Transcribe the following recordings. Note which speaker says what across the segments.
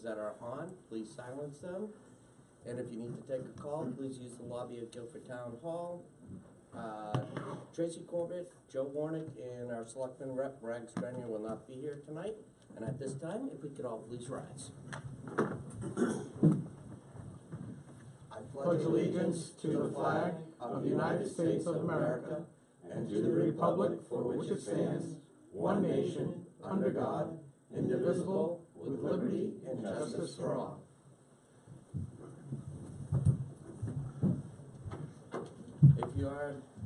Speaker 1: that are on, please silence them. And if you need to take a call, please use the lobby of Gilford Town Hall. Tracy Corbett, Joe Warnick, and our selectman rep, Bragg Strenier, will not be here tonight. And at this time, if we could all please rise. I
Speaker 2: pledge allegiance to the flag of the United States of America and to the republic for which it stands, one nation, under God, indivisible, with liberty and justice for all.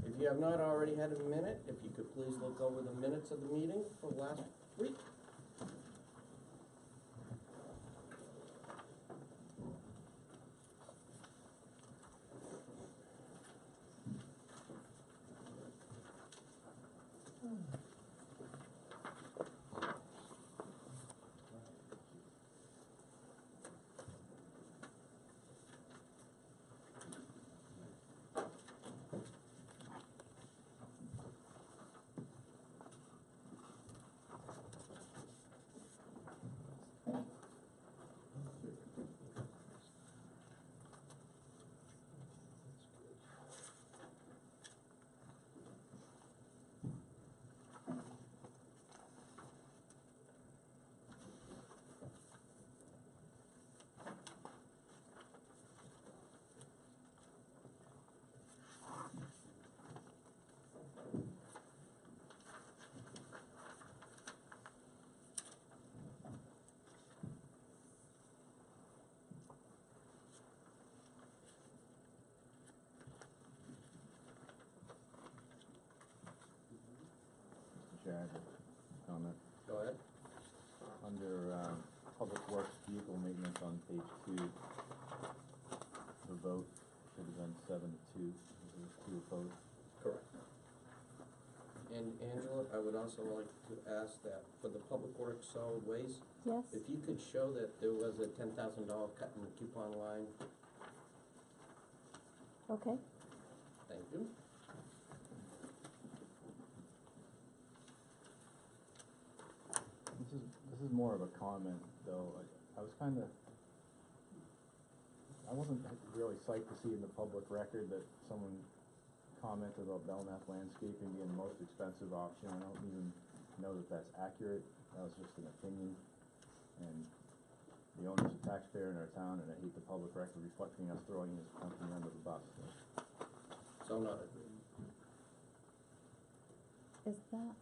Speaker 1: If you have not already had a minute, if you could please look over the minutes of the meeting for last week.
Speaker 3: Chair, I have a comment.
Speaker 1: Go ahead.
Speaker 3: Under Public Works Vehicle Maintenance on page 2, the vote should have been 7-2. There's 2 opposed.
Speaker 1: Correct. And Angela, I would also like to ask that for the Public Works solid waste,
Speaker 4: Yes.
Speaker 1: if you could show that there was a $10,000 cut in the coupon line.
Speaker 4: Okay.
Speaker 1: Thank you.
Speaker 3: This is more of a comment, though. I wasn't really psyched to see in the public record that someone commented about Belknap Landscaping being the most expensive option. I don't even know that that's accurate. That was just an opinion. And the owner's a taxpayer in our town, and I hate the public record reflecting us throwing his company under the bus.
Speaker 1: So noted.
Speaker 4: Is that?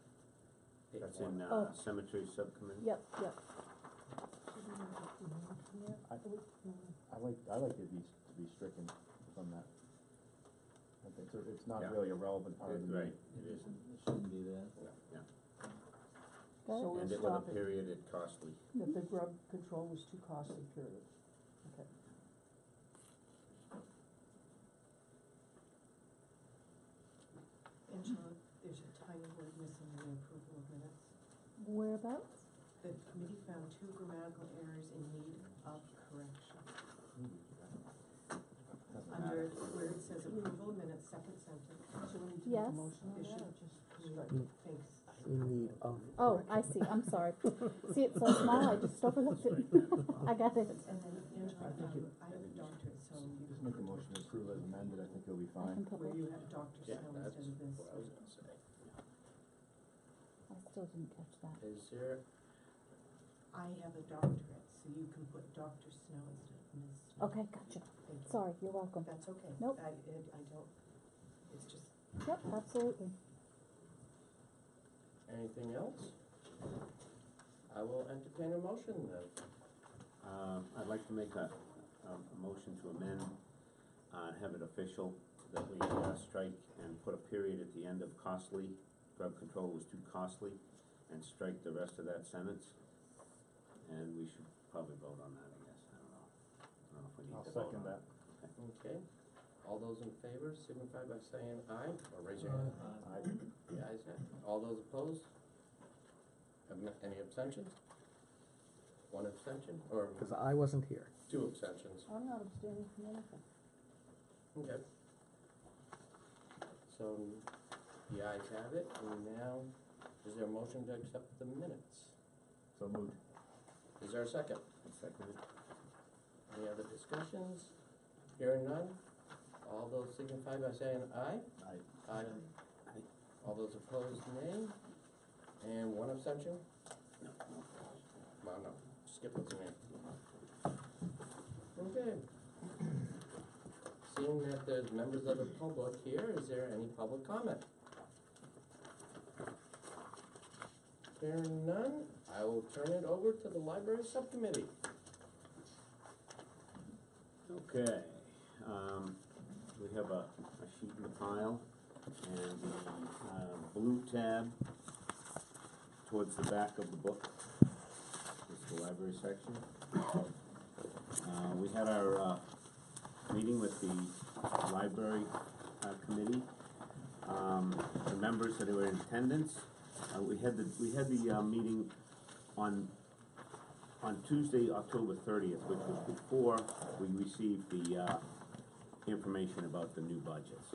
Speaker 5: That's in
Speaker 4: Oh.
Speaker 5: Cemetery Subcommittee?
Speaker 4: Yep, yep.
Speaker 3: I like it to be stricken from that. I think it's not
Speaker 5: Yeah.
Speaker 3: really a relevant part of the
Speaker 5: Right,
Speaker 3: meeting.
Speaker 5: it isn't.
Speaker 6: It shouldn't be there.
Speaker 5: Yeah.
Speaker 4: Got
Speaker 7: So
Speaker 4: it?
Speaker 5: And it with a period at costly.
Speaker 7: That the grub control was too costly, period. Okay. Angela, there's a tiny word missing in the approval of minutes.
Speaker 4: Whereabouts?
Speaker 7: The committee found 2 grammatical errors in need of correction.
Speaker 3: Doesn't
Speaker 7: Under
Speaker 3: matter.
Speaker 7: where it says approval of minutes, second sentence. So we need to
Speaker 4: Yes.
Speaker 7: make a motion on that, or just strike it? Thanks.
Speaker 6: In need of.
Speaker 4: Oh, I see. I'm sorry. See, it's so small, I just overlooked it. I got it.
Speaker 7: And then Angela, I have a doctorate, so
Speaker 3: Just make a motion to approve as amended. I think it'll be
Speaker 4: I can
Speaker 3: fine.
Speaker 4: put
Speaker 7: where
Speaker 4: it.
Speaker 7: you have Dr.
Speaker 1: Yeah,
Speaker 7: Snow
Speaker 1: that's
Speaker 7: instead of this.
Speaker 1: what I was gonna say.
Speaker 4: I still didn't catch that.
Speaker 1: Is there,
Speaker 7: I have a doctorate, so you can put Dr. Snow instead of Ms. Snow.
Speaker 4: Okay, gotcha.
Speaker 7: Thank you.
Speaker 4: Sorry, you're welcome.
Speaker 7: That's okay.
Speaker 4: Nope.
Speaker 7: I don't, it's just,
Speaker 4: Yep, absolutely.
Speaker 1: anything else? I will entertain a motion then.
Speaker 5: I'd like to make a motion to amend, have it official, that we strike and put a period at the end of costly. Drug control was too costly, and strike the rest of that sentence. And we should probably vote on that, I guess. I don't know if we need
Speaker 3: I'll
Speaker 5: to vote
Speaker 3: second
Speaker 5: on
Speaker 3: that.
Speaker 5: it.
Speaker 1: Okay. All those in favor signify by saying aye, or raise your hand. The ayes have it. All those opposed? Any abstentions? 1 abstention, or
Speaker 6: Because I wasn't here.
Speaker 1: 2 abstentions?
Speaker 4: I'm not abstaining from anything.
Speaker 1: Okay. So the ayes have it, and now, is there a motion to accept the minutes?
Speaker 3: So moved.
Speaker 1: Is there a second?
Speaker 5: Seconded.
Speaker 1: Any other discussions? Hearing none? All those signify by saying aye.
Speaker 3: Aye.
Speaker 1: Aye.
Speaker 5: Aye.
Speaker 1: All those opposed, nay. And one abstention?
Speaker 5: No.
Speaker 1: Well, no, Skip was an nay. Okay. Seeing that there's members of the public here, is there any public comment? Hearing none, I will turn it over to the library subcommittee.
Speaker 5: Okay, we have a sheet in the pile, and the blue tab towards the back of the book is the library section. We had our meeting with the library committee. The members that were in attendance, we had the meeting on Tuesday, October 30th, which was before we received the information about the new budgets.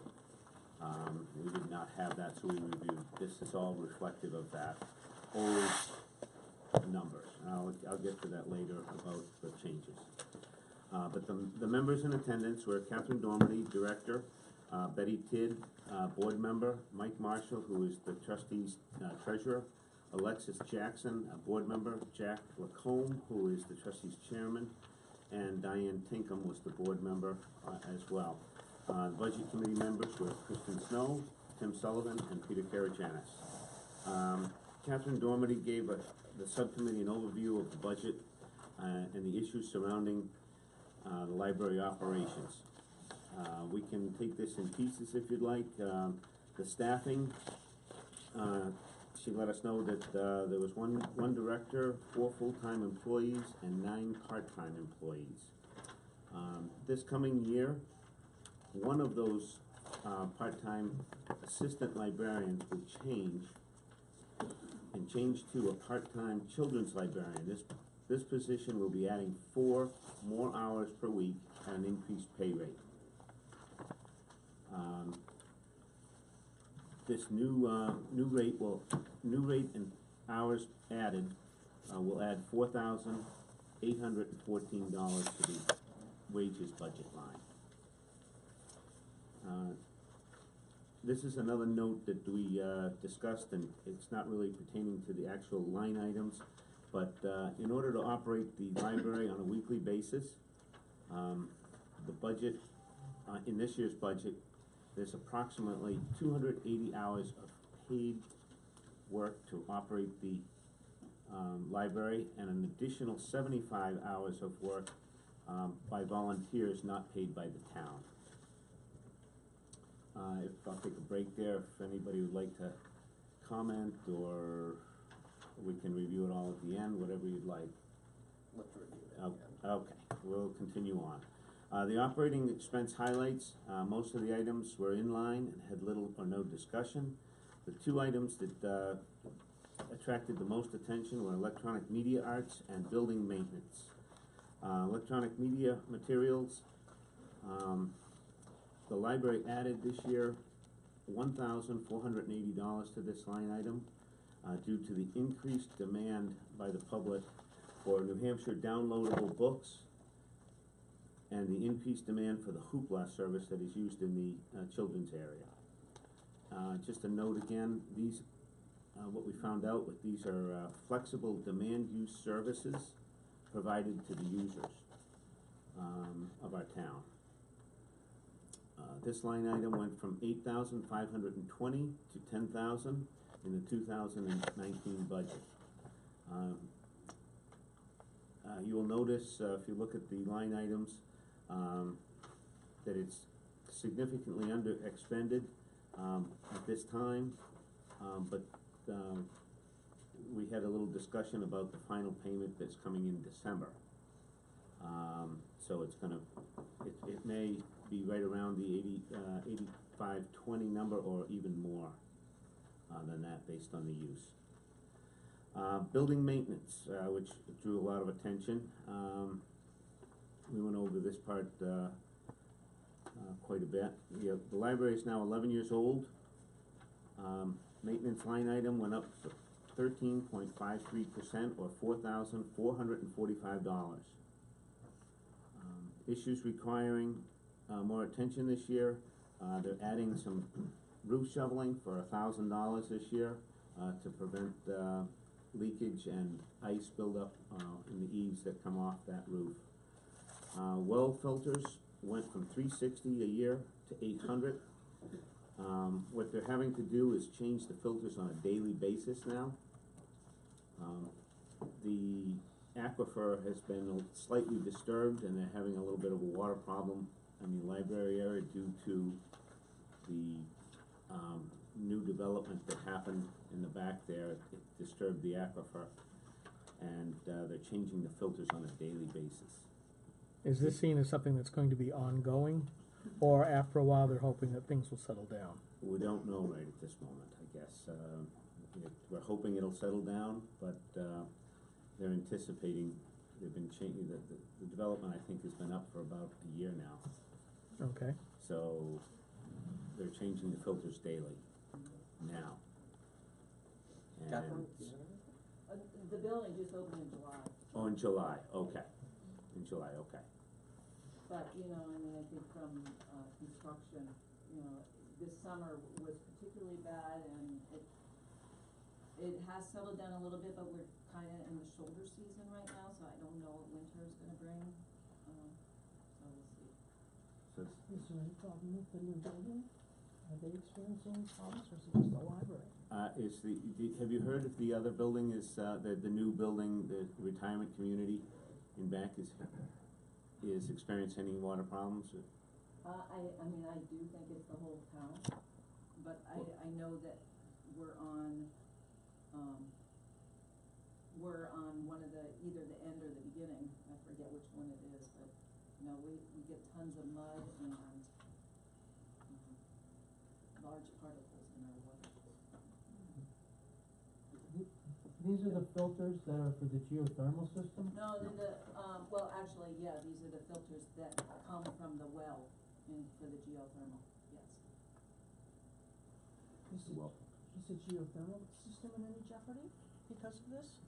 Speaker 5: We did not have that, so we reviewed. This is all reflective of that old numbers. I'll get to that later about the changes. But the members in attendance were Catherine Dormady, Director, Betty Tidd, Board Member, Mike Marshall, who is the Trustees Treasurer, Alexis Jackson, a Board Member, Jack Lacombe, who is the Trustees Chairman, and Diane Tinkham was the Board Member as well. The Budget Committee members were Kristen Snow, Tim Sullivan, and Peter Karajanis. Catherine Dormady gave the subcommittee an overview of the budget and the issues surrounding the library operations. We can take this in pieces if you'd like. The staffing, she let us know that there was one director, 4 full-time employees, and 9 part-time employees. This coming year, one of those part-time assistant librarians will change to a part-time children's librarian. This position will be adding 4 more hours per week at an increased pay rate. This new rate and hours added will add $4,814 to the wages budget line. This is another note that we discussed, and it's not really pertaining to the actual line items, but in order to operate the library on a weekly basis, the budget, in this year's budget, there's approximately 280 hours of paid work to operate the library, and an additional 75 hours of work by volunteers not paid by the town. If I'll take a break there, if anybody would like to comment, or we can review it all at the end, whatever you'd like.
Speaker 1: Let's review it.
Speaker 5: Okay, we'll continue on. The operating expense highlights, most of the items were in line and had little or no discussion. The 2 items that attracted the most attention were electronic media arts and building maintenance. Electronic media materials, the library added this year $1,480 to this line item due to the increased demand by the public for New Hampshire downloadable books and the increased demand for the Hoopla service that is used in the children's area. Just a note again, these, what we found out with these are flexible demand use services provided to the users of our town. This line item went from $8,520 to $10,000 in the 2019 budget. You will notice, if you look at the line items, that it's significantly under expended at this time, but we had a little discussion about the final payment that's coming in December. So it's gonna, it may be right around the 8520 number, or even more than that based on the use. Building maintenance, which drew a lot of attention. We went over this part quite a bit. The library is now 11 years old. Maintenance line item went up 13.53%, or $4,445. Issues requiring, more attention this year, they're adding some roof shoveling for $1,000 this year, to prevent, leakage and ice buildup, in the eaves that come off that roof. Well filters went from $360 a year to $800. What they're having to do is change the filters on a daily basis now. The aquifer has been slightly disturbed, and they're having a little bit of a water problem in the library area due to the, new development that happened in the back there. It disturbed the aquifer, and, they're changing the filters on a daily basis.
Speaker 6: Is this seen as something that's going to be ongoing, or after a while they're hoping that things will settle down?
Speaker 5: We don't know right at this moment, I guess. We're hoping it'll settle down, but, they're anticipating, they've been changing, the development, I think, has been up for about a year now.
Speaker 6: Okay.
Speaker 5: So, they're changing the filters daily, now.
Speaker 1: Catherine?
Speaker 5: And,
Speaker 7: The building just opened in July,
Speaker 5: oh, in July, okay. In July, okay.
Speaker 7: but, you know, I mean, I think from, construction, you know, this summer was particularly bad, and it has settled down a little bit, but we're kinda in the shoulder season right now, so I don't know what winter is gonna bring, so we'll see.
Speaker 5: So, it's-
Speaker 8: Is there any problem with the new building? Are they experiencing problems, or is it just the library?
Speaker 5: have you heard if the other building is, the new building, the retirement community in back is experiencing any water problems?
Speaker 7: I mean, I do think it's the whole town, but I know that we're on one of the, either the end or the beginning, I forget which one it is, but, you know, we get tons of mud and, large particles in our water.
Speaker 8: These are the filters that are for the geothermal system?
Speaker 7: No, they're well, actually, yeah, these are the filters that come from the well for the geothermal, yes.
Speaker 8: Is the geothermal system in any jeopardy because of this?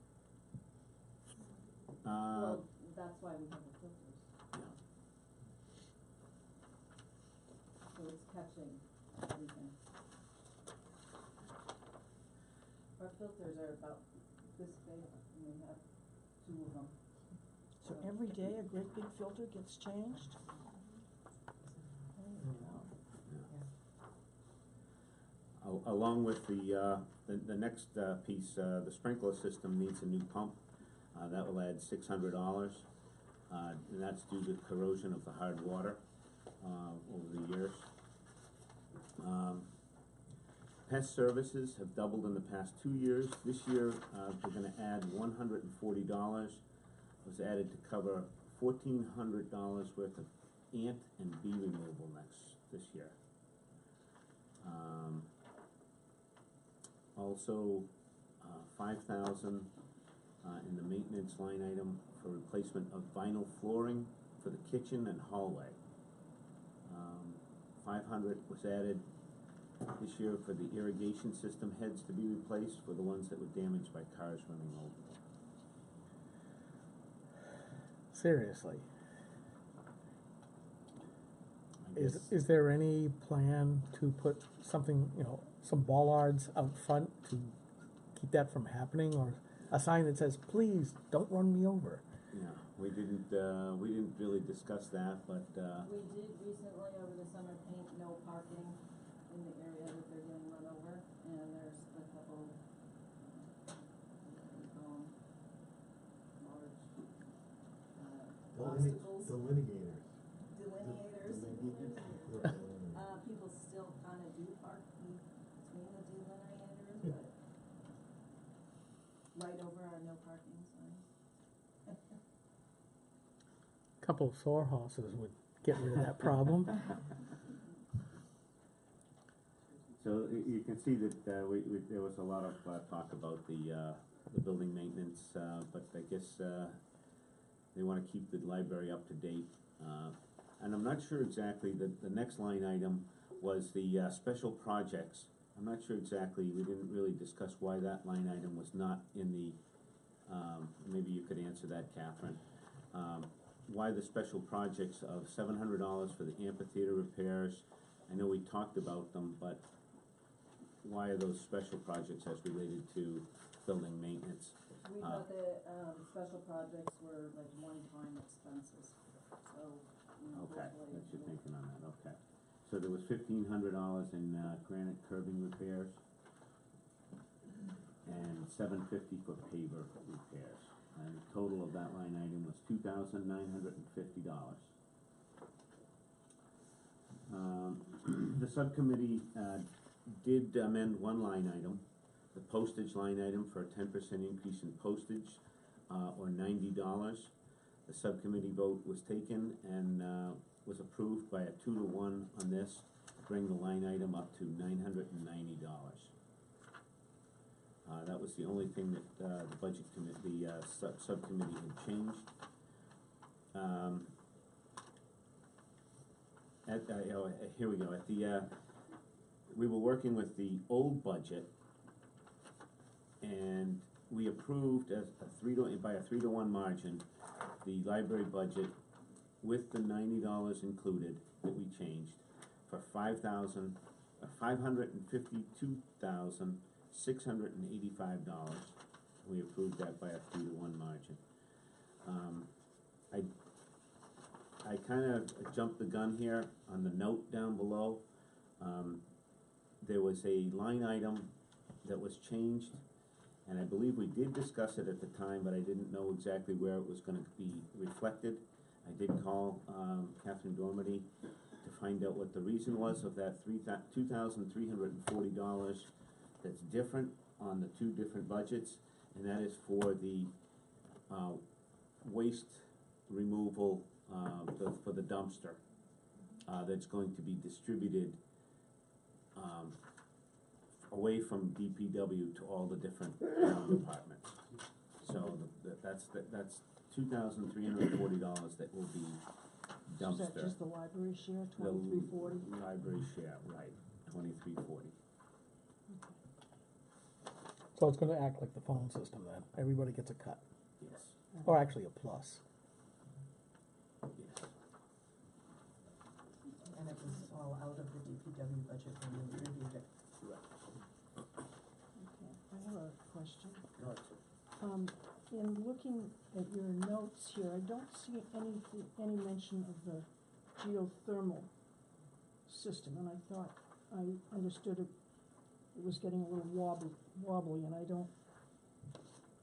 Speaker 7: Well, that's why we have the filters.
Speaker 5: Yeah.
Speaker 7: So it's catching everything. Our filters are about this big, and we have 2 of them.
Speaker 8: So every day a great big filter gets changed?
Speaker 5: Along with the next, piece, the sprinkler system needs a new pump. That will add $600, and that's due to corrosion of the hard water, over the years. Pest services have doubled in the past 2 years. This year, they're gonna add $140. It was added to cover $1,400 worth of ant and bee removal this year. Also, $5,000 in the maintenance line item for replacement of vinyl flooring for the kitchen and hallway. $500 was added this year for the irrigation system heads to be replaced for the ones that were damaged by cars running over.
Speaker 6: Seriously.
Speaker 5: I guess-
Speaker 6: Is there any plan to put something, you know, some bollards out front to keep that from happening, or a sign that says, please, don't run me over?
Speaker 5: Yeah, we didn't really discuss that, but,
Speaker 7: We did recently over the summer paint no parking in the area that they're getting run over, and there's a couple, large, obstacles.
Speaker 9: Delineators.
Speaker 7: Delineators. People still kinda do park between the delineators, but right over our no parking sign.
Speaker 6: Couple of sore horses would get rid of that problem.
Speaker 5: so you can see that, there was a lot of, talk about the building maintenance, but I guess, they wanna keep the library up to date. And I'm not sure exactly, the next line item was the, special projects I'm not sure exactly, we didn't really discuss why that line item was not in the, maybe you could answer that, Catherine. Why the special projects of $700 for the amphitheater repairs? I know we talked about them, but why are those special projects as related to building maintenance?
Speaker 7: We thought that, special projects were like one-time expenses, so, you know,
Speaker 5: Okay,
Speaker 7: hopefully.
Speaker 5: that's your thinking on that, okay. So there was $1,500 in granite curbing repairs and $750 for paver repairs. And the total of that line item was $2,950. The subcommittee did amend one line item, the postage line item for a 10% increase in postage, or $90. The subcommittee vote was taken and was approved by a 2-to-1 on this, to bring the line item up to $990. That was the only thing that the budget committee, subcommittee had changed. Here we go, at the, we were working with the old budget, and we approved as by a 3-to-1 margin, the library budget with the $90 included that we changed for $552,685. We approved that by a 3-to-1 margin. I kind of jumped the gun here on the note down below. There was a line item that was changed, and I believe we did discuss it at the time, but I didn't know exactly where it was gonna be reflected. I did call Catherine Dormady to find out what the reason was of that $2,340 that's different on the two different budgets, and that is for the waste removal for the dumpster that's going to be distributed away from DPW to all the different departments. So that's $2,340 that will be dumpster.
Speaker 8: Is that just the library share, $2,340?
Speaker 5: The library share, right, $2,340.
Speaker 6: So it's gonna act like the phone system then, everybody gets a cut,
Speaker 5: Yes,
Speaker 6: or actually a plus.
Speaker 5: yes.
Speaker 8: And it was all out of the DPW budget when we reviewed it. Okay, I have a question. In looking at your notes here, I don't see any mention of the geothermal system, and I thought, I understood it was getting a little wobbly, and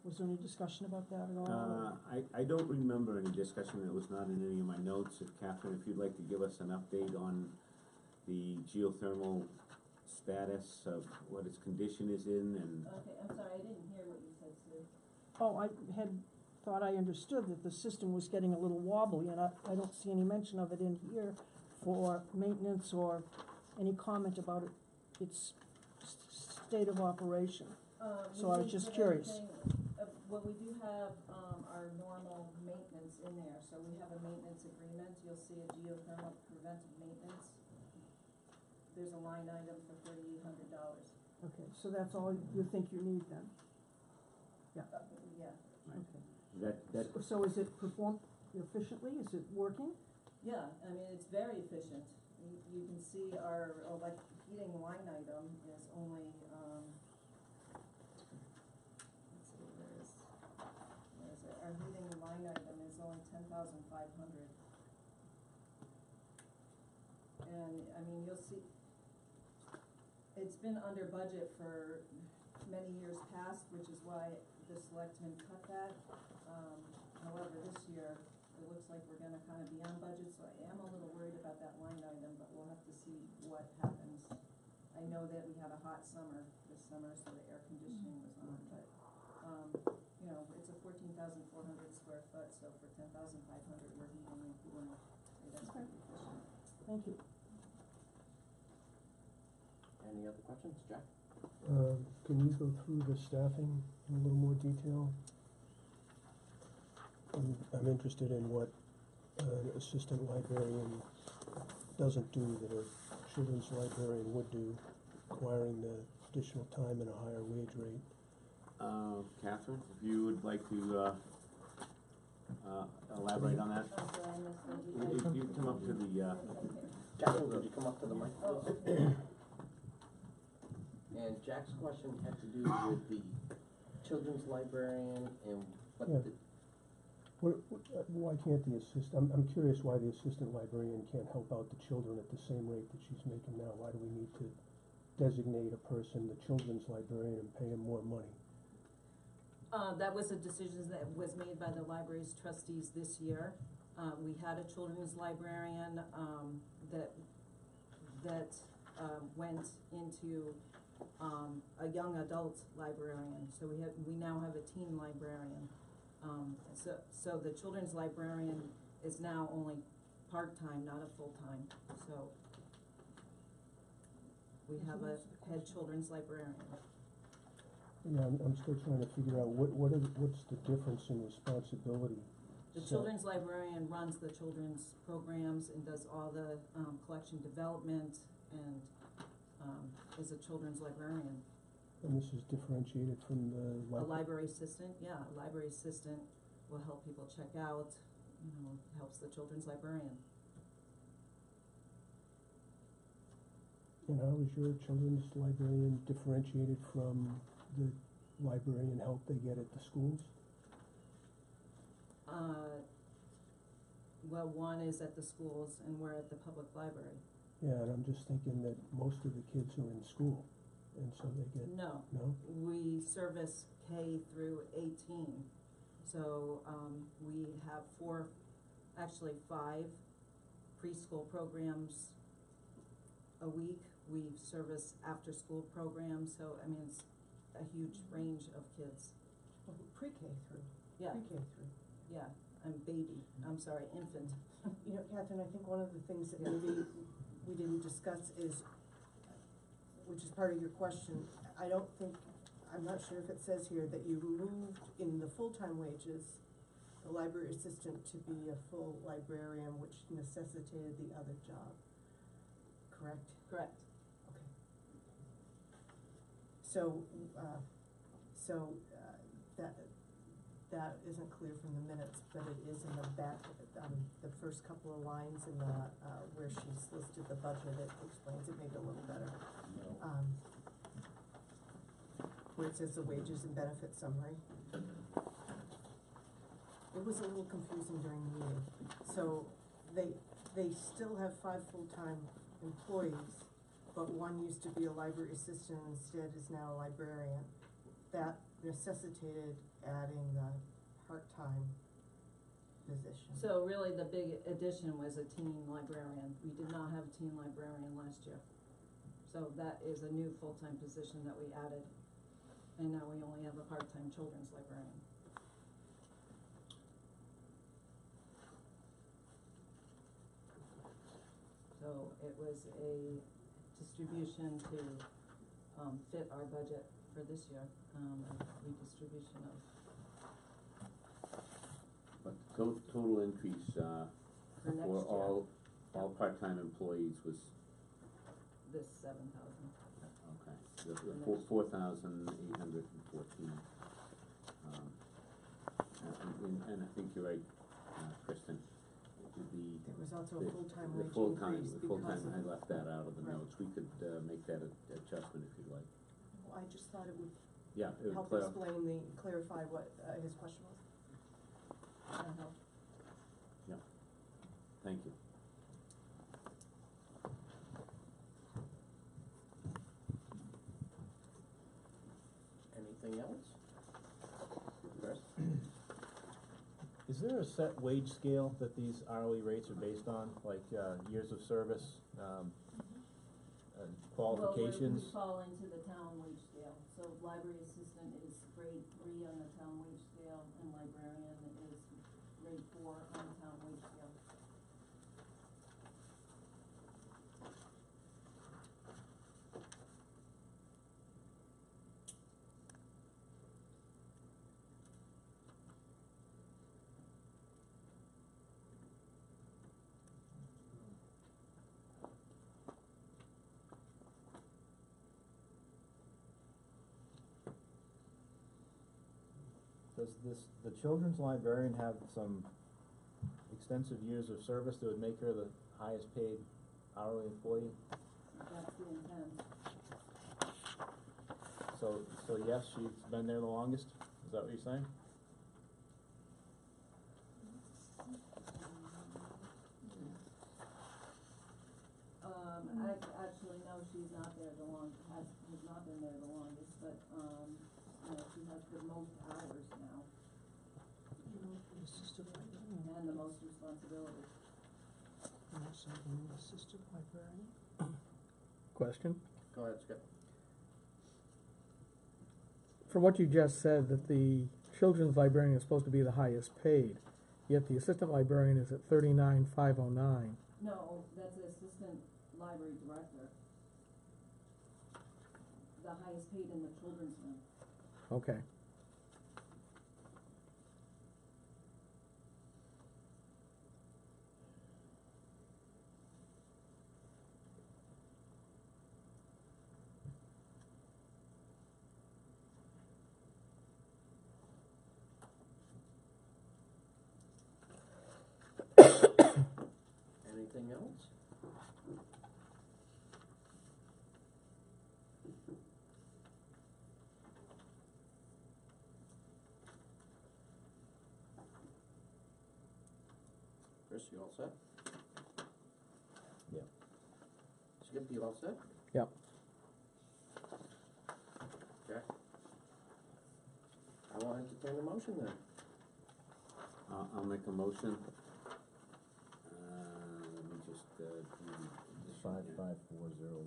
Speaker 8: was there any discussion about that at all?
Speaker 5: I don't remember any discussion, it was not in any of my notes. If Catherine, if you'd like to give us an update on the geothermal status of what its condition is in, and
Speaker 7: Okay, I'm sorry, I didn't hear what you said, Sue.
Speaker 8: Oh, I had thought I understood that the system was getting a little wobbly, and I don't see any mention of it in here for maintenance or any comment about its state of operation. So I was just curious.
Speaker 7: Well, we do have, our normal maintenance in there, so we have a maintenance agreement, you'll see a geothermal preventive maintenance. There's a line item for $3,800.
Speaker 8: Okay, so that's all you think you need then?
Speaker 7: Yeah.
Speaker 8: Okay.
Speaker 5: that,
Speaker 8: So is it performed efficiently? Is it working?
Speaker 7: Yeah, I mean, it's very efficient. You can see our heating line item is only, let's see, where is it? Our heating line item is only $10,500. And, I mean, you'll see, it's been under budget for many years past, which is why the selectmen cut that. However, this year, it looks like we're gonna kind of be on budget, so I am a little worried about that line item, but we'll have to see what happens. I know that we had a hot summer this summer, so the air conditioning was on, but, you know, it's a 14,400 square foot, so for 10,500, we're heating and cooling. So that's pretty efficient.
Speaker 8: Thank you.
Speaker 1: Any other questions, Jack?
Speaker 2: Can you go through the staffing in a little more detail? I'm interested in what an assistant librarian doesn't do that a children's librarian would do.
Speaker 9: requiring the additional time and a higher wage rate.
Speaker 5: Catherine, if you would like to, elaborate on that?
Speaker 7: Oh, did I miss the
Speaker 5: If you come up to the,
Speaker 1: Jacqueline, could you come up to the mic, please? And Jack's question had to do with the children's librarian and what
Speaker 9: Yeah.
Speaker 1: the,
Speaker 9: Why can't the I'm curious why the assistant librarian can't help out the children at the same rate that she's making now. Why do we need to designate a person, the children's librarian, and pay him more money?
Speaker 7: That was a decision that was made by the library's trustees this year. We had a children's librarian, that went into, a young adult librarian, so we now have a teen librarian. So the children's librarian is now only part-time, not a full-time, so we have a head children's librarian.
Speaker 9: Yeah, I'm still trying to figure out what's the difference in responsibility?
Speaker 7: The
Speaker 9: So-
Speaker 7: children's librarian runs the children's programs and does all the, collection development and, is a children's librarian.
Speaker 9: And this is differentiated from the
Speaker 7: A library assistant, yeah, a library assistant will help people check out, helps the children's librarian.
Speaker 9: And how is your children's librarian differentiated from the librarian help they get at the schools?
Speaker 7: Well, one is at the schools and we're at the public library.
Speaker 9: Yeah, and I'm just thinking that most of the kids are in school, and so they get,
Speaker 7: No,
Speaker 9: no?
Speaker 7: we service K through 18. So, we have actually 5 preschool programs a week. We service after-school programs, so, I mean, it's a huge range of kids.
Speaker 8: Well, pre-K through,
Speaker 7: Yeah,
Speaker 8: pre-K through.
Speaker 7: yeah, infant.
Speaker 8: You know, Catherine, I think one of the things that maybe we didn't discuss is, which is part of your question, I'm not sure if it says here that you moved in the full-time wages, the library assistant to be a full librarian, which necessitated the other job, correct?
Speaker 7: Correct.
Speaker 8: Okay. So, that isn't clear from the minutes, but it is in the back, the first couple of lines in the, where she's listed the budget, it explains it maybe a little better. Where it says the wages and benefit summary. It was a little confusing during the meeting. So, they still have 5 full-time employees, but one used to be a library assistant and instead is now a librarian. That necessitated adding the part-time position.
Speaker 7: So really the big addition was a teen librarian. We did not have a teen librarian last year. So that is a new full-time position that we added. And now we only have a part-time children's librarian. So it was a distribution to, fit our budget for this year, a redistribution of.
Speaker 5: but total increase,
Speaker 7: For next
Speaker 5: for
Speaker 7: year.
Speaker 5: all part-time employees was,
Speaker 7: This 7,000.
Speaker 5: okay,
Speaker 7: For
Speaker 5: the
Speaker 7: next year.
Speaker 5: 4,814. And I think you're right, Kristen,
Speaker 8: There was also a full-time
Speaker 5: the
Speaker 8: wage
Speaker 5: full-time,
Speaker 8: increase
Speaker 5: the full-time,
Speaker 8: because
Speaker 5: I
Speaker 8: of,
Speaker 5: left that out of the
Speaker 8: Right.
Speaker 5: notes, we could, make that adjustment if you'd like.
Speaker 8: well, I just thought it would
Speaker 5: Yeah, it would
Speaker 8: help clarify what, his question was.
Speaker 5: thank you.
Speaker 1: anything else? Chris?
Speaker 3: Is there a set wage scale that these hourly rates are based on, like, years of service, qualifications?
Speaker 7: Well, we fall into the town wage scale, so library assistant is grade 3 on the town wage scale, and librarian is grade 4 on the town wage scale.
Speaker 3: Does the children's librarian have some extensive years of service that would make her the highest paid hourly employee?
Speaker 7: That's the intent.
Speaker 3: So yes, she's been there the longest, is that what you're saying?
Speaker 7: Actually, no, she's not there has not been there the longest, but, you know, she has the most hours now
Speaker 8: Assistant librarian,
Speaker 7: and the most responsibility.
Speaker 8: and also an assistant librarian.
Speaker 6: Question?
Speaker 1: Go ahead, Skip.
Speaker 6: From what you just said, that the children's librarian is supposed to be the highest paid, yet the assistant librarian is at 39,509.
Speaker 7: No, that's the assistant library director. The highest paid in the children's room.
Speaker 6: Okay.
Speaker 1: Anything else? Chris, you all set?
Speaker 3: Yeah.
Speaker 1: Skip, you all set?
Speaker 6: Yep.
Speaker 1: Okay. I will entertain a motion then.
Speaker 5: I'll make a motion. Let me just, do the addition here.
Speaker 3: 554012.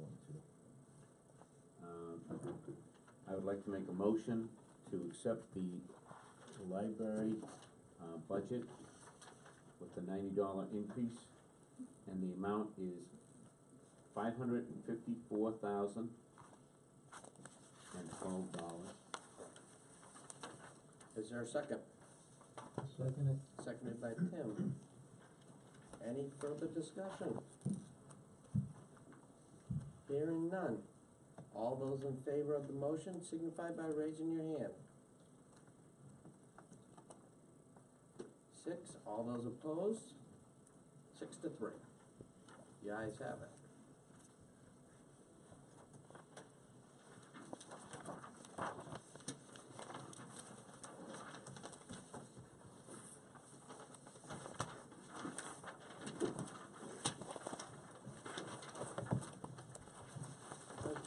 Speaker 5: I would like to make a motion to accept the library, budget with the $90 increase, and the amount is $554,012.
Speaker 1: Is there a second?
Speaker 2: Second it.
Speaker 1: Seconded by Tim. Any further discussion? Hearing none. All those in favor of the motion signify by raising your hand. 6. All those opposed? 6-3. The ayes have it.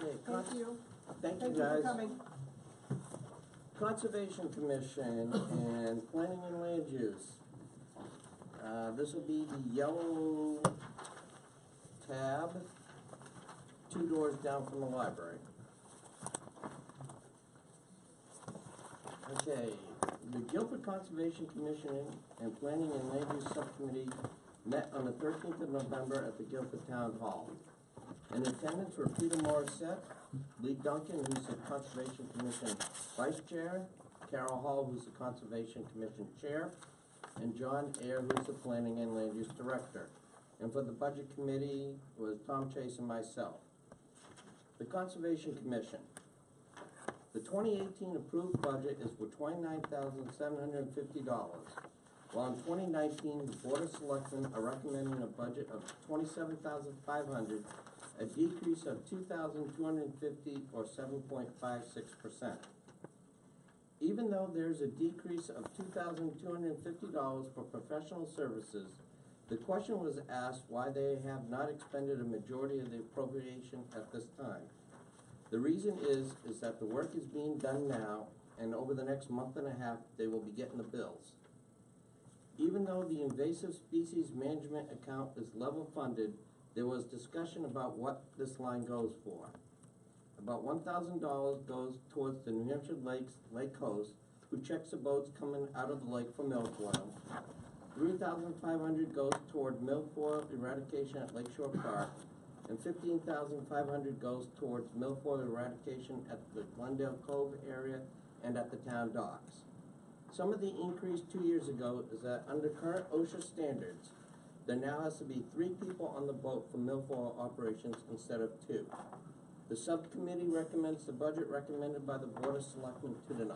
Speaker 1: Okay,
Speaker 8: Thank you.
Speaker 1: Thank you
Speaker 8: Thank you
Speaker 1: guys.
Speaker 8: for coming.
Speaker 1: Conservation Commission and Planning and Land Use. This will be the yellow tab, 2 doors down from the library. Okay, the Gilford Conservation Commission and Planning and Land Use Subcommittee met on the 13th of November at the Gilford Town Hall. In attendance were Peter Morissette, Lee Duncan, who's the Conservation Commission Vice Chair, Carol Hall, who's the Conservation Commission Chair, and John Ayer, who's the Planning and Land Use Director. And for the Budget Committee was Tom Chase and myself. The Conservation Commission. The 2018 approved budget is for $29,750, while in 2019, the Board of Selectmen are recommending a budget of $27,500, a decrease of $2,250 or 7.56%. Even though there's a decrease of $2,250 for professional services, the question was asked why they have not expended a majority of the appropriation at this time. The reason is that the work is being done now, and over the next month and a half, they will be getting the bills. Even though the invasive species management account is level funded, there was discussion about what this line goes for. About $1,000 goes towards the New Hampshire Lake Coast, who checks the boats coming out of the lake for milfoil. $3,500 goes toward milfoil eradication at Lakeshore Park, and $15,500 goes towards milfoil eradication at the Glendale Cove area and at the town docks. Some of the increase 2 years ago is that under current OSHA standards, there now has to be 3 people on the boat for milfoil operations instead of 2. The subcommittee recommends the budget recommended by the Board of Selectmen 2-0.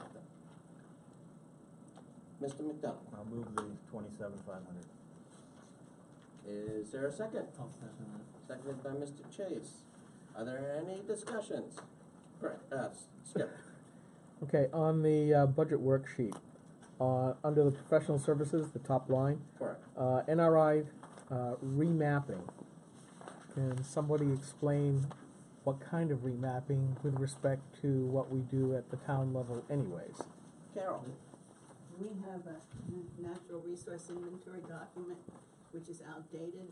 Speaker 1: Mr. McDonald.
Speaker 3: I'll move the 27,500.
Speaker 1: Is there a second?
Speaker 2: I'll second that.
Speaker 1: Seconded by Mr. Chase. Are there any discussions? Correct, Skip.
Speaker 6: Okay, on the budget worksheet, under the professional services, the top line,
Speaker 1: Correct.
Speaker 6: NRI remapping. Can somebody explain what kind of remapping with respect to what we do at the town level anyways?
Speaker 1: Carol.
Speaker 10: We have a natural resource inventory document, which is outdated.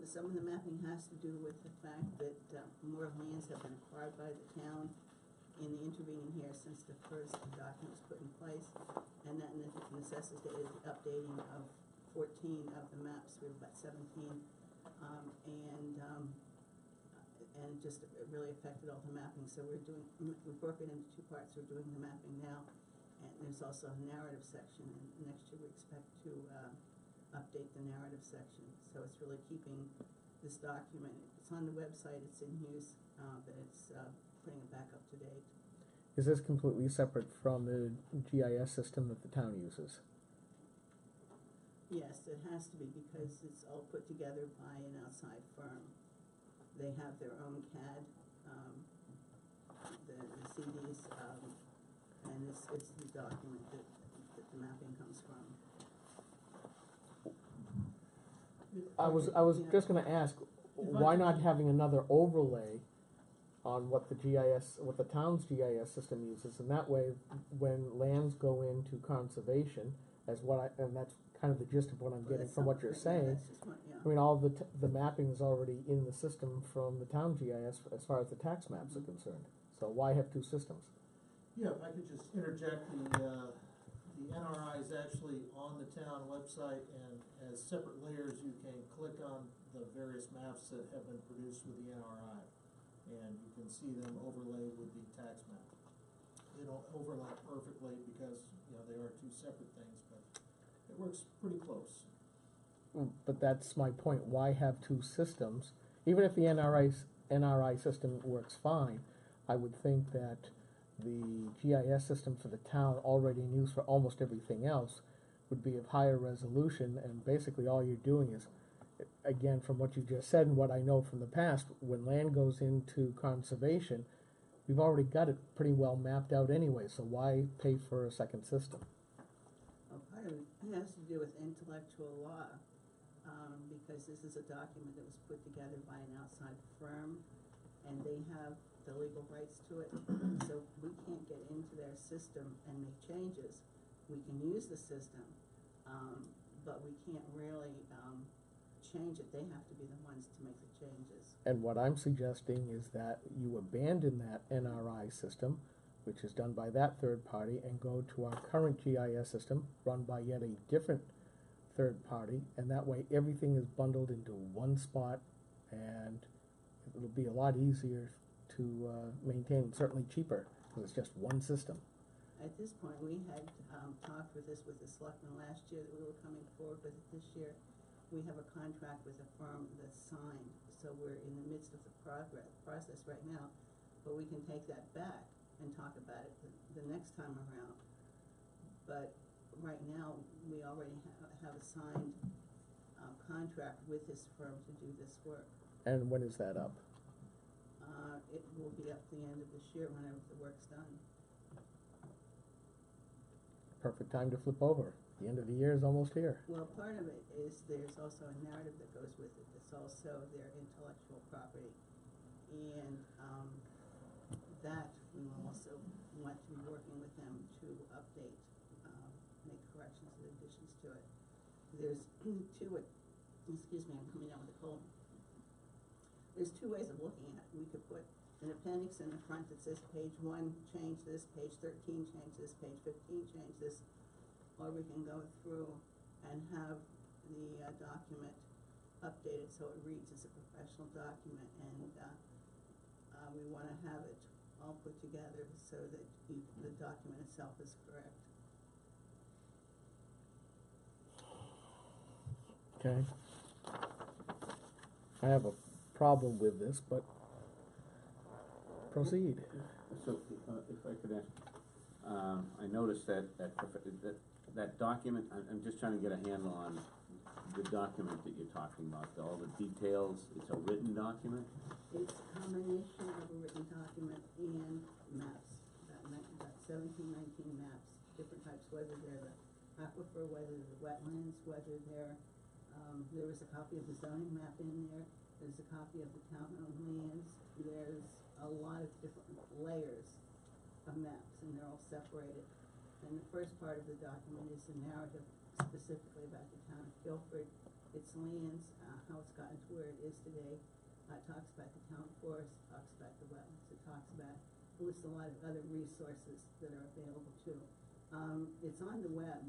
Speaker 10: Some of the mapping has to do with the fact that more lands have been acquired by the town in the intervening years since the first document was put in place, and that necessitated the updating of 14 of the maps. We have about 17, and just it really affected all the mapping. So we broke it into two parts. We're doing the mapping now, and there's also a narrative section. And next year we expect to update the narrative section. So it's really keeping this document. It's on the website. It's in use, but it's putting it back up to date.
Speaker 6: Is this completely separate from the GIS system that the town uses?
Speaker 10: Yes, it has to be because it's all put together by an outside firm. They have their own CAD, the CDs, and it's the document that the mapping comes from.
Speaker 6: I was just gonna ask, why not having another overlay on what the GIS, what the town's GIS system uses, and that way, when lands go into conservation, and that's kind of the gist of what I'm getting from what you're saying.
Speaker 10: That's just one, yeah.
Speaker 6: I mean, all the mapping is already in the system from the town GIS as far as the tax maps are concerned. So why have two systems?
Speaker 2: Yeah, if I could just interject, the NRI is actually on the town website, and as separate layers, you can click on the various maps that have been produced with the NRI, and you can see them overlaid with the tax map. They don't overlap perfectly because, you know, they are two separate things, but it works pretty close.
Speaker 6: But that's my point, why have two systems? Even if the NRI system works fine, I would think that the GIS system for the town, already in use for almost everything else, would be of higher resolution, and basically all you're doing is, again, from what you just said and what I know from the past, when land goes into conservation, we've already got it pretty well mapped out anyway, so why pay for a second system?
Speaker 10: Well, part of it has to do with intellectual law, because this is a document that was put together by an outside firm, and they have the legal rights to it, so we can't get into their system and make changes. We can use the system, but we can't really change it. They have to be the ones to make the changes.
Speaker 6: And what I'm suggesting is that you abandon that NRI system, which is done by that third party, and go to our current GIS system, run by yet a different third party, and that way everything is bundled into one spot, and it'll be a lot easier to maintain, and certainly cheaper, because it's just one system.
Speaker 10: At this point, we had talked with the selectmen last year that we were coming forward with it this year. We have a contract with a firm that's signed, so we're in the midst of the process right now, but we can take that back and talk about it the next time around. But right now, we already have a signed contract with this firm to do this work.
Speaker 6: And when is that up?
Speaker 10: It will be up the end of this year whenever the work's done.
Speaker 6: Perfect time to flip over. The end of the year is almost here.
Speaker 10: Well, part of it is there's also a narrative that goes with it. It's also their intellectual property. And that we will also want to be working with them to update, make corrections and additions to it. There's excuse me, I'm coming down with a cold. There's two ways of looking at it. We could put an appendix in the front that says page 1, change this, page 13, change this, page 15, change this. Or we can go through and have the document updated so it reads as a professional document, and we want to have it all put together so that the document itself is correct.
Speaker 6: Okay. I have a problem with this, but proceed.
Speaker 5: So, if I could ask, I noticed that that document, I'm just trying to get a handle on the document that you're talking about, all the details, it's a written document?
Speaker 10: It's a combination of a written document and maps, about 17, 19 maps, different types, whether they're the aquifer, whether they're the wetlands, whether they're, there was a copy of the zoning map in there, there's a copy of the town-owned lands, there's a lot of different layers of maps, and they're all separated. And the first part of the document is the narrative specifically about the town of Gilford, its lands, how it's gotten to where it is today. It talks about the town forest, talks about the wetlands, it talks about, it lists a lot of other resources that are available too. It's on the web,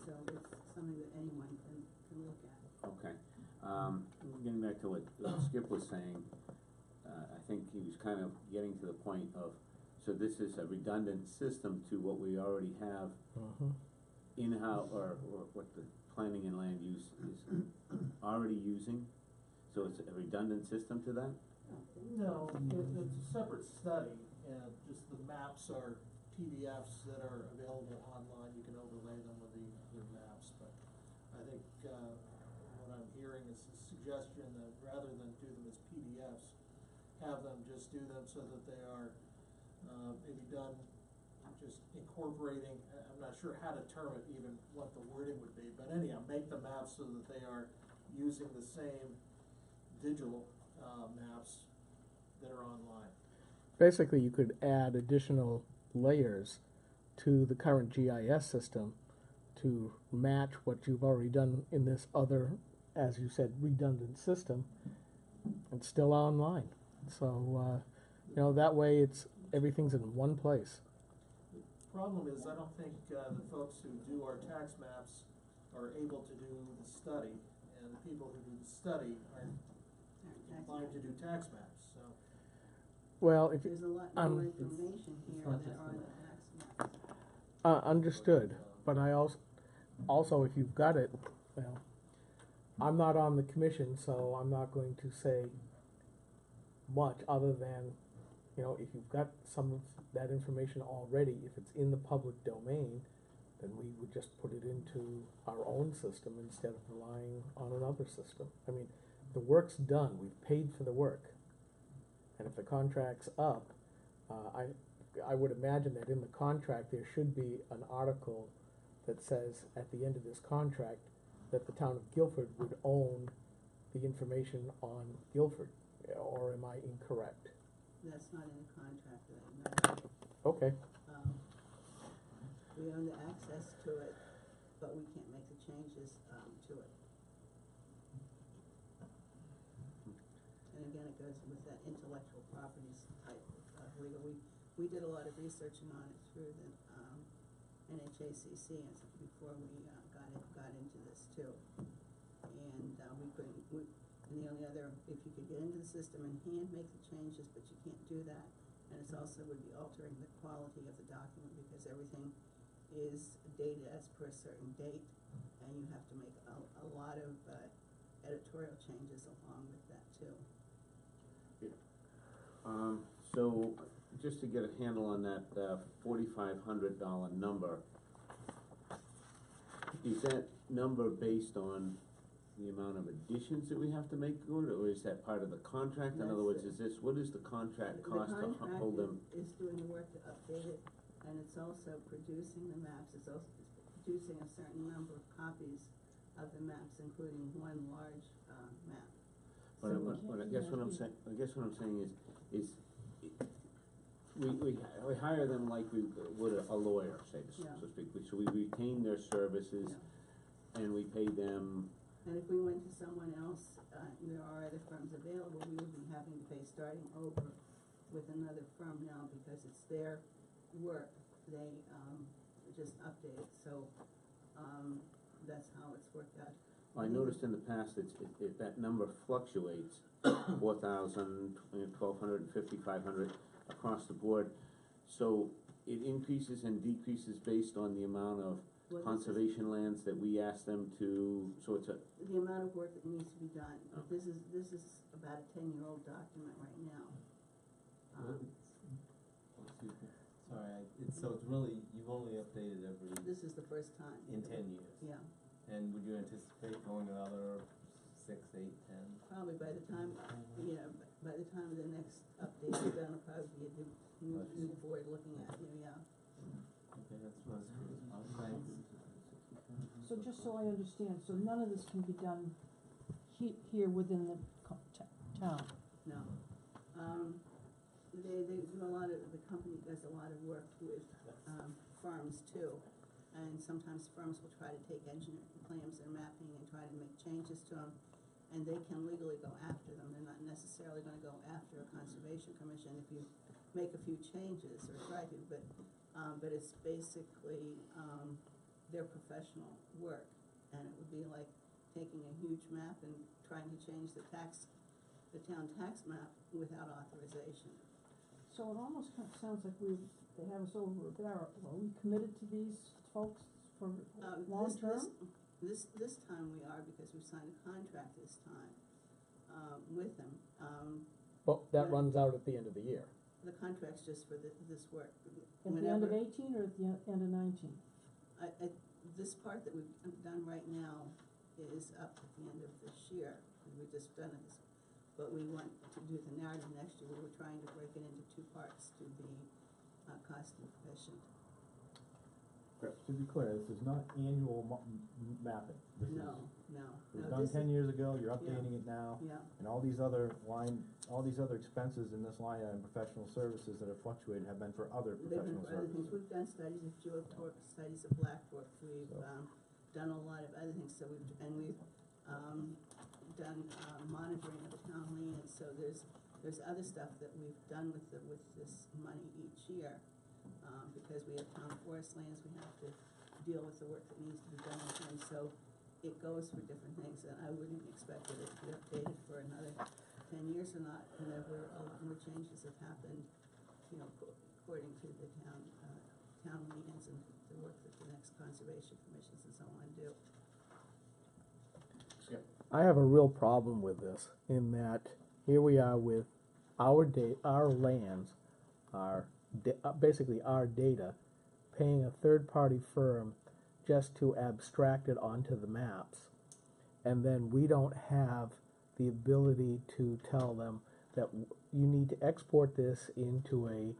Speaker 10: so it's something that anyone can look at.
Speaker 5: Okay, getting back to what Skip was saying, I think he was kind of getting to the point of, so this is a redundant system to what we already have in-house, or what the planning and land use is already using? So it's a redundant system to that?
Speaker 6: No, it's a separate study, and just the maps are PDFs that are available online. You can overlay them with the maps, but I think, what I'm hearing is a suggestion that rather than do them as PDFs, have them just do them so that they are, maybe done just incorporating, I'm not sure how to term it, even what the wording would be, but anyhow, make the maps so that they are using the same digital maps that are online.
Speaker 2: Basically, you could add additional layers to the current GIS system to match what you've already done in this other, as you said, redundant system. It's still online. So, that way everything's in one place.
Speaker 6: Problem is, I don't think the folks who do our tax maps are able to do the study, and the people who do the study aren't inclined to do tax maps, so.
Speaker 2: Well, if
Speaker 10: There's a lot more information here that are on the tax maps.
Speaker 2: understood, but I also if you've got it, well, I'm not on the commission, so I'm not going to say much other than, if you've got some of that information already, if it's in the public domain, then we would just put it into our own system instead of relying on another system. I mean, the work's done, we've paid for the work. And if the contract's up, I would imagine that in the contract there should be an article that says at the end of this contract that the town of Gilford would own the information on Gilford, or am I incorrect?
Speaker 10: That's not in the contract that I know.
Speaker 2: Okay.
Speaker 10: We own the access to it, but we can't make the changes to it. And again, it goes with that intellectual properties type of legal. We did a lot of researching on it through the NHACC and before we got into this too. And we couldn't. And the only other, if you could get into the system and hand make the changes, but you can't do that. And it's also would be altering the quality of the document because everything is dated as per a certain date, and you have to make a lot of editorial changes along with that too.
Speaker 5: So, just to get a handle on that $4,500 number, is that number based on the amount of additions that we have to make to it, or is that part of the contract? In other words, what is the contract cost to hold them?
Speaker 10: The contract is doing the work to update it, and it's also producing the maps, it's also producing a certain number of copies of the maps, including one large map.
Speaker 5: But I guess what I'm saying is we hire them like we would a lawyer, so to speak. So we retain their services, and we pay them.
Speaker 10: And if we went to someone else, there are other firms available, we would be having to pay starting over with another firm now because it's their work. They just update it, so that's how it's worked out.
Speaker 5: I noticed in the past that number fluctuates, 4,000, 1,250, 500 across the board. So it increases and decreases based on the amount of conservation lands that we ask them to, so it's
Speaker 10: the amount of work that needs to be done. But this is about a 10-year-old document right now.
Speaker 11: Sorry, so it's really, you've only updated every,
Speaker 10: This is the first time.
Speaker 11: in 10 years?
Speaker 10: Yeah,
Speaker 11: And would you anticipate going another 6, 8, 10?
Speaker 10: probably by the time, by the time the next update is done, it'll probably be a new board looking at you, yeah.
Speaker 11: Okay, that's what I was curious about, thanks.
Speaker 8: So just so I understand, so none of this can be done here within the town?
Speaker 10: No. They do a lot of, the company does a lot of work with, firms too. And sometimes firms will try to take engineering plans and mapping and try to make changes to them. And they can legally go after them. They're not necessarily gonna go after a conservation commission if you make a few changes or try to, but it's basically, their professional work. And it would be like taking a huge map and trying to change the town tax map without authorization.
Speaker 8: So it almost kind of sounds like they have us over a barrel. Are we committed to these folks for long term?
Speaker 10: This time we are, because we signed a contract this time, with them.
Speaker 6: Well, that runs out at the end of the year.
Speaker 10: The contract's just for this work.
Speaker 8: At the end of 18 or at the end of 19?
Speaker 10: This part that we've done right now is up at the end of this year, because we've just done it. But we want to do the narrative next year. We were trying to break it into 2 parts to be cost efficient.
Speaker 3: To be clear, this is not annual mapping. This is,
Speaker 10: No.
Speaker 3: it was done 10 years ago, you're updating it now.
Speaker 10: Yeah.
Speaker 3: And all these other expenses in this line item, professional services that have fluctuated have been for other
Speaker 10: They've been
Speaker 3: professional
Speaker 10: for other things.
Speaker 3: services.
Speaker 10: We've done studies of geotech, studies of Blackbrook. We've done a lot of other things. So we've done monitoring of town lands. So there's other stuff that we've done with this money each year. Because we have town forest lands, we have to deal with the work that needs to be done with them. So it goes for different things, and I wouldn't expect that it to be updated for another 10 years or not, whenever a lot more changes have happened, according to the town lands and the work that the next conservation commissions and so on do.
Speaker 6: I have a real problem with this, in that here we are with our lands, basically our data, paying a third-party firm just to abstract it onto the maps. And then we don't have the ability to tell them that you need to export this into an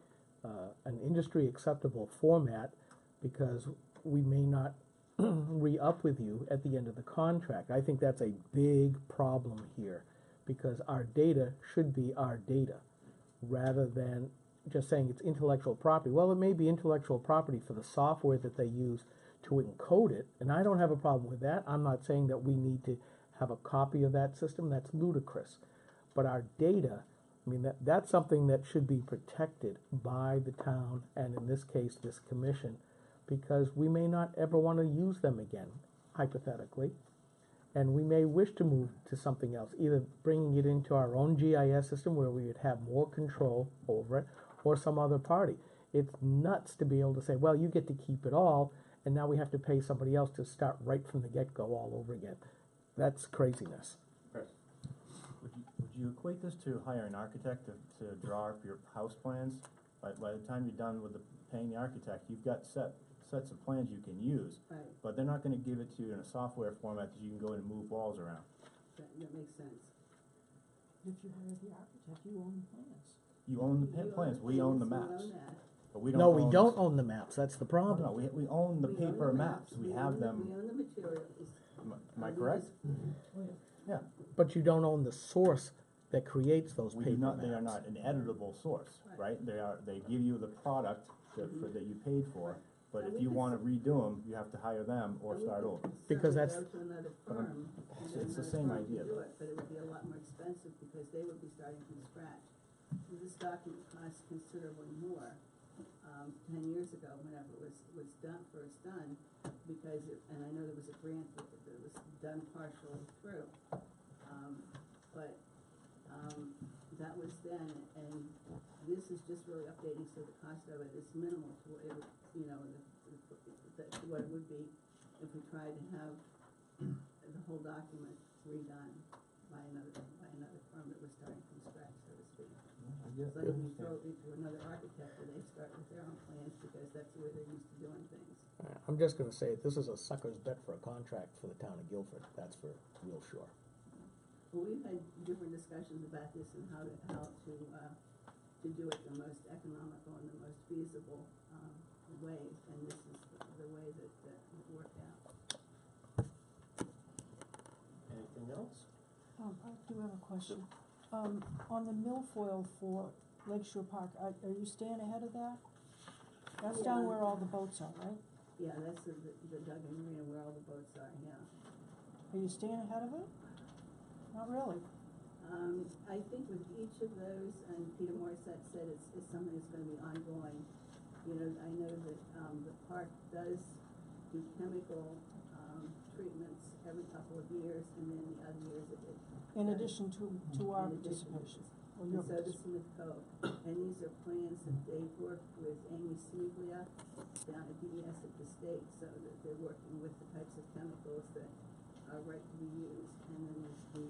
Speaker 6: industry acceptable format, because we may not re-up with you at the end of the contract. I think that's a big problem here, because our data should be our data, rather than just saying it's intellectual property. Well, it may be intellectual property for the software that they use to encode it, and I don't have a problem with that. I'm not saying that we need to have a copy of that system. That's ludicrous. But our data, I mean, that's something that should be protected by the town, and in this case, this commission, because we may not ever want to use them again, hypothetically, and we may wish to move to something else, either bringing it into our own GIS system where we would have more control over it, or some other party. It's nuts to be able to say, well, you get to keep it all, and now we have to pay somebody else to start right from the get-go all over again. That's craziness.
Speaker 5: Chris?
Speaker 3: Would you equate this to hire an architect to draw up your house plans? By the time you're done with paying the architect, you've got sets of plans you can use.
Speaker 10: Right.
Speaker 3: But they're not gonna give it to you in a software format that you can go in and move walls around.
Speaker 10: That makes sense.
Speaker 8: If you hire the architect, you own the plans.
Speaker 3: You own the plans, we own the
Speaker 10: We
Speaker 3: maps.
Speaker 10: own that.
Speaker 3: But we don't
Speaker 6: No, we
Speaker 3: own
Speaker 6: don't own the maps, that's the
Speaker 3: No,
Speaker 6: problem.
Speaker 3: no, we own the
Speaker 10: We own
Speaker 3: paper maps, we have
Speaker 10: We
Speaker 3: them,
Speaker 10: own the materials.
Speaker 3: am I correct? Yeah,
Speaker 6: But you don't own the source that creates those
Speaker 3: we
Speaker 6: paper
Speaker 3: do not,
Speaker 6: maps.
Speaker 3: they are not an editable source, right? They give you the product that you paid for, but
Speaker 10: And
Speaker 3: if
Speaker 10: we
Speaker 3: you
Speaker 10: could
Speaker 3: wanna redo them, you have to hire them or
Speaker 10: And we
Speaker 3: start
Speaker 10: could
Speaker 3: over.
Speaker 6: Because
Speaker 10: certainly
Speaker 6: that's-
Speaker 10: go to another
Speaker 3: But I'm-
Speaker 10: firm,
Speaker 3: it's
Speaker 10: and
Speaker 3: the
Speaker 10: another
Speaker 3: same
Speaker 10: firm could
Speaker 3: idea,
Speaker 10: do
Speaker 3: though.
Speaker 10: it, but it would be a lot more expensive because they would be starting from scratch. This document costs considerably more, 10 years ago, whenever it was first done, because and I know there was a grant that was done partially through. But that was then, and this is just really updating, so the cost of it is minimal to what it would, what it would be if we tried to have the whole document redone by another firm that was starting from scratch, so to speak.
Speaker 3: I
Speaker 11: Yeah.
Speaker 10: So then you throw it to another architect and they start with their own plans because that's the way they're used to doing things.
Speaker 6: I'm just gonna say, this is a sucker's bet for a contract for the town of Gilford, that's for real sure.
Speaker 10: Well, we've had different discussions about this and how to do it the most economical and the most feasible, way, and this is the way that it worked out.
Speaker 1: Anything else?
Speaker 8: I do have a question. On the milfoil for Lakeshore Park, are you staying ahead of that? That's down
Speaker 10: Yeah.
Speaker 8: where all the boats are, right?
Speaker 10: Yeah, that's the Duggan Marina where all the boats are, yeah.
Speaker 8: Are you staying ahead of it? Not really.
Speaker 10: I think with each of those, and Peter Morissette said it's something that's gonna be ongoing. You know, I know that, the park does do chemical, treatments every couple of years, and then the other years it.
Speaker 8: In addition to our
Speaker 10: in addition to-
Speaker 8: participation, or
Speaker 10: And
Speaker 8: your
Speaker 10: so does
Speaker 8: participation.
Speaker 10: Smith Cove, and these are plans that they've worked with Amy Smiglia down at DES at the state, so that they're working with the types of chemicals that are right to be used. And then there's the,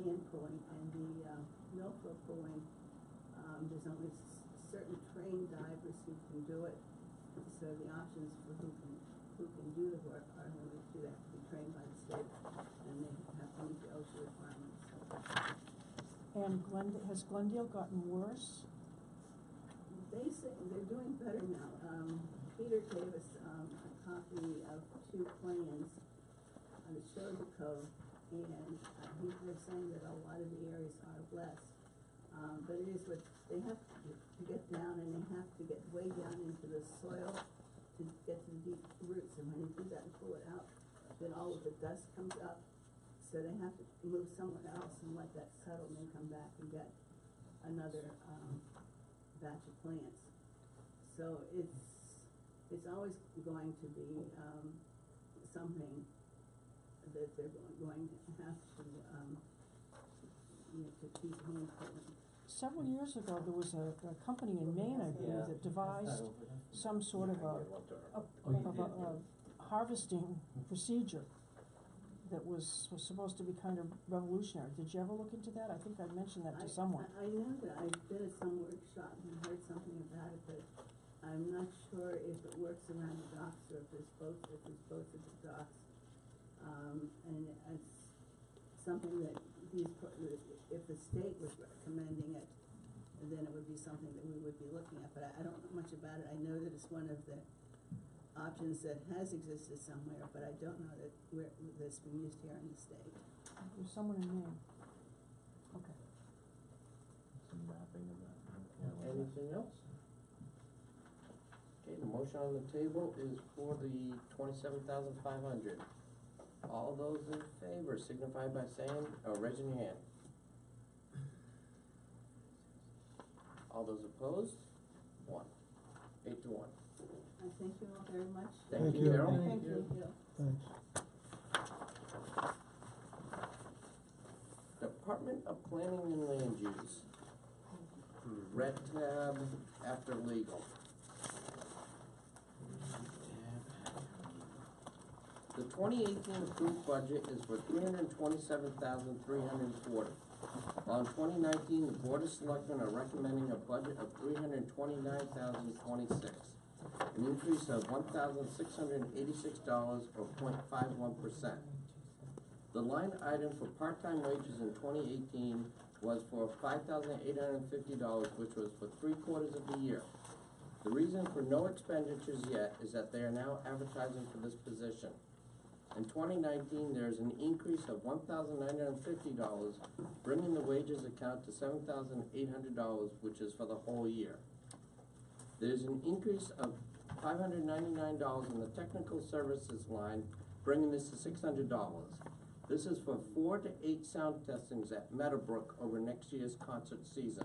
Speaker 10: hand pulling and the, milfoil pulling, there's only certain trained divers who can do it. So the options for who can do the work are limited to that, to be trained by the state, and they have to meet the OSHA requirements.
Speaker 8: And has Glendale gotten worse?
Speaker 10: They say they're doing better now. Peter gave us, a copy of 2 plans that showed the cove, and they're saying that a lot of the areas are less. But it is what, they have to get down, and they have to get way down into the soil to get to the deep roots, and when you do that and pull it out, then all of the dust comes up. So they have to move somewhere else and let that settle, and then come back and get another, batch of plants. So it's always going to be, something that they're going to have to, to keep hand pulling.
Speaker 8: Several years ago, there was a company in Maine, I believe, that devised some sort of a harvesting procedure that was supposed to be kind of revolutionary. Did you ever look into that? I think I mentioned that to someone.
Speaker 10: I know that I've been at some workshop and heard something about it, but I'm not sure if it works around the docks or if there's boats at the docks. And it's something that if the state was recommending it, then it would be something that we would be looking at, but I don't know much about it. I know that it's one of the options that has existed somewhere, but I don't know that that's been used here in the state.
Speaker 8: There's someone in Maine. Okay.
Speaker 3: Some mapping of that. Yeah,
Speaker 1: Anything else? Okay, the motion on the table is for the 27,500. All those in favor signify by saying, or raising your hand. All those opposed? 1. 8 to 1.
Speaker 10: I thank you all very much.
Speaker 1: Thank
Speaker 9: you.
Speaker 1: you, Carol.
Speaker 10: Thank you.
Speaker 9: Thanks.
Speaker 1: Department of Planning and Land Use. Red tab after legal. The 2018 approved budget is for $327,340. While in 2019, the Board of Selectmen are recommending a budget of $329,026, an increase of $1,686 or 0.51%. The line item for part-time wages in 2018 was for $5,850, which was for 3/4 of the year. The reason for no expenditures yet is that they are now advertising for this position. In 2019, there is an increase of $1,950, bringing the wages account to $7,800, which is for the whole year. There's an increase of $599 in the technical services line, bringing this to $600. This is for 4 to 8 sound testings at Meadowbrook over next year's concert season.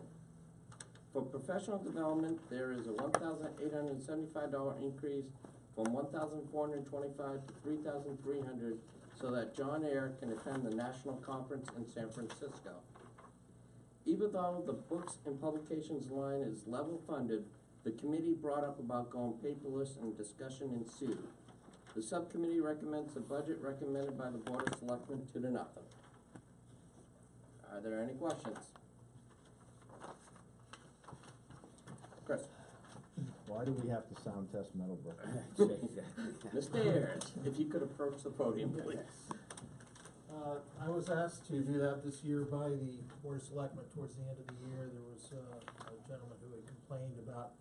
Speaker 1: For professional development, there is a $1,875 increase from $1,425 to $3,300 so that John Eyre can attend the national conference in San Francisco. Even though the books and publications line is level funded, the committee brought up about going paperless and discussion ensued. The subcommittee recommends the budget recommended by the Board of Selectmen 2 to 0. Are there any questions? Chris?
Speaker 3: Why do we have to sound test Meadowbrook?
Speaker 1: Mr. Ayers, if you could approach the podium, please.
Speaker 2: I was asked to do that this year by the Board of Selectmen towards the end of the year. There was a gentleman who had complained about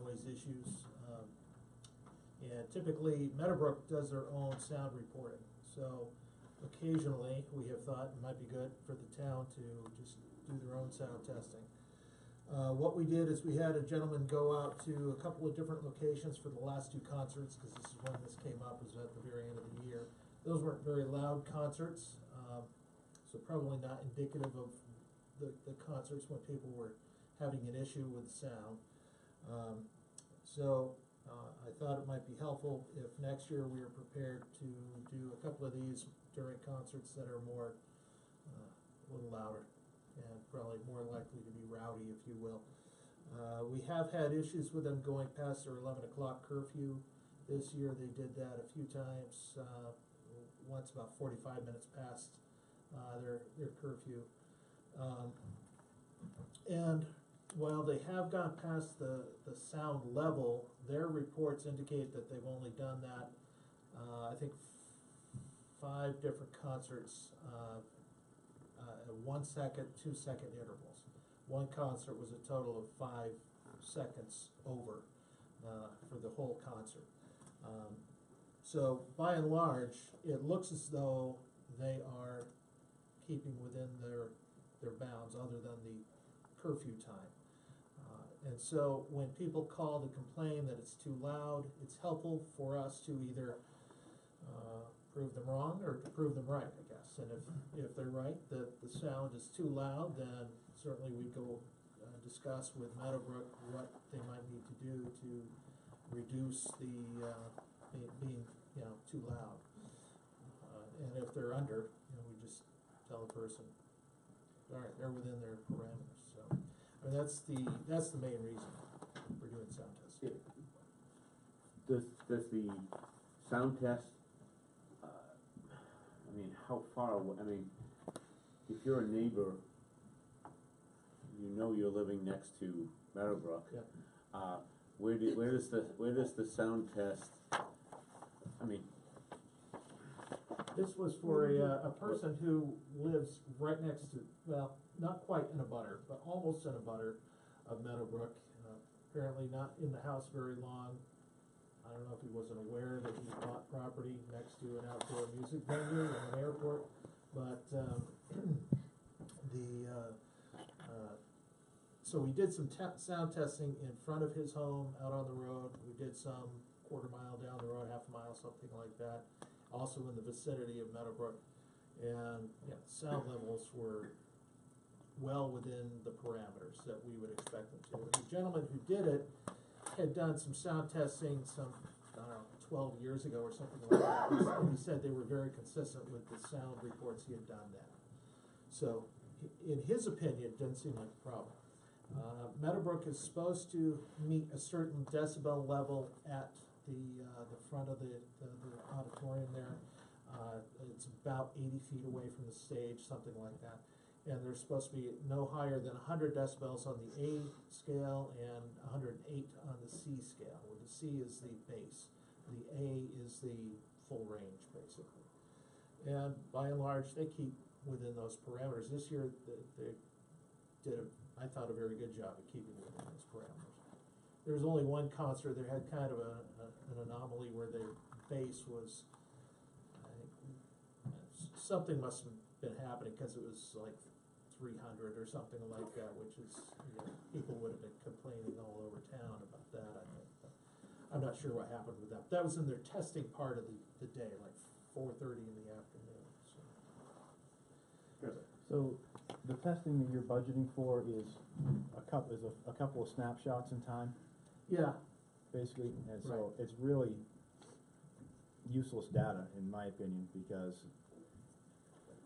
Speaker 2: noise issues. And typically, Meadowbrook does their own sound reporting. So occasionally, we have thought it might be good for the town to just do their own sound testing. What we did is we had a gentleman go out to a couple of different locations for the last two concerts, because this is when this came up, was at the very end of the year. Those weren't very loud concerts, so probably not indicative of the concerts when people were having an issue with sound. I thought it might be helpful if next year we are prepared to do a couple of these during concerts that are more, a little louder and probably more likely to be rowdy, if you will. We have had issues with them going past their 11 o'clock curfew. This year they did that a few times, once about 45 minutes past their curfew. And while they have gone past the sound level, their reports indicate that they've only done that, I think 5 different concerts, at 1 second, 2 second intervals. One concert was a total of 5 seconds over for the whole concert. So by and large, it looks as though they are keeping within their bounds other than the curfew time. And so when people call to complain that it's too loud, it's helpful for us to either prove them wrong or to prove them right, I guess. And if they're right, that the sound is too loud, then certainly we go discuss with Meadowbrook what they might need to do to reduce the being too loud. And if they're under, we just tell the person, all right, they're within their parameters. So, I mean, that's the main reason for doing sound testing.
Speaker 5: Does the sound test, how far away, if you're a neighbor, you're living next to Meadowbrook.
Speaker 2: Yeah.
Speaker 5: Where does the sound test,
Speaker 2: This was for a person who lives right next to, well, not quite in a butter, but almost in a butter of Meadowbrook. Apparently not in the house very long. I don't know if he wasn't aware that he bought property next to an outdoor music venue and an airport, but so we did some sound testing in front of his home out on the road. We did some quarter mile down the road, half a mile, something like that. Also in the vicinity of Meadowbrook, and sound levels were well within the parameters that we would expect them to. The gentleman who did it had done some sound testing some, I don't know, 12 years ago or something like that, and he said they were very consistent with the sound reports he had done then. So, in his opinion, it didn't seem like a problem. Meadowbrook is supposed to meet a certain decibel level at the front of the auditorium there. It's about 80 feet away from the stage, something like that. And they're supposed to be no higher than 100 decibels on the A scale and 108 on the C scale, where the C is the bass. The A is the full range, basically. And by and large, they keep within those parameters. This year, they did, I thought, a very good job of keeping within those parameters. There was only one concert that had kind of an anomaly where their bass was, I think, something must have been happening because it was like 300 or something like that, which is, people would have been complaining all over town about that, I think. But I'm not sure what happened with that. That was in their testing part of the day, like 4:30 in the afternoon.
Speaker 3: So the testing that you're budgeting for is a couple of snapshots in time,
Speaker 2: Yeah,
Speaker 3: basically, and so
Speaker 2: Right.
Speaker 3: it's really useless data, in my opinion, because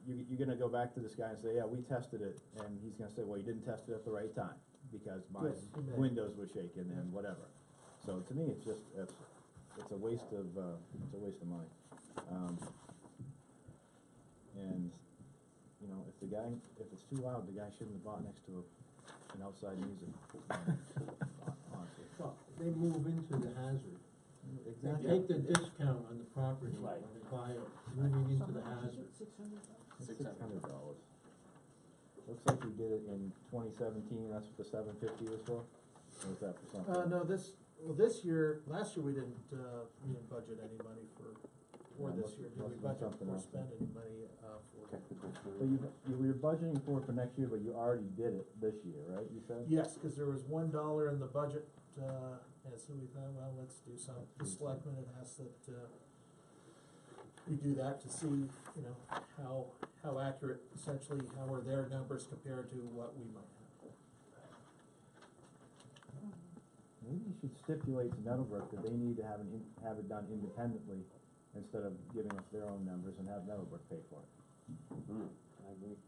Speaker 3: you're gonna go back to this guy and say, yeah, we tested it, and he's gonna say, well, you didn't test it at the right time, because my
Speaker 2: Yes, he may.
Speaker 3: windows were shaking and whatever. So to me, it's just, it's a waste of money. And, if it's too loud, the guy shouldn't have bought next to and outside music. Honestly.
Speaker 2: Well, they move into the hazard. They
Speaker 3: Exactly.
Speaker 2: take the discount on the property when
Speaker 5: Right.
Speaker 2: they buy it, moving into the
Speaker 8: So how much is
Speaker 2: hazard.
Speaker 8: it, $600?
Speaker 3: $600. Looks like we did it in 2017, that's what the 750 was for? Or was that for something?
Speaker 2: No, last year we didn't budget any money for
Speaker 3: Yeah,
Speaker 2: this year, did we
Speaker 3: must have been
Speaker 2: budget
Speaker 3: something
Speaker 2: or
Speaker 3: else.
Speaker 2: spend any money, for?
Speaker 5: Technical
Speaker 3: But you were budgeting for it for next year, but you already did it this year, right, you said?
Speaker 2: Yes, cause there was $1 in the budget, and so we thought, well, let's do some, the selectmen had asked that, we do that to see, you know, how accurate, essentially, how are their numbers compared to what we might have.
Speaker 3: Maybe you should stipulate to Meadowbrook that they need to have have it done independently instead of giving us their own numbers and have Meadowbrook pay for it.
Speaker 5: I agree.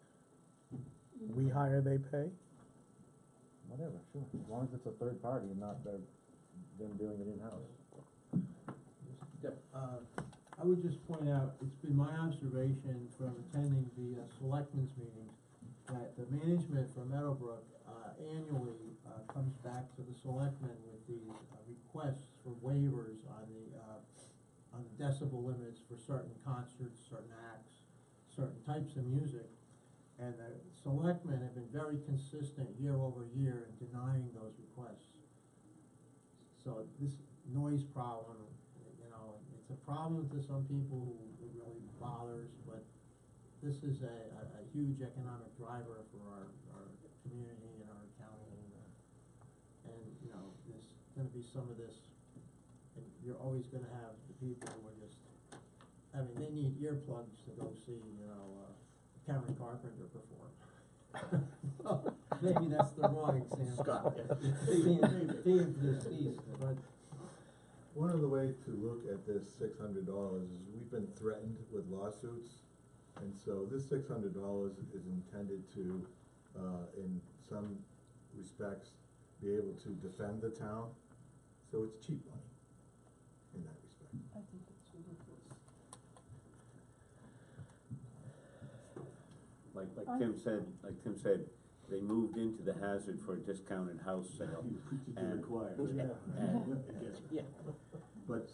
Speaker 6: We hire, they pay?
Speaker 3: Whatever, sure, as long as it's a third party and not them doing it in-house.
Speaker 2: I would just point out, it's been my observation from attending the selectmen's meetings, that the management from Meadowbrook, annually, comes back to the selectmen with these, requests for waivers on the decibel limits for certain concerts, certain acts, certain types of music. And the selectmen have been very consistent year over year in denying those requests. So this noise problem, you know, it's a problem to some people who it really bothers, but this is a huge economic driver for our community and our county. And, you know, there's gonna be some of this, and you're always gonna have the people who are just, I mean, they need earplugs to go see, you know, Karen Carpenter perform. Maybe that's the wrong example.
Speaker 1: Scott.
Speaker 2: Being deceased, but
Speaker 12: One of the ways to look at this $600 is we've been threatened with lawsuits, and so this $600 is intended to, in some respects, be able to defend the town, so it's cheap money in that respect.
Speaker 8: I think it's ridiculous.
Speaker 5: Like Tim said, they moved into the hazard for a discounted house sale. And-
Speaker 1: Yeah.
Speaker 12: But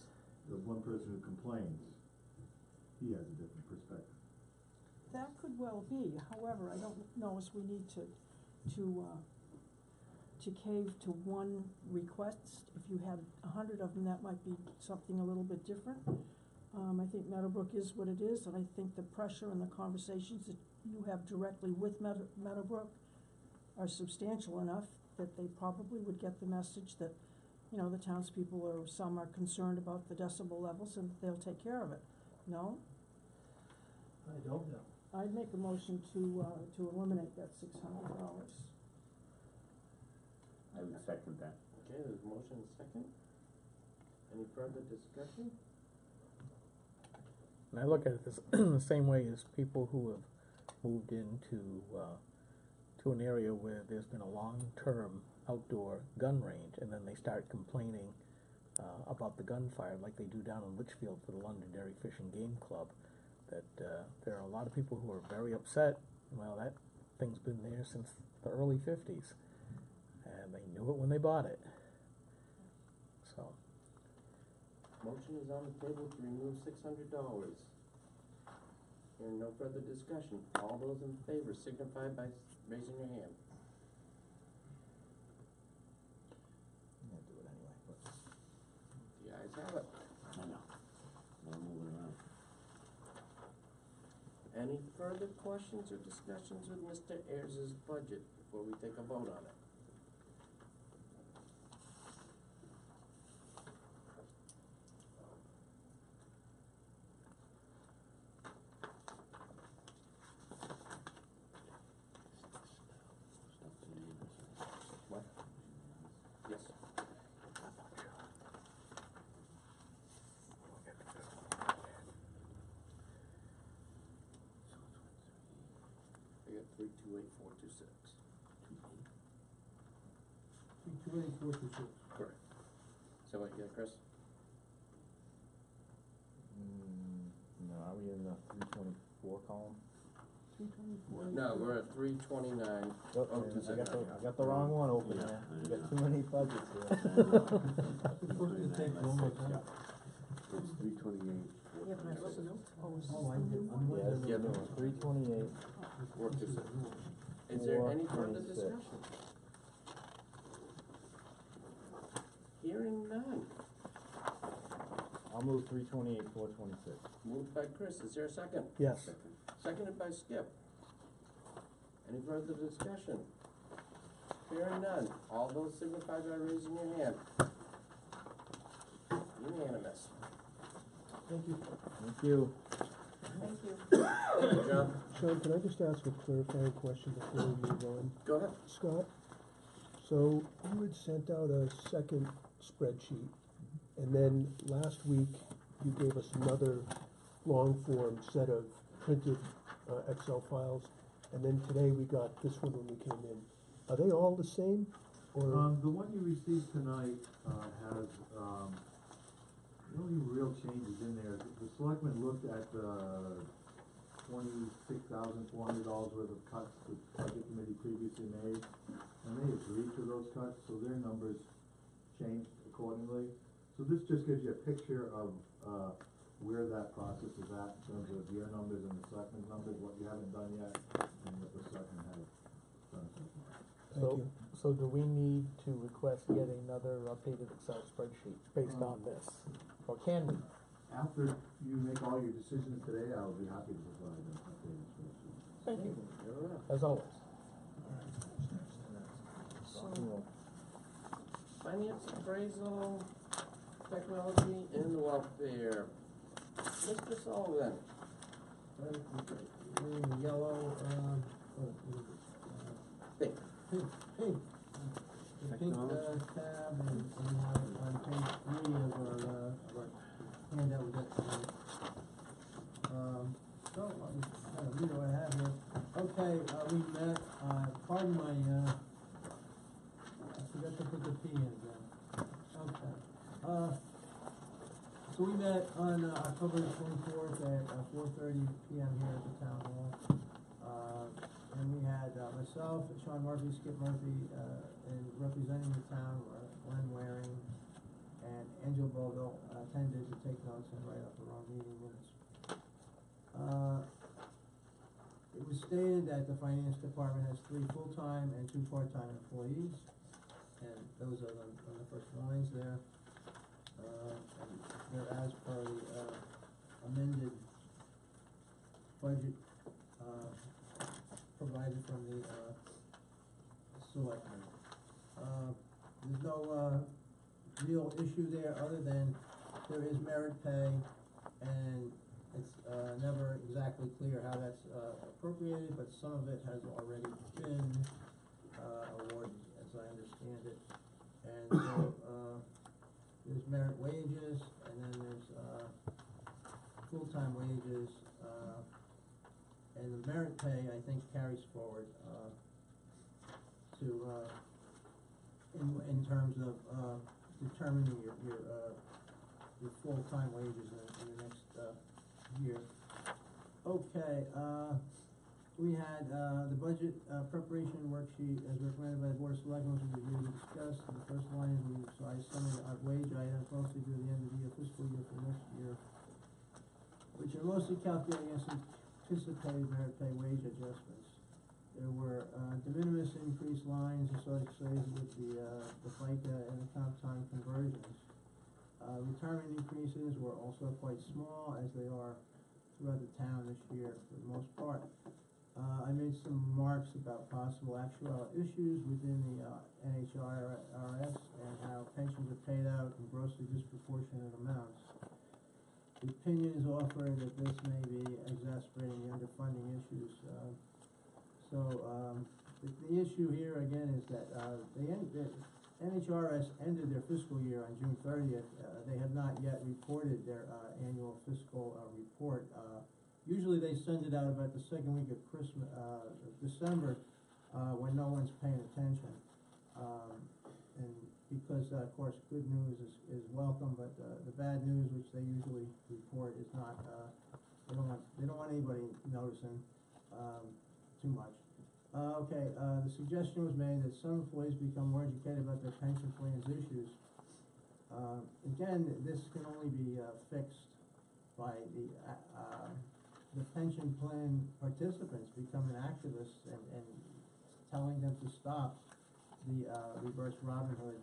Speaker 12: the one person who complains, he has a different perspective.
Speaker 8: That could well be, however, I don't know if we need to cave to one request. If you had 100 of them, that might be something a little bit different. I think Meadowbrook is what it is, and I think the pressure and the conversations that you have directly with Meadowbrook are substantial enough that they probably would get the message that, you know, the townspeople some are concerned about the decibel levels and they'll take care of it. No?
Speaker 2: I don't know.
Speaker 8: I'd make a motion to eliminate that $600.
Speaker 5: I would second that.
Speaker 1: Okay, there's a motion and a second. Any further discussion?
Speaker 6: And I look at it the same way as people who have moved into, to an area where there's been a long-term outdoor gun range, and then they start complaining, about the gunfire like they do down in Litchfield for the Londonderry Fish and Game Club, that, there are a lot of people who are very upset. Well, that thing's been there since the early 50s, and they knew it when they bought it. So,
Speaker 1: Motion is on the table to remove $600. Hearing no further discussion, all those in favor signify by raising your hand.
Speaker 3: I'm gonna do it anyway, but.
Speaker 1: The ayes have it.
Speaker 5: I know. We're moving around.
Speaker 1: Any further questions or discussions with Mr. Ayers' budget before we take a vote on it? What? Yes. I got 328426.
Speaker 2: 28426.
Speaker 1: Correct. Is that what you got, Chris?
Speaker 3: No, are we in the 324 column?
Speaker 8: 324.
Speaker 1: No, we're at 329.
Speaker 3: Oh,
Speaker 1: Oh,
Speaker 3: man,
Speaker 1: is it?
Speaker 3: I got the wrong one open
Speaker 5: Yeah,
Speaker 3: there.
Speaker 5: I
Speaker 3: You got
Speaker 5: know.
Speaker 3: too many budgets here.
Speaker 5: It's 328.
Speaker 8: Yeah, but I wrote notes. Oh, is this
Speaker 6: Oh, I
Speaker 8: the
Speaker 6: did.
Speaker 8: new
Speaker 6: I'm
Speaker 8: one?
Speaker 6: looking at the
Speaker 1: Yeah.
Speaker 6: new one.
Speaker 3: 328.
Speaker 1: Work this out. Is there any further
Speaker 3: 426.
Speaker 1: discussion? Hearing none.
Speaker 3: I'll move 328, 426.
Speaker 1: Moved by Chris, is there a second?
Speaker 6: Yes.
Speaker 1: Seconded by Skip. Any further discussion? Hearing none. All those signify by raising your hand. Unanimous.
Speaker 6: Thank you.
Speaker 3: Thank you.
Speaker 7: Thank you.
Speaker 1: Thank you, John.
Speaker 9: Sean, can I just ask a clarifying question before we move on?
Speaker 1: Go ahead.
Speaker 9: Scott, so you had sent out a second spreadsheet, and then last week you gave us another long form set of printed Excel files, and then today we got this one when we came in. Are they all the same, or?
Speaker 12: The one you received tonight, has, the only real changes in there, the selectmen looked at, $26,400 worth of cuts the budget committee previously made, and they agreed to those cuts, so their numbers changed accordingly. So this just gives you a picture of, where that process is at in terms of your numbers and the selectmen's numbers, what you haven't done yet, and what the selectmen have done so far.
Speaker 9: Thank you.
Speaker 6: So do we need to request yet another updated Excel spreadsheet based on this? Or can we?
Speaker 12: After you make all your decisions today, I'll be happy to provide an updated spreadsheet.
Speaker 6: Thank you,
Speaker 1: You're up.
Speaker 6: as always.
Speaker 1: Finance appraisal, technology, and welfare. Mr. Sullivan.
Speaker 6: In the yellow, what is it?
Speaker 1: Pink.
Speaker 6: Pink. The pink tab and on page 3 of our handout we got tonight. So, let me kind of read what I have here. Okay, we met, pardon my, I forgot to put the P in again. Okay. So we met on October 24th at 4:30 PM here at the town hall. And we had myself, Sean Murphy, Skip Murphy, and representing the town were Glenn Waring and Angela Bogle attended to take notes and write up our own meeting minutes. It was stated that the finance department has 3 full-time and 2 part-time employees, and those are on the first lines there. And they're as per the amended budget provided from the selectmen. There's no real issue there other than there is merit pay, and it's never exactly clear how that's appropriated, but some of it has already been awarded, as I understand it. And so there's merit wages, and then there's full-time wages, and the merit pay, I think, carries forward to in terms of determining your full-time wages in the next year. Okay, we had the budget preparation worksheet as recommended by the Board of Selectmen, which we reviewed and discussed. The first line is we size some of our wage items mostly due to the end of the year fiscal year for next year, which are mostly calculated against anticipated merit pay wage adjustments. There were de minimis increased lines associated with the FICA and the comp time conversions. Retirement increases were also quite small, as they are throughout the town this year for the most part. I made some remarks about possible actual issues within the NHIRS and how pensions are paid out in grossly disproportionate amounts. The opinion is offered that this may be exacerbating the underfunding issues. The issue here again is that the NHRS ended their fiscal year on June 30th. They have not yet reported their annual fiscal report. Usually they send it out about the second week of December, when no one's paying attention. And because, of course, good news is welcome, but the bad news, which they usually report, is not. They don't want anybody noticing.
Speaker 2: too much. Okay, the suggestion was made that some employees become more educated about their pension plans issues. Again, this can only be, fixed by the pension plan participants becoming activists and telling them to stop the, reverse Robin Hood,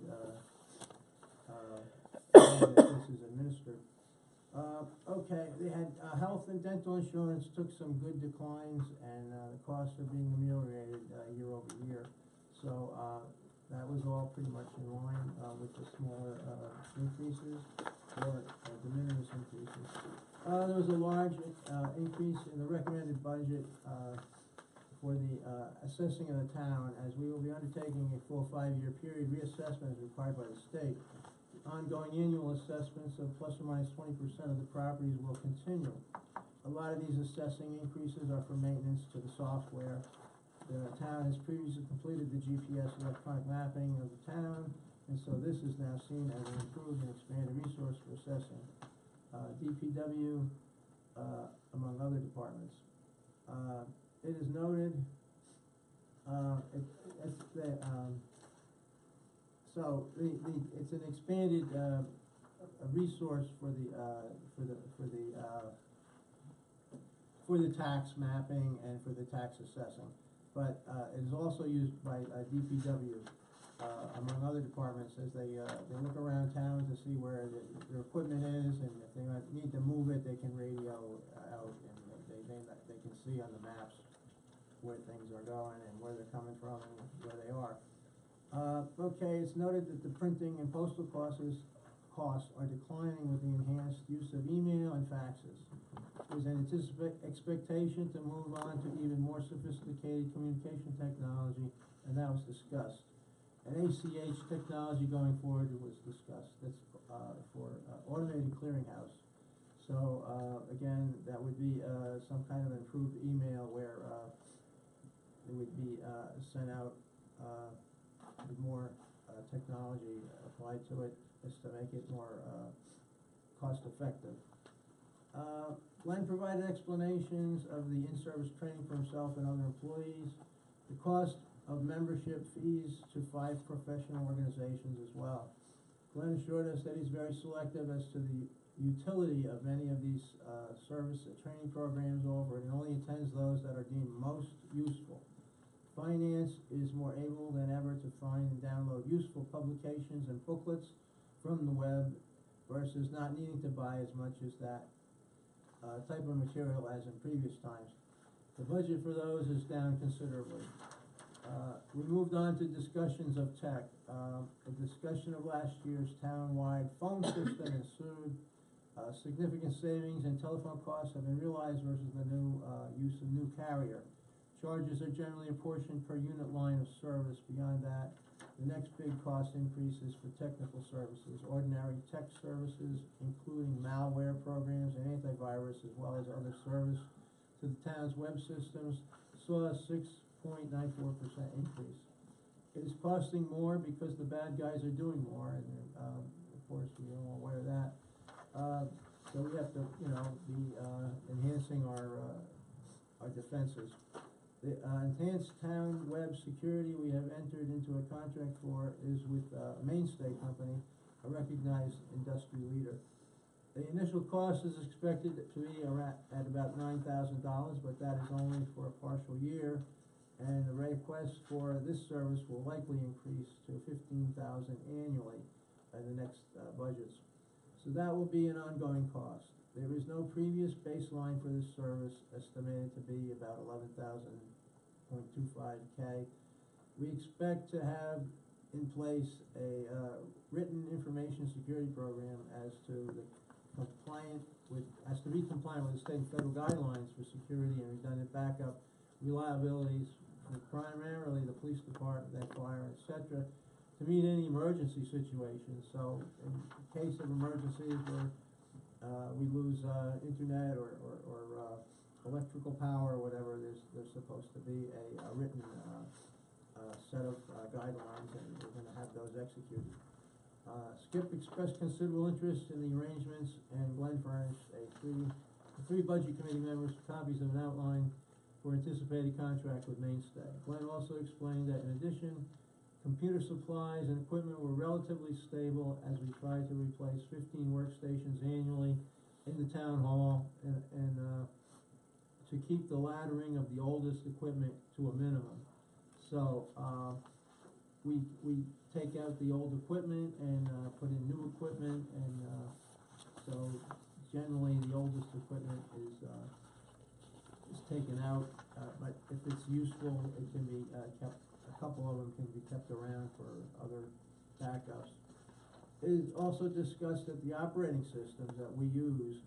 Speaker 2: way that this is administered. Okay, they had, health and dental insurance took some good declines, and, the costs are being ameliorated, year over year. So, that was all pretty much in line, with the smaller, increases, or, de minimis increases. There was a large, increase in the recommended budget, for the, assessing of the town, as we will be undertaking a full 5-year period reassessment as required by the state. Ongoing annual assessments of plus or minus 20% of the properties will continue. A lot of these assessing increases are for maintenance to the software. The town has previously completed the GPS electronic mapping of the town, and so this is now seen as an improved and expanded resource for assessing. DPW, among other departments. It is noted, so it's an expanded, a resource for the tax mapping and for the tax assessing. But, it is also used by, DPW, among other departments, as they look around town to see where their equipment is, and if they might need to move it, they can radio out, and they can see on the maps where things are going and where they're coming from and where they are. Okay, it's noted that the printing and postal costs are declining with the enhanced use of email and faxes. There's an expectation to move on to even more sophisticated communication technology, and that was discussed. And ACH technology going forward was discussed. That's for automated clearinghouse. So again, that would be some kind of improved email where it would be sent out with more technology applied to it, as to make it more cost effective. Glenn provided explanations of the in-service training for himself and other employees, the cost of membership fees to 5 professional organizations as well. Glenn assured us that he's very selective as to the utility of many of these service training programs offered, and only attends those that are deemed most useful. Finance is more able than ever to find and download useful publications and booklets from the web versus not needing to buy as much as that type of material as in previous times. The budget for those is down considerably. We moved on to discussions of tech. The discussion of last year's town-wide phone system ensued. Significant savings in telephone costs have been realized versus the new use of new carrier. Charges are generally apportioned per unit line of service. Beyond that, the next big cost increase is for technical services. Ordinary tech services, including malware programs and antivirus, as well as other service to the town's web systems, saw a 6.94% increase. It is costing more because the bad guys are doing more, and of course we're all aware of that. So we have to, be enhancing our defenses. The enhanced town web security we have entered into a contract for is with Mainstay Company, a recognized industry leader. The initial cost is expected to be at about $9,000, but that is only for a partial year, and the request for this service will likely increase to $15,000 annually in the next budgets. So that will be an ongoing cost. There is no previous baseline for this service, estimated to be about $11,025K. We expect to have in place a written information security program as to be compliant with the state and federal guidelines for security and redundant backup, reliabilities for primarily the police department, then fire, etc., to meet any emergency situations. So in case of emergencies where we lose internet or electrical power or whatever, there's supposed to be a written set of guidelines, and we're going to have those executed. Skip expressed considerable interest in the arrangements, and Glenn furnished the three budget committee members copies of an outline for anticipated contract with Mainstay. Glenn also explained that in addition, computer supplies and equipment were relatively stable as we tried to replace 15 workstations annually in the town hall and to keep the laddering of the oldest equipment to a minimum. So, we take out the old equipment and, put in new equipment and, so generally the oldest equipment is taken out, but if it's useful, it can be, kept, a couple of them can be kept around for other backups. It is also discussed that the operating systems that we use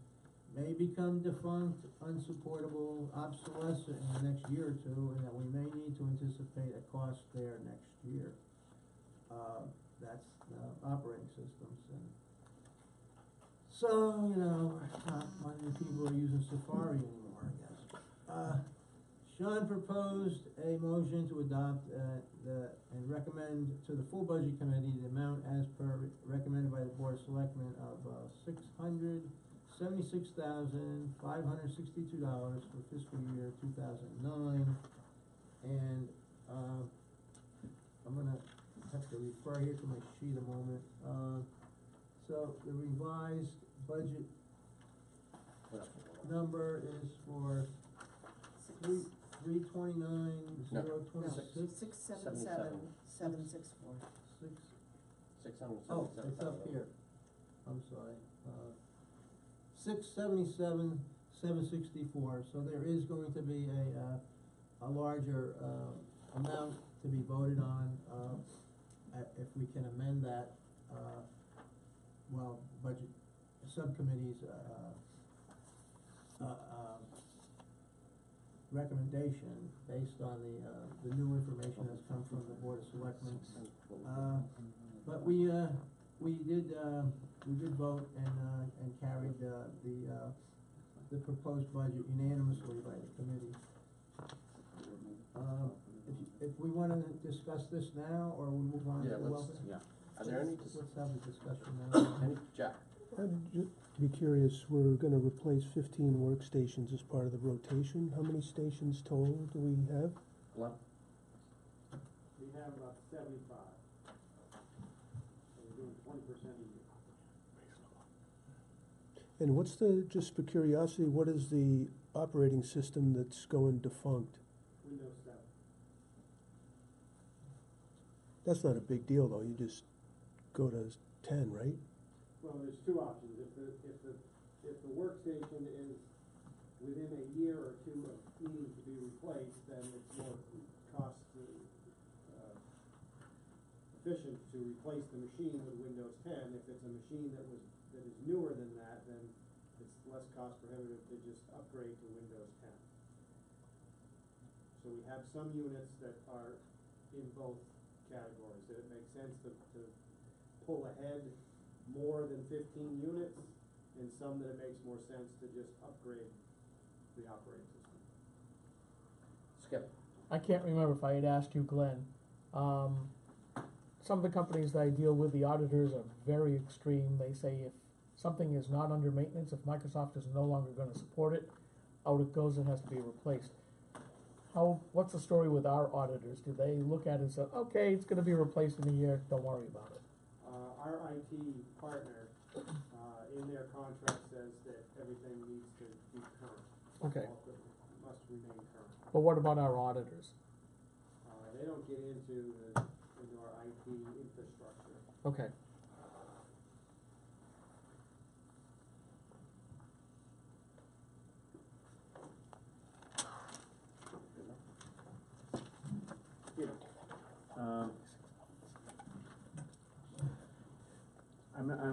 Speaker 2: may become defunct, unsupportable, obsolescent in the next year or two, and that we may need to anticipate a cost there next year. That's operating systems, and so, you know, not many people are using Safari anymore, I guess. Sean proposed a motion to adopt, and recommend to the full budget committee the amount as per recommended by the Board of Selectmen of, $676,562 for fiscal year 2009. And, I'm gonna have to refer here to my sheet a moment. So the revised budget number is for three 329,026.
Speaker 10: 677,764.
Speaker 1: $677,764.
Speaker 2: Oh, it's up here. I'm sorry. 677,764. So there is going to be a larger amount to be voted on. If we can amend that, well, budget subcommittee's recommendation based on the new information that's come from the Board of Selectmen. But we did vote and carried the proposed budget unanimously by the committee. If we wanna discuss this now, or we move on to
Speaker 1: Yeah,
Speaker 2: the
Speaker 1: let's,
Speaker 2: welfare?
Speaker 1: yeah. Are there any,
Speaker 2: Let's have the discussion now.
Speaker 1: any, Jack?
Speaker 9: I'd just be curious, we're gonna replace 15 workstations as part of the rotation. How many stations total do we have?
Speaker 1: Glenn?
Speaker 6: We have about 75. So we're doing 20% a year.
Speaker 9: And what's just for curiosity, what is the operating system that's going defunct?
Speaker 6: Windows 7.
Speaker 9: That's not a big deal, though, you just go to 10, right?
Speaker 6: Well, there's two options. If the workstation is within a year or two of needing to be replaced, then it's more cost efficient to replace the machine with Windows 10. If it's a machine that is newer than that, then it's less cost prohibitive to just upgrade to Windows 10. So we have some units that are in both categories, that it makes sense to pull ahead more than 15 units, and some that it makes more sense to just upgrade the operating system.
Speaker 1: Skip?
Speaker 6: I can't remember if I had asked you, Glenn. Some of the companies that I deal with, the auditors are very extreme. They say if something is not under maintenance, if Microsoft is no longer gonna support it, out it goes and has to be replaced. What's the story with our auditors? Do they look at it and say, okay, it's gonna be replaced in a year, don't worry about it? Our IT partner, in their contract says that everything needs to be current. Okay. All equipment must remain current. But what about our auditors? They don't get into our IT infrastructure. Okay.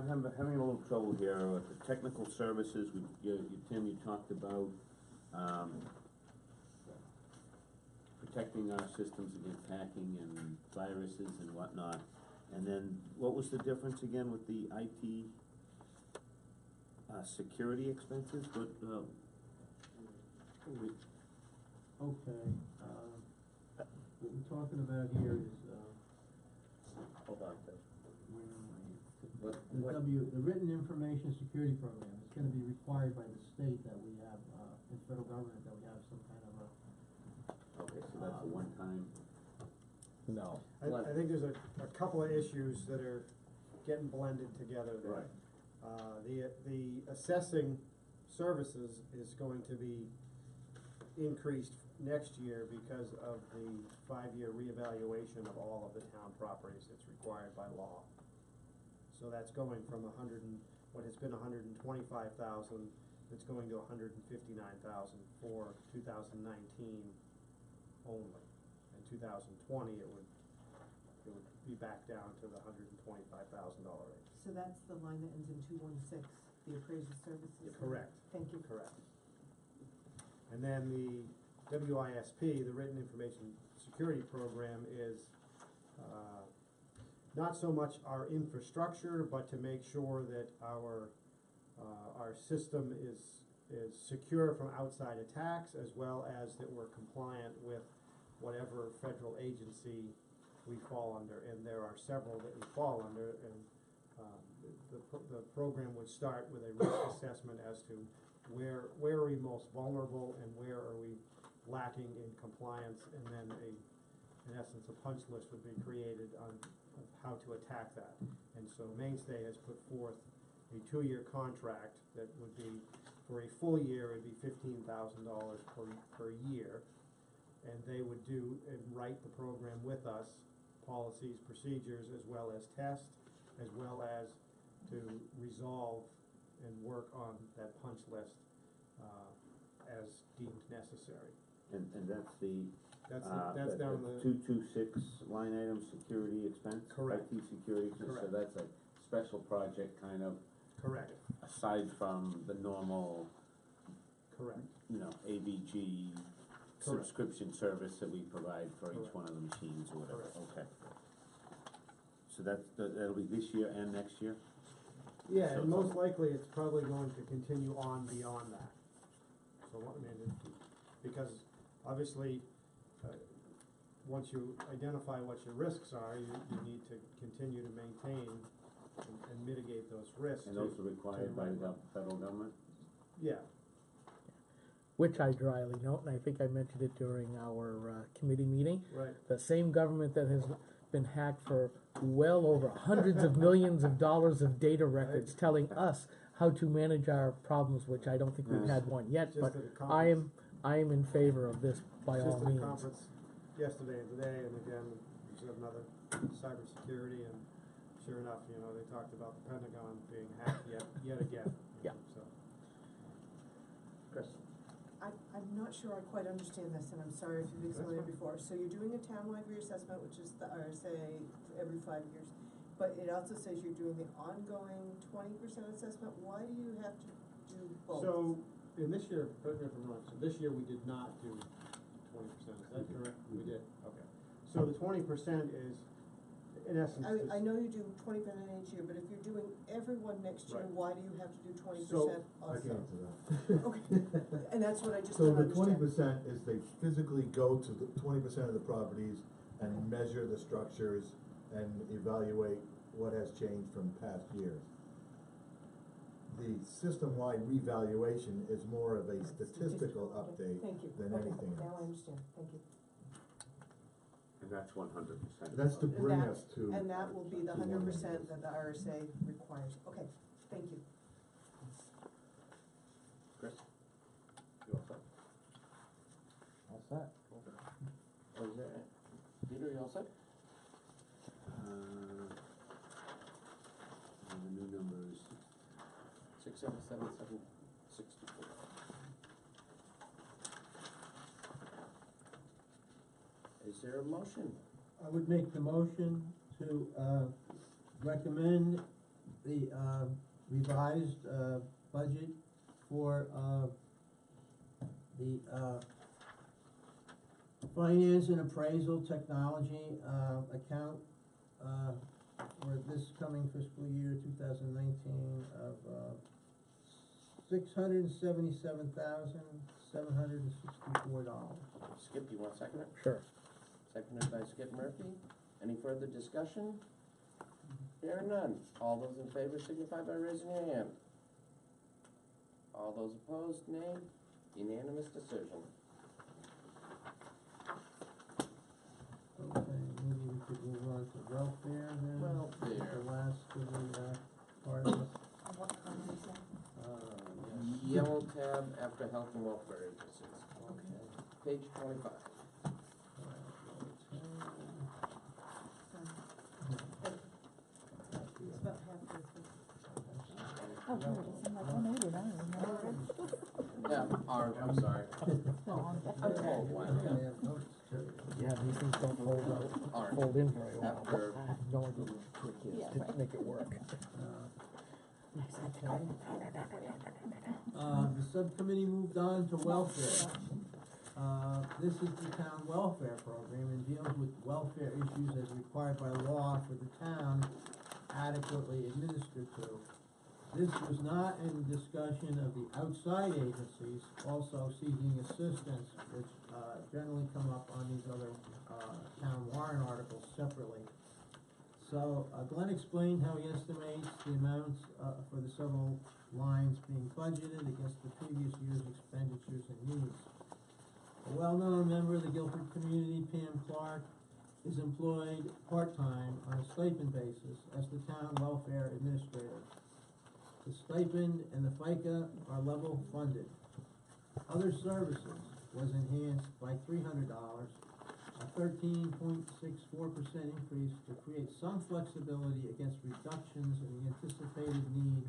Speaker 5: I'm having a little trouble here with the technical services. Tim, you talked about, protecting our systems against hacking and viruses and whatnot. And then, what was the difference again with the IT, security expenses? What,
Speaker 2: Okay, what we're talking about here is,
Speaker 1: Hold on, Tim.
Speaker 2: the written information security program is gonna be required by the state that we have, in federal government, that we have some kind of a
Speaker 3: No.
Speaker 2: I think there's a couple of issues that are getting blended together there.
Speaker 5: Right.
Speaker 2: The assessing services is going to be increased next year because of the 5-year reevaluation of all of the town properties that's required by law. So that's going from what has been $125,000, it's going to $159,000 for 2019 only. In 2020, it would be back down to the $125,000 rate.
Speaker 13: So that's the line that ends in 216, the appraisal services?
Speaker 2: Correct.
Speaker 13: Thank you.
Speaker 2: Correct. And then the WISP, the Written Information Security Program, is not so much our infrastructure, but to make sure that our system is secure from outside attacks, as well as that we're compliant with whatever federal agency we fall under, and there are several that we fall under, and the program would start with a risk assessment as to where are we most vulnerable and where are we lacking in compliance, and then in essence, a punch list would be created of how to attack that. And so Mainstay has put forth a 2-year contract that would be, for a full year, it'd be $15,000 per year. And they would do and write the program with us, policies, procedures, as well as test, as well as to resolve and work on that punch list as deemed necessary.
Speaker 5: And that's the,
Speaker 2: That's down the.
Speaker 5: 226 line item, security expense?
Speaker 2: Correct.
Speaker 5: IT security expense, so
Speaker 2: Correct.
Speaker 5: that's a special project kind of,
Speaker 2: Correct,
Speaker 5: aside from the normal,
Speaker 2: correct.
Speaker 5: AVG
Speaker 2: Correct.
Speaker 5: subscription service that we provide for each
Speaker 2: Correct.
Speaker 5: one of the machines or whatever,
Speaker 2: Correct.
Speaker 5: okay. So that'll be this year and next year?
Speaker 2: Yeah,
Speaker 5: So
Speaker 2: and
Speaker 5: it's
Speaker 2: most likely it's probably going to continue on beyond that. So, because obviously, once you identify what your risks are, you need to continue to maintain and mitigate those risks.
Speaker 5: And those are required by the federal government?
Speaker 2: Yeah,
Speaker 6: Which I dryly note, and I think I mentioned it during our committee meeting.
Speaker 2: right.
Speaker 6: The same government that has been hacked for well over hundreds of millions of dollars of data records telling us how to manage our problems, which I don't think we've had one yet,
Speaker 2: Just
Speaker 6: but
Speaker 2: at a
Speaker 6: I
Speaker 2: conference.
Speaker 6: am in favor of this by all
Speaker 2: Just at a
Speaker 6: means.
Speaker 2: conference yesterday and today, and again, there's another cybersecurity, and sure enough, they talked about the Pentagon being hacked yet again.
Speaker 6: Yeah.
Speaker 2: So,
Speaker 1: Chris?
Speaker 13: I'm not sure I quite understand this, and I'm sorry if you've explained it before. So you're doing a townwide reassessment, which is the RSA every 5 years, but it also says you're doing the ongoing 20% assessment. Why do you have to do both?
Speaker 2: So, in this year, correct me if I'm wrong, so this year we did not do 20%, is that correct? We did, okay. So the 20% is, in essence.
Speaker 13: I know you do 20% each year, but if you're doing everyone next year,
Speaker 2: Right.
Speaker 13: why do you have to do 20%
Speaker 2: So,
Speaker 13: also?
Speaker 12: I can answer that.
Speaker 13: Okay, and that's what I just
Speaker 12: So
Speaker 13: don't
Speaker 12: the 20%
Speaker 13: understand.
Speaker 12: is they physically go to the 20% of the properties and measure the structures and evaluate what has changed from past years. The system-wide revaluation is more of a statistical update
Speaker 13: Thank you.
Speaker 12: than
Speaker 13: Okay,
Speaker 12: anything
Speaker 13: now I
Speaker 12: else.
Speaker 13: understand, thank you.
Speaker 5: And that's 100%.
Speaker 12: That's to
Speaker 13: And
Speaker 12: bring
Speaker 13: that-
Speaker 12: us to.
Speaker 13: And that will be the
Speaker 12: to
Speaker 13: 100% that the RSA requires. Okay, thank you.
Speaker 1: Chris? You all set?
Speaker 3: All set.
Speaker 1: Or is there, Peter, you all set?
Speaker 5: And the new numbers,
Speaker 1: 677764. Is there a motion?
Speaker 11: I would make the motion to, recommend the, revised, budget for, the, finance and appraisal technology, account, for this coming fiscal year, 2019, of, $677,764.
Speaker 1: Skip, you want to second it?
Speaker 6: Sure.
Speaker 1: Seconded by Skip Murphy. Any further discussion? Here none. All those in favor signify by raising your hand. All those opposed, nay. Unanimous decision.
Speaker 11: Okay, moving
Speaker 1: for health and welfare agencies. Page 25.
Speaker 8: It's about halfway through.
Speaker 4: Oh, here it is. I'm like, oh, maybe, I don't remember it.
Speaker 1: Yeah, orange, I'm sorry.
Speaker 6: Yeah, these things don't
Speaker 1: Orange.
Speaker 6: fold in very well.
Speaker 1: After-
Speaker 6: I have no idea what the trick is
Speaker 4: Yeah,
Speaker 6: to
Speaker 4: right.
Speaker 6: make it work.
Speaker 2: The subcommittee moved on to welfare. This is the town welfare program and deals with welfare issues as required by law for the town adequately administered to. This was not in discussion of the outside agencies also seeking assistance, which, generally come up on these other, town warrant articles separately. So, Glenn explained how he estimates the amounts, for the several lines being budgeted against the previous year's expenditures and needs. A well-known member of the Gilford community, Pam Clark, is employed part-time on a stipend basis as the town welfare administrator. The stipend and the FICA are level funded. Other services was enhanced by $300, a 13.64% increase to create some flexibility against reductions in the anticipated need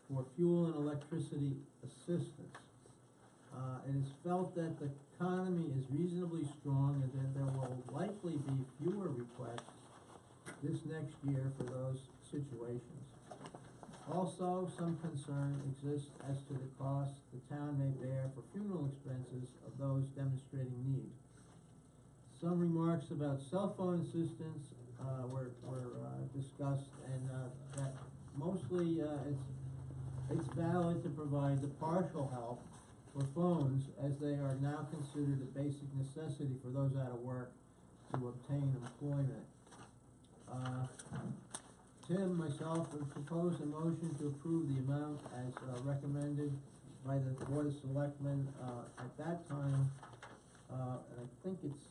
Speaker 2: for fuel and electricity assistance. It is felt that the economy is reasonably strong and that there will likely be fewer requests this next year for those situations. Also, some concern exists as to the cost the town may bear for funeral expenses of those demonstrating need. Some remarks about cell phone assistance, were discussed, and, that mostly, it's valid to provide the partial help for phones, as they are now considered a basic necessity for those out of work to obtain employment. Tim, myself, would propose a motion to approve the amount as, recommended by the Board of Selectmen, at that time, and I think it's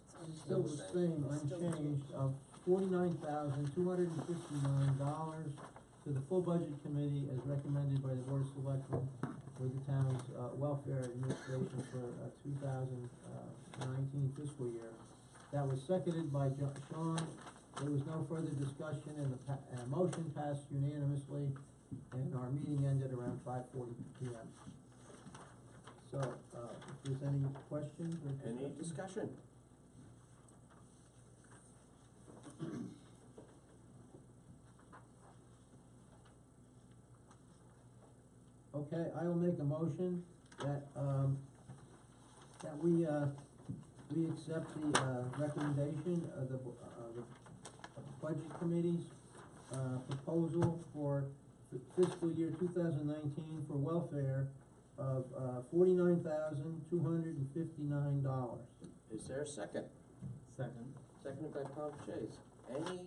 Speaker 2: still the same, unchanged, of $49,259 to the full budget committee as recommended by the Board of Selectmen for the town's, welfare administration for, 2019 fiscal year. That was seconded by Sean. There was no further discussion, and the motion passed unanimously, and our meeting ended around 5:40 PM. So, if there's any questions or
Speaker 1: Any discussion?
Speaker 2: Okay, I will make a motion that, that we accept the, recommendation of the Budget Committee's, proposal for fiscal year 2019 for welfare of, $49,259.
Speaker 1: Is there a second?
Speaker 11: Second.
Speaker 1: Seconded by Tom Chase. Any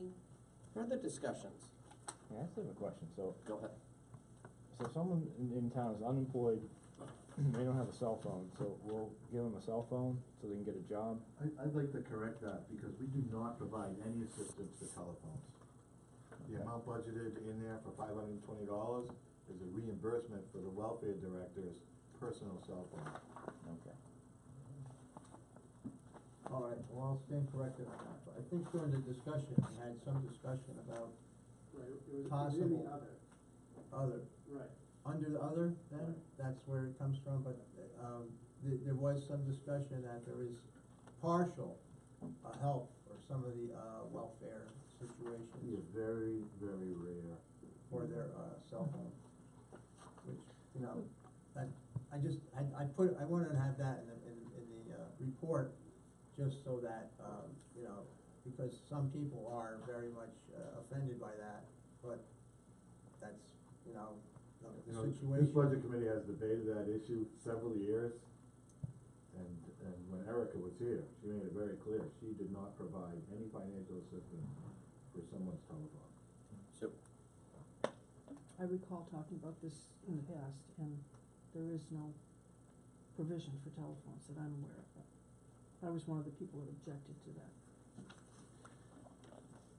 Speaker 1: further discussions?
Speaker 3: Yeah, I still have a question. So,
Speaker 1: Go ahead.
Speaker 3: so someone in town is unemployed, they don't have a cell phone, so we'll give them a cell phone so they can get a job?
Speaker 12: I'd like to correct that, because we do not provide any assistance for telephones. The amount budgeted in there for $520 is a reimbursement for the welfare director's personal cell phone.
Speaker 3: Okay.
Speaker 2: All right, well, I'll stand corrected on that, but I think during the discussion, we had some discussion about possible other.
Speaker 11: Right.
Speaker 2: Under the other, then, that's where it comes from, but, there was some discussion that there is partial, help for some of the, welfare situations
Speaker 12: It's very, very rare.
Speaker 2: for their, cell phone. Which, you know, that, I wanted to have that in the report, just so that, you know, because some people are very much, offended by that, but that's, you know, the
Speaker 12: You know,
Speaker 2: situation.
Speaker 12: this budget committee has debated that issue several years, and when Erica was here, she made it very clear, she did not provide any financial assistance for someone's telephone.
Speaker 1: So,
Speaker 8: I recall talking about this in the past, and there is no provision for telephones that I'm aware of. I was one of the people that objected to that.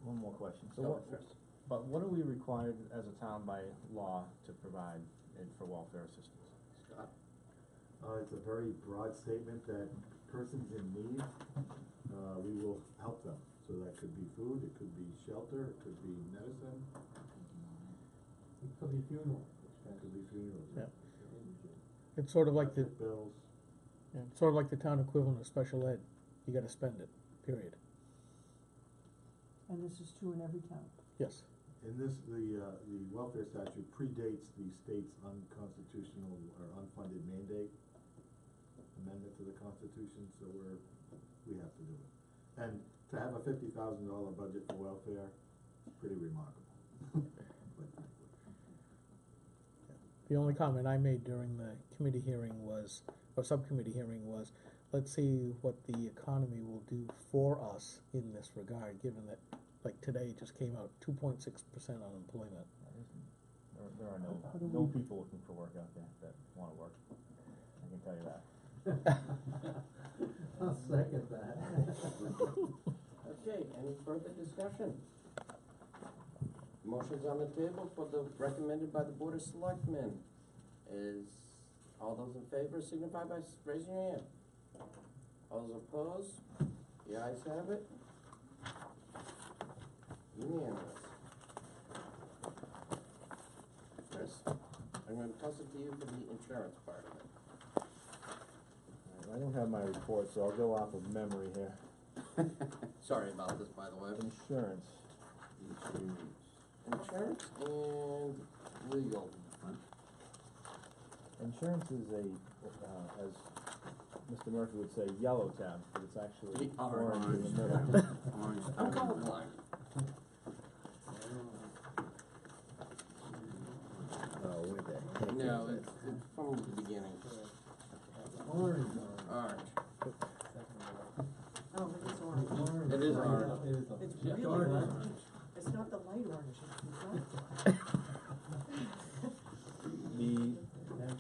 Speaker 3: One more question. So
Speaker 1: Go
Speaker 3: what,
Speaker 1: ahead first.
Speaker 3: but what are we required as a town by law to provide it for welfare assistance?
Speaker 1: Scott?
Speaker 12: It's a very broad statement that persons in need, we will help them. So that could be food, it could be shelter, it could be medicine.
Speaker 2: It could be funeral.
Speaker 12: It could be funerals.
Speaker 6: Yeah. It's sort of like the,
Speaker 12: Electric bills.
Speaker 6: yeah, it's sort of like the town equivalent of special ed. You gotta spend it, period.
Speaker 8: And this is true in every town.
Speaker 6: Yes.
Speaker 12: In this, the welfare statute predates the state's unconstitutional or unfunded mandate amendment to the Constitution, so we have to do it. And to have a $50,000 budget for welfare is pretty remarkable.
Speaker 6: The only comment I made during the committee hearing was, or subcommittee hearing was, let's see what the economy will do for us in this regard, given that, like today, it just came out 2.6% unemployment.
Speaker 3: There are
Speaker 8: How do
Speaker 3: no
Speaker 8: we-
Speaker 3: people looking for work out there that wanna work. I can tell you that.
Speaker 2: I'll second that.
Speaker 1: Okay, any further discussion? Motion's on the table for the, recommended by the Board of Selectmen. Is, all those in favor signify by raising your hand. All those opposed? The ayes have it. Unanimous. Chris, I'm gonna toss it to you for the insurance part of it.
Speaker 3: Alright, I don't have my report, so I'll go off of memory here.
Speaker 1: Sorry about this, by the way.
Speaker 3: Insurance.
Speaker 1: Insurance and legal.
Speaker 3: Insurance is a, as Mr. Murphy would say, yellow tab, but it's actually orange in the middle.
Speaker 5: Orange.
Speaker 1: I'm colorblind.
Speaker 3: Oh, wait there.
Speaker 1: No, it's from the beginning.
Speaker 2: Orange.
Speaker 1: Orange.
Speaker 13: Oh, it is orange.
Speaker 1: It is orange.
Speaker 13: It's really orange. It's not the light orange, it's the dark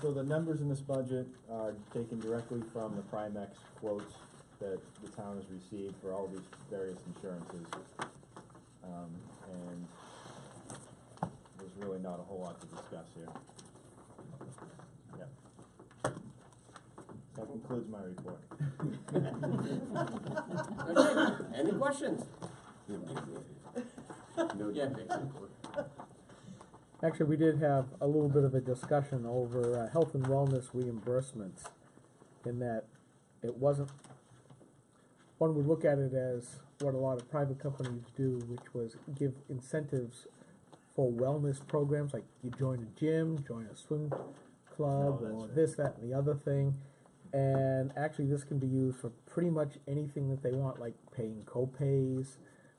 Speaker 3: So the numbers in this budget are taken directly from the Primex quotes that the town has received for all these various insurances. And there's really not a whole lot to discuss here. Yeah. That concludes my report.
Speaker 1: Okay, any questions?
Speaker 5: No,
Speaker 1: Yeah, basically.
Speaker 6: Actually, we did have a little bit of a discussion over health and wellness reimbursements, in that it wasn't, one would look at it as what a lot of private companies do, which was give incentives for wellness programs, like you join a gym, join a swim club,
Speaker 3: Oh, that's
Speaker 6: or
Speaker 3: right.
Speaker 6: this, that, and the other thing. And actually, this can be used for pretty much anything that they want, like paying co-pays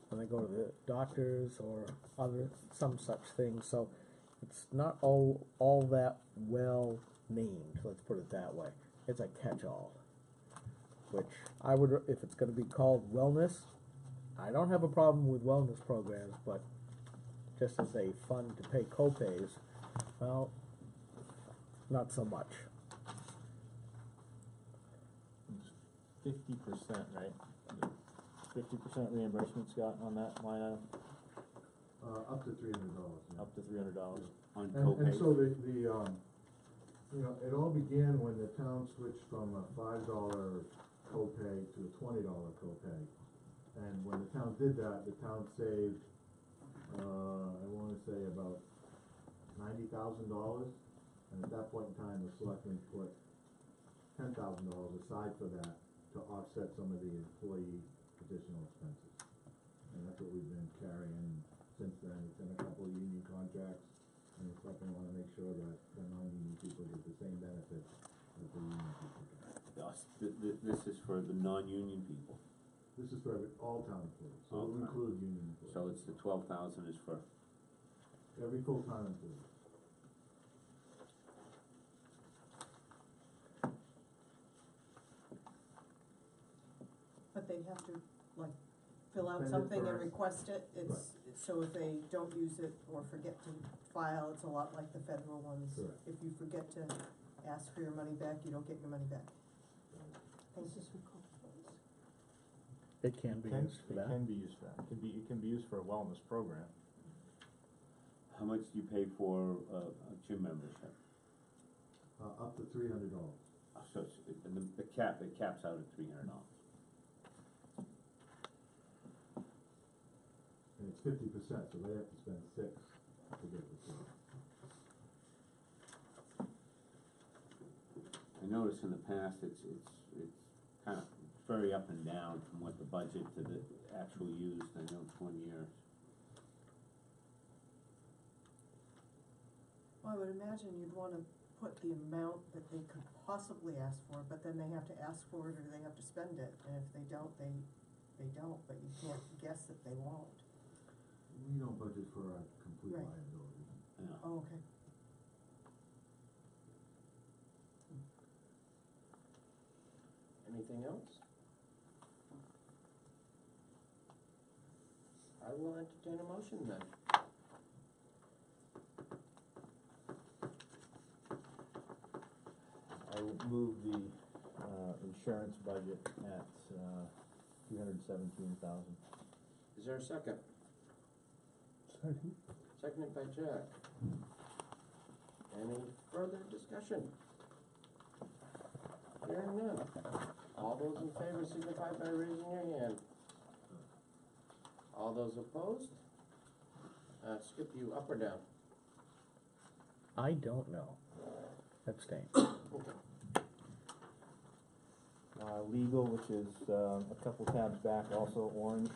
Speaker 6: when they go to the doctors or some such things. So it's not all that well named, let's put it that way. It's a catch-all, which I would, if it's gonna be called wellness, I don't have a problem with wellness programs, but just as a fund to pay co-pays, well, not so much.
Speaker 3: 50%, right? 50% reimbursement, Scott, on that line item,
Speaker 12: Up to $300. Yeah.
Speaker 3: up to $300.
Speaker 5: on
Speaker 12: And
Speaker 5: copay.
Speaker 12: so you know, it all began when the town switched from a $5 copay to a $20 copay. And when the town did that, the town saved, I wanna say about $90,000. And at that point in time, the selectmen put $10,000 aside for that to offset some of the employee additional expenses. And that's what we've been carrying since then. It's in a couple of union contracts. And the selectmen wanna make sure that the non-union people get the same benefits that the union people get.
Speaker 5: This is for the non-union people,
Speaker 12: This is for all town employees, so it will
Speaker 5: Okay.
Speaker 12: include union employees.
Speaker 5: so it's the 12,000 is for,
Speaker 12: Every full-time employee.
Speaker 13: But they have to, like, fill out
Speaker 12: Send it
Speaker 13: something and
Speaker 12: first.
Speaker 13: request it, so if they don't use it or forget to file, it's a lot like the federal ones.
Speaker 12: Correct.
Speaker 13: If you forget to ask for your money back, you don't get your money back.
Speaker 8: This is for co-pays.
Speaker 6: It can be used for
Speaker 3: It
Speaker 6: that.
Speaker 3: can be used for that. It can be used for a wellness program.
Speaker 5: how much do you pay for a gym membership?
Speaker 12: Up to $300.
Speaker 5: So it's, it caps out at $300.
Speaker 12: And it's 50%, so they have to spend $6 to get the service.
Speaker 5: I noticed in the past, it's kind of very up and down from what the budget to the actual used. I know it's 1 year.
Speaker 13: Well, I would imagine you'd wanna put the amount that they could possibly ask for, but then they have to ask for it or they have to spend it, and if they don't, they don't, but you can't guess that they won't.
Speaker 12: We don't budget for our complete
Speaker 13: Right.
Speaker 12: liability.
Speaker 5: Yeah.
Speaker 13: Oh, okay.
Speaker 1: Anything else? I will entertain a motion then.
Speaker 3: I will move the, insurance budget at, $317,000.
Speaker 1: Is there a second?
Speaker 9: Second.
Speaker 1: Seconded by Jack. Any further discussion? Hearing none. All those in favor signify by raising your hand. All those opposed? Skip, you up or down?
Speaker 6: I don't know. Abstain.
Speaker 3: Legal, which is, a couple tabs back, also orange.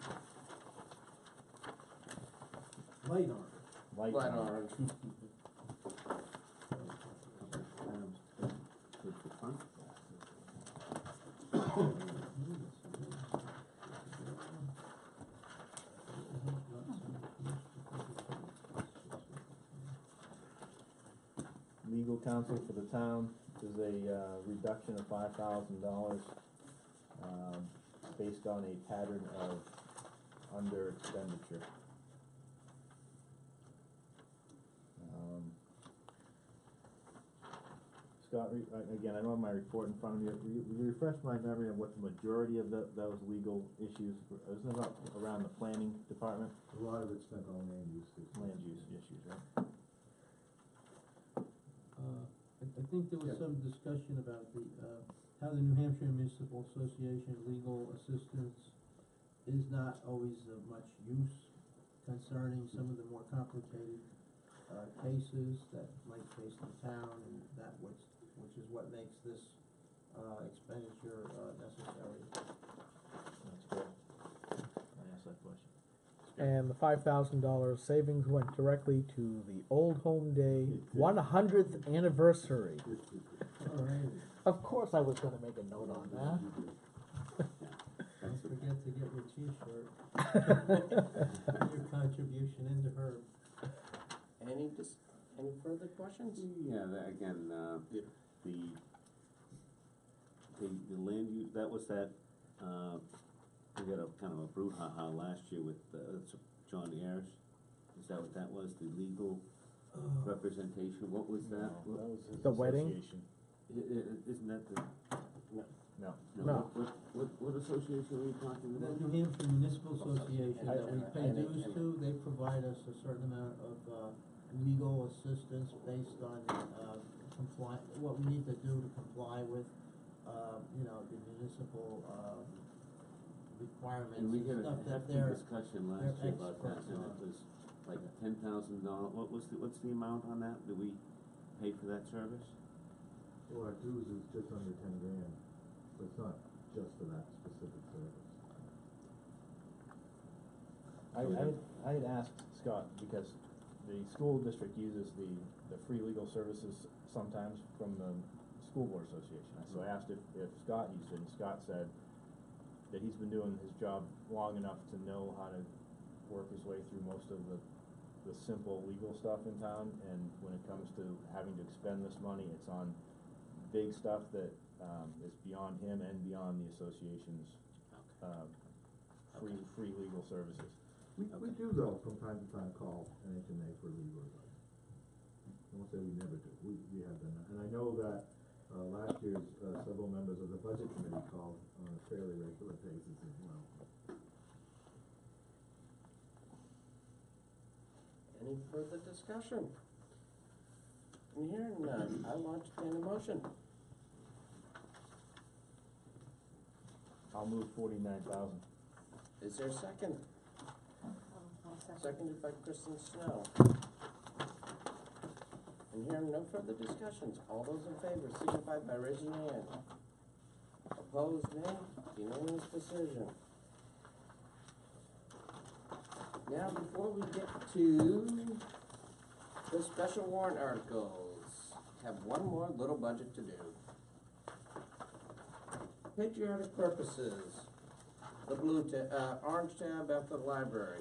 Speaker 2: Light on.
Speaker 3: Light
Speaker 1: Light
Speaker 3: orange.
Speaker 1: orange.
Speaker 5: Good for fun.
Speaker 3: Legal counsel for the town is a, reduction of $5,000, based on a pattern of under expenditure. Scott, again, I don't have my report in front of me. Will you refresh my memory of what the majority of those legal issues, isn't it about around the planning department?
Speaker 12: A lot of it's spent on land use.
Speaker 3: Land use issues, right?
Speaker 2: I think there was some discussion about the, how the New Hampshire Municipal Association legal assistance is not always of much use concerning some of the more complicated, cases that might face the town, and that which is what makes this, expenditure, necessary.
Speaker 3: That's good. I asked that question.
Speaker 6: And the $5,000 savings went directly to the Old Home Day 100th anniversary. Of course I was gonna make a note on that.
Speaker 2: Don't forget to get your T-shirt. Your contribution into her.
Speaker 1: Any further questions?
Speaker 5: Yeah, again, the land use, that was that, we got a kind of a brouhaha last year with, John Ayers. Is that what that was, the legal representation? What was that?
Speaker 3: No, that was his
Speaker 6: The wedding?
Speaker 3: association.
Speaker 5: Isn't that the?
Speaker 3: No.
Speaker 6: No.
Speaker 5: What association are you talking
Speaker 2: The
Speaker 5: about?
Speaker 2: New Hampshire Municipal Association that we pay
Speaker 1: And-
Speaker 2: dues to, they provide us a certain amount of, legal assistance based on, what we need to do to comply with, the municipal, requirements
Speaker 5: And we had
Speaker 2: and
Speaker 5: a
Speaker 2: stuff that
Speaker 5: hefty
Speaker 2: they're,
Speaker 5: discussion last
Speaker 2: they're
Speaker 5: year about that,
Speaker 2: experts
Speaker 5: and
Speaker 2: on.
Speaker 5: it was like $10,000. What's the amount on that? Do we pay for that service?
Speaker 12: Well, our dues is just under 10 grand, so it's not just for that specific service.
Speaker 3: I had asked Scott, because the school district uses the free legal services sometimes from the school board association. So I asked if Scott used it, and Scott said that he's been doing his job long enough to know how to work his way through most of the simple legal stuff in town, and when it comes to having to expend this money, it's on big stuff that, is beyond him and beyond the association's, free legal services.
Speaker 12: We do though, from time to time, call NHMA for legal advice. I won't say we never do, we have done that, and I know that, last year's, several members of the budget committee called on a fairly regular basis as well.
Speaker 1: Any further discussion? And hearing none, I will entertain a motion.
Speaker 3: I'll move 49,000.
Speaker 1: Is there a second?
Speaker 4: I'll second.
Speaker 1: Seconded by Kristen Snow. And hearing no further discussions, all those in favor signify by raising your hand. Opposed, nay? Unanimous decision. Now, before we get to the special warrant articles, have one more little budget to do. Patriotic purposes, the orange tab at the library.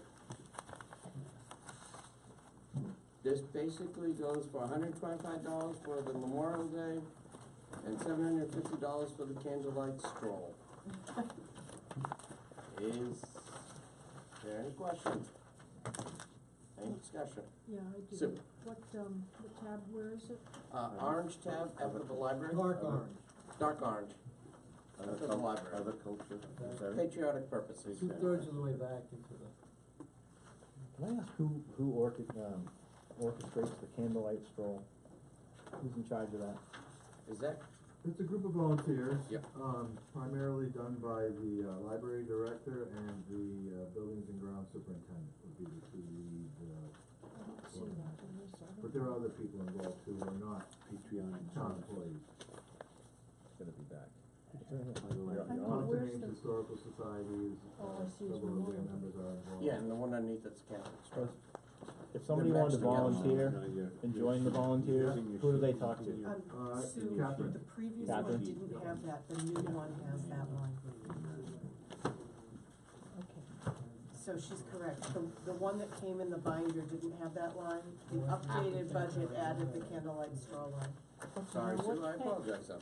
Speaker 1: This basically goes for $125 for the Memorial Day and $750 for the candlelight stroll. Is there any questions? Any discussion?
Speaker 8: Yeah, I do.
Speaker 1: Sue.
Speaker 8: What tab, where is it?
Speaker 1: Orange tab at the library?
Speaker 11: Dark orange.
Speaker 1: Dark orange. At the library.
Speaker 5: Other culture, is that it?
Speaker 1: Patriotic purposes.
Speaker 11: 2/3 of the way back into the.
Speaker 3: Can I ask who orchestrates the candlelight stroll? Who's in charge of that?
Speaker 1: Is that,
Speaker 12: It's a group of volunteers.
Speaker 1: Yep.
Speaker 12: Primarily done by the library director and the buildings and grounds superintendent would be the two lead.
Speaker 8: I don't see that. Where is that?
Speaker 12: But there are other people involved too, who are not
Speaker 5: Patriotic.
Speaker 12: town employees.
Speaker 3: It's gonna be back.
Speaker 8: I know, where's
Speaker 12: Conservation
Speaker 8: the,
Speaker 12: Historical Societies,
Speaker 8: Oh, I see, it's
Speaker 12: several of their
Speaker 8: Memorial.
Speaker 12: members are involved.
Speaker 1: yeah, and the one underneath that's Catholic stroll.
Speaker 3: If somebody
Speaker 1: They're
Speaker 3: wanted to
Speaker 1: matched together.
Speaker 3: volunteer and join the volunteers, who do they talk to?
Speaker 13: Sue,
Speaker 12: Catherine.
Speaker 13: the previous
Speaker 3: Catherine.
Speaker 13: one didn't have that, the new one has that one.
Speaker 8: okay.
Speaker 13: So she's correct, the one that came in the binder didn't have that line, the updated budget added the candlelight straw line.
Speaker 8: Okay,
Speaker 1: Sorry,
Speaker 8: now
Speaker 1: Sue,
Speaker 8: what
Speaker 1: I
Speaker 8: page?
Speaker 1: apologize, though.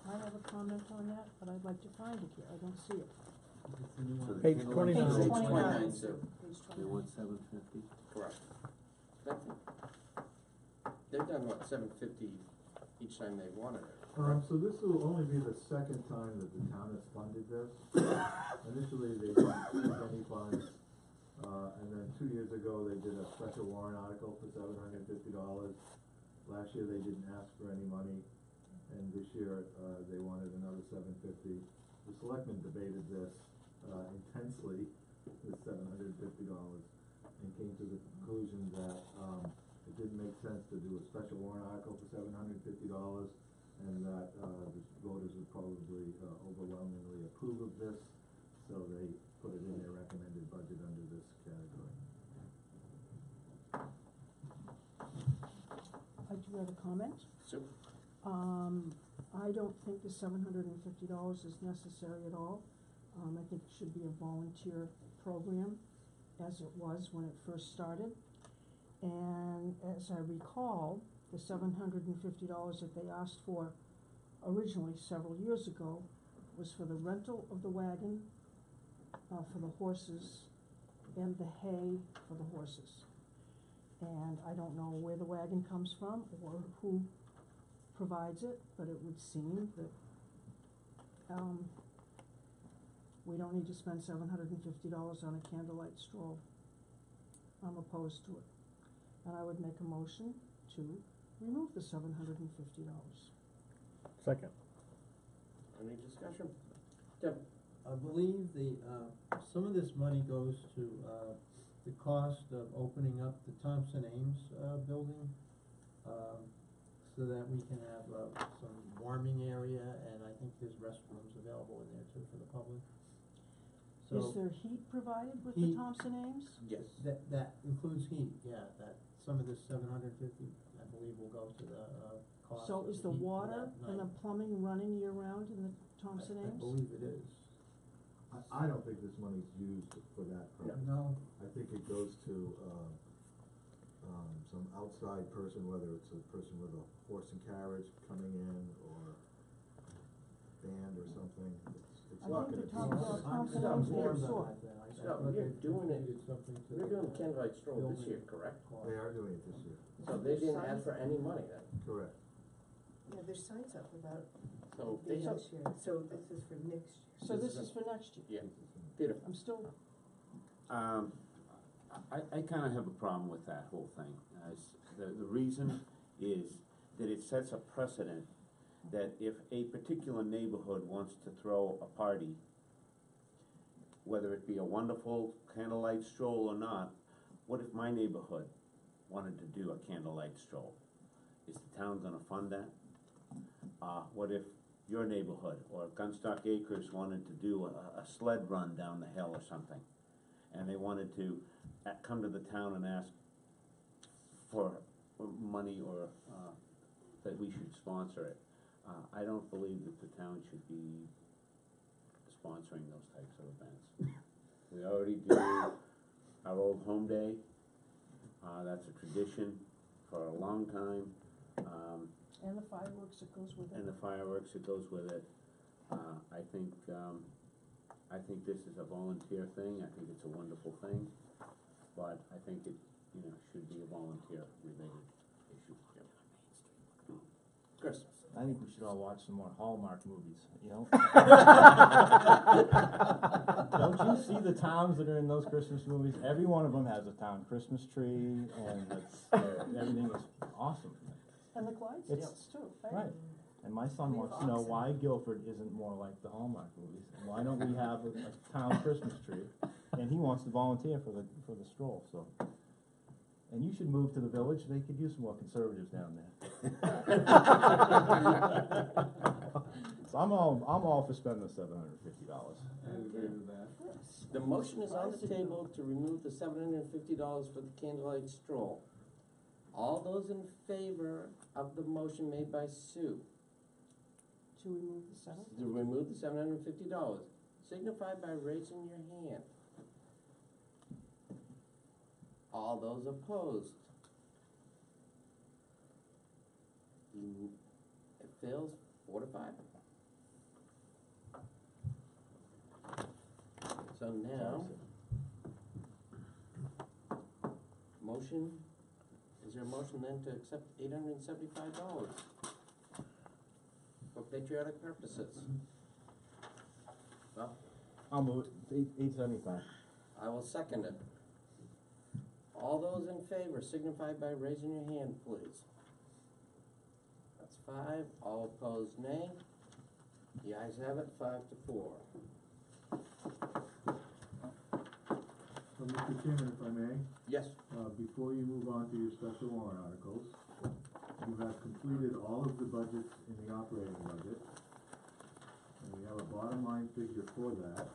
Speaker 8: I have a comment on that, but I'd like to find it here, I don't see it.
Speaker 5: So the
Speaker 6: Page
Speaker 5: candlelight
Speaker 6: 29.
Speaker 5: stroll-
Speaker 13: Page
Speaker 1: 29, Sue.
Speaker 13: Page
Speaker 5: They
Speaker 13: 29.
Speaker 5: want 750?
Speaker 1: Correct. They've done what, $750 each time they've wanted it.
Speaker 12: So this will only be the second time that the town has funded this. Initially, they didn't take any funds, and then 2 years ago, they did a special warrant article for $750. Last year, they didn't ask for any money, and this year, they wanted another $750. The selectmen debated this, intensely, with $750, and came to the conclusion that, it didn't make sense to do a special warrant article for $750, and that, the voters would probably, overwhelmingly approve of this, so they put it in their recommended budget under this category.
Speaker 8: I do have a comment.
Speaker 1: Sue?
Speaker 8: I don't think the $750 is necessary at all. I think it should be a volunteer program, as it was when it first started. And as I recall, the $750 that they asked for originally several years ago was for the rental of the wagon, for the horses, and the hay for the horses. And I don't know where the wagon comes from or who provides it, but it would seem that, we don't need to spend $750 on a candlelight stroll. I'm opposed to it. And I would make a motion to remove the $750.
Speaker 6: Second.
Speaker 1: Any discussion? Deb?
Speaker 11: I believe some of this money goes to, the cost of opening up the Thompson Ames, building, so that we can have, some warming area, and I think there's restrooms available in there too for the public.
Speaker 8: Is
Speaker 11: So,
Speaker 8: there heat provided with the
Speaker 11: Heat.
Speaker 8: Thompson Ames?
Speaker 1: Yes.
Speaker 11: that includes heat, yeah, that, some of this $750, I believe, will go to the, cost
Speaker 8: So
Speaker 11: of
Speaker 8: is the
Speaker 11: heat for
Speaker 8: water
Speaker 11: that
Speaker 8: and the
Speaker 11: night.
Speaker 8: plumbing running year-round in the Thompson
Speaker 11: I
Speaker 8: Ames?
Speaker 11: believe it is.
Speaker 12: I don't think this money's used for that purpose.
Speaker 11: No,
Speaker 12: I think it goes to, some outside person, whether it's a person with a horse and carriage coming in, or band or something, it's
Speaker 8: I
Speaker 12: not
Speaker 8: think
Speaker 12: gonna
Speaker 8: the
Speaker 12: be.
Speaker 8: Thompson
Speaker 11: I'm
Speaker 8: Ames
Speaker 11: more
Speaker 8: did
Speaker 11: than
Speaker 8: sort.
Speaker 11: that, then. I
Speaker 1: So,
Speaker 11: thought
Speaker 1: you're
Speaker 11: they
Speaker 1: doing it-
Speaker 11: contributed something to
Speaker 1: You're doing the
Speaker 11: the
Speaker 1: candlelight stroll this
Speaker 11: building
Speaker 1: year, correct?
Speaker 11: cost.
Speaker 12: They are doing it this year,
Speaker 1: So they didn't ask for any money then?
Speaker 12: correct.
Speaker 13: Yeah, there's signs up about
Speaker 1: So
Speaker 13: the
Speaker 1: they have,
Speaker 13: next year, so this is for next year.
Speaker 8: So
Speaker 1: This
Speaker 8: this
Speaker 1: is
Speaker 8: is for next year?
Speaker 1: yeah, Peter?
Speaker 8: I'm still,
Speaker 5: I kinda have a problem with that whole thing. The reason is that it sets a precedent that if a particular neighborhood wants to throw a party, whether it be a wonderful candlelight stroll or not, what if my neighborhood wanted to do a candlelight stroll? Is the town gonna fund that? What if your neighborhood or Gunstock Acres wanted to do a sled run down the hill or something? And they wanted to come to the town and ask for money or, that we should sponsor it. I don't believe that the town should be sponsoring those types of events. We already do our old home day, that's a tradition for a long time.
Speaker 8: And the fireworks that goes with it.
Speaker 5: And the fireworks that goes with it. I think this is a volunteer thing, I think it's a wonderful thing, but I think it, should be a volunteer related issue.
Speaker 1: Chris?
Speaker 3: I think we should all watch some more Hallmark movies, Don't you see the towns that are in those Christmas movies? Every one of them has a town Christmas tree, and everything is awesome.
Speaker 8: And the Clydesdales too, right?
Speaker 3: Right. And my son wants to know why Gilford isn't more like the Hallmark movies. And why don't we have a town Christmas tree? And he wants to volunteer for the stroll, so. And you should move to the village, they could use some more conservatives down there. So I'm all for spending the $750.
Speaker 11: I agree with that.
Speaker 1: The motion is on the table to remove the $750 for the candlelight stroll. All those in favor of the motion made by Sue
Speaker 8: To remove the seven?
Speaker 1: to remove the $750, signify by raising your hand. All those opposed? It fails 4-5. So now, is there a motion then to accept $875 for patriotic purposes? Well,
Speaker 3: I'll move it, $875.
Speaker 1: I will second it. All those in favor signify by raising your hand, please. That's 5, all opposed nay. The ayes have it, 5-4.
Speaker 12: Mr. Chairman, if I may,
Speaker 1: Yes.
Speaker 12: before you move on to your special warrant articles, you have completed all of the budgets in the operating budget. And we have a bottom line figure for that.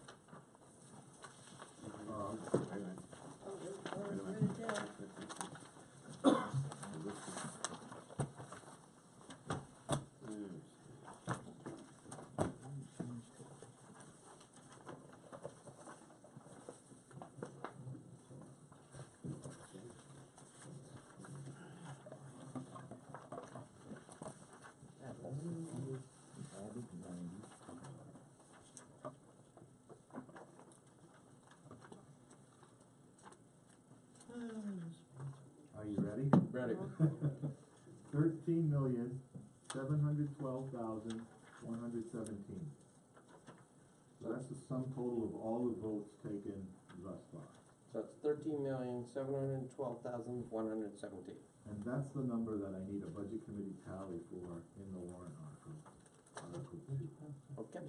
Speaker 12: Are you ready?
Speaker 1: Ready.
Speaker 12: $13,712,117. So that's the sum total of all the votes taken thus far.
Speaker 1: So it's $13,712,117.
Speaker 12: And that's the number that I need a budget committee tally for in the warrant article. Article 2.
Speaker 1: Okay.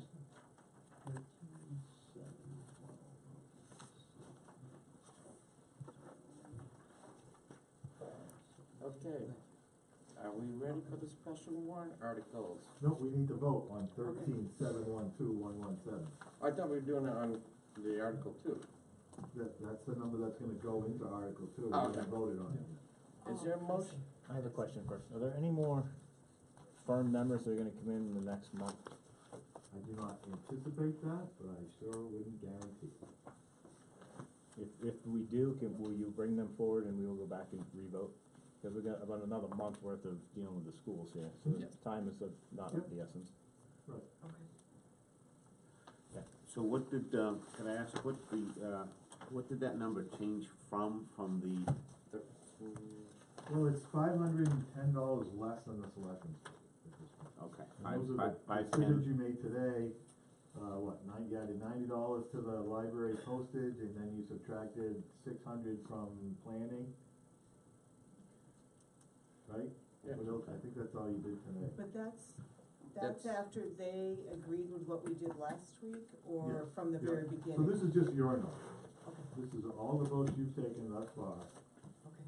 Speaker 1: Okay. Are we ready for the special warrant articles?
Speaker 12: No, we need to vote on 13,712,117.
Speaker 1: I thought we were doing it on the article 2.
Speaker 12: That's the number that's gonna go into Article 2. We
Speaker 1: Oh,
Speaker 12: haven't
Speaker 1: okay.
Speaker 12: voted on it yet.
Speaker 1: Is there a motion?
Speaker 3: I have a question first. Are there any more firm members that are gonna come in the next month?
Speaker 12: I do not anticipate that, but I sure wouldn't guarantee.
Speaker 3: If we do, will you bring them forward and we will go back and revote? Because we've got about another month worth of dealing with the schools here, so
Speaker 1: Yes.
Speaker 3: time is not of the essence.
Speaker 12: Right.
Speaker 5: So what did, can I ask, what did that number change from the?
Speaker 12: Well, it's $510 less than the selectmen's fee at this point.
Speaker 5: Okay.
Speaker 12: And those are the decisions you made today, you added $90 to the library postage, and then you subtracted $600 from planning, right?
Speaker 1: Yeah.
Speaker 12: But okay, I think that's all you did tonight.
Speaker 13: But that's
Speaker 1: That's-
Speaker 13: after they agreed with what we did last week, or
Speaker 12: Yeah,
Speaker 13: from the
Speaker 12: yeah.
Speaker 13: very
Speaker 12: So
Speaker 13: beginning?
Speaker 12: this is just your note.
Speaker 13: Okay,
Speaker 12: This is all the votes you've taken thus far,
Speaker 13: okay.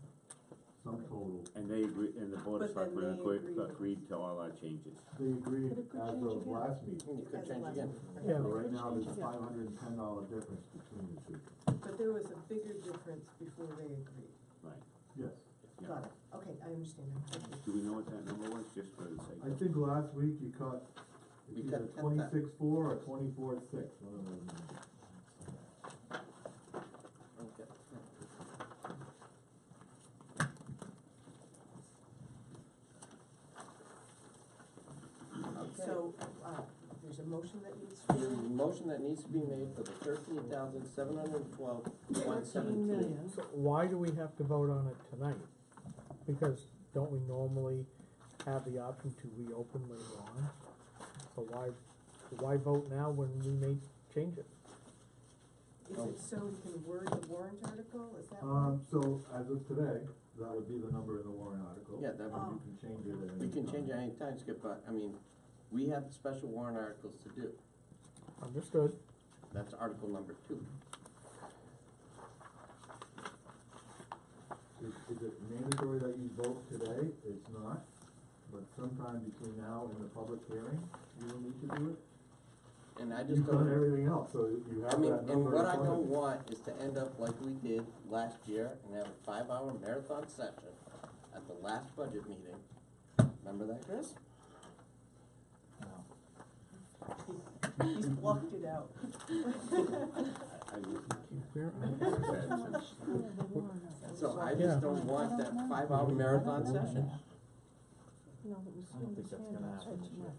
Speaker 12: sum total.
Speaker 5: And they agree, and the Board of
Speaker 13: But then
Speaker 5: Selectmen
Speaker 13: they
Speaker 5: agreed to all our changes.
Speaker 12: They agreed
Speaker 8: But it could
Speaker 12: as
Speaker 8: change
Speaker 12: of
Speaker 8: again.
Speaker 12: last meeting.
Speaker 1: You could
Speaker 13: As
Speaker 1: change
Speaker 13: last
Speaker 1: again.
Speaker 13: week, right.
Speaker 6: Yeah.
Speaker 12: So right now, there's a
Speaker 8: Change again.
Speaker 12: $510 difference between the two.
Speaker 13: But there was a bigger difference before they agreed.
Speaker 5: Right.
Speaker 12: Yes.
Speaker 5: Yeah.
Speaker 13: Got it. Okay, I understand now. Thank you.
Speaker 5: Do we know what that number was, just for the sake
Speaker 12: I
Speaker 5: of?
Speaker 12: think last week you caught,
Speaker 1: We
Speaker 12: it's
Speaker 1: cut
Speaker 12: either
Speaker 1: 10,000.
Speaker 12: 26.4 or 24.6, one of those numbers.
Speaker 1: Okay. Okay.
Speaker 13: So, there's a motion that needs to be
Speaker 1: There's a
Speaker 13: made?
Speaker 1: motion that needs to be made for the 13,712,117.
Speaker 8: million.
Speaker 6: So why do we have to vote on it tonight? Because don't we normally have the option to reopen later on? So why vote now when we may change it?
Speaker 13: Is it so we can word the warrant article, is that why?
Speaker 12: So as of today, that would be the number in the warrant article.
Speaker 1: Yeah, that
Speaker 12: And
Speaker 1: would,
Speaker 12: you can change it at any
Speaker 1: we can change it
Speaker 12: time.
Speaker 1: any time, Skip, but, I mean, we have special warrant articles to do.
Speaker 6: Understood.
Speaker 1: That's article number 2.
Speaker 12: Is it mandatory that you vote today? It's not, but sometime between now and the public hearing, you will need to do it.
Speaker 1: And I just
Speaker 12: You've done
Speaker 1: don't,
Speaker 12: everything else, so you have
Speaker 1: I mean,
Speaker 12: that
Speaker 1: and
Speaker 12: number
Speaker 1: what
Speaker 12: in
Speaker 1: I
Speaker 12: front of
Speaker 1: don't
Speaker 12: you.
Speaker 1: want is to end up like we did last year and have a 5-hour marathon session at the last budget meeting. Remember that, Chris?
Speaker 13: He's blocked it out.
Speaker 5: I
Speaker 6: Where
Speaker 1: So I
Speaker 6: Yeah.
Speaker 1: just don't want that 5-hour marathon session.
Speaker 8: No, it was
Speaker 3: I don't
Speaker 8: in
Speaker 3: think
Speaker 8: his
Speaker 3: that's
Speaker 8: hand
Speaker 3: gonna
Speaker 8: outside
Speaker 3: happen.
Speaker 8: tonight.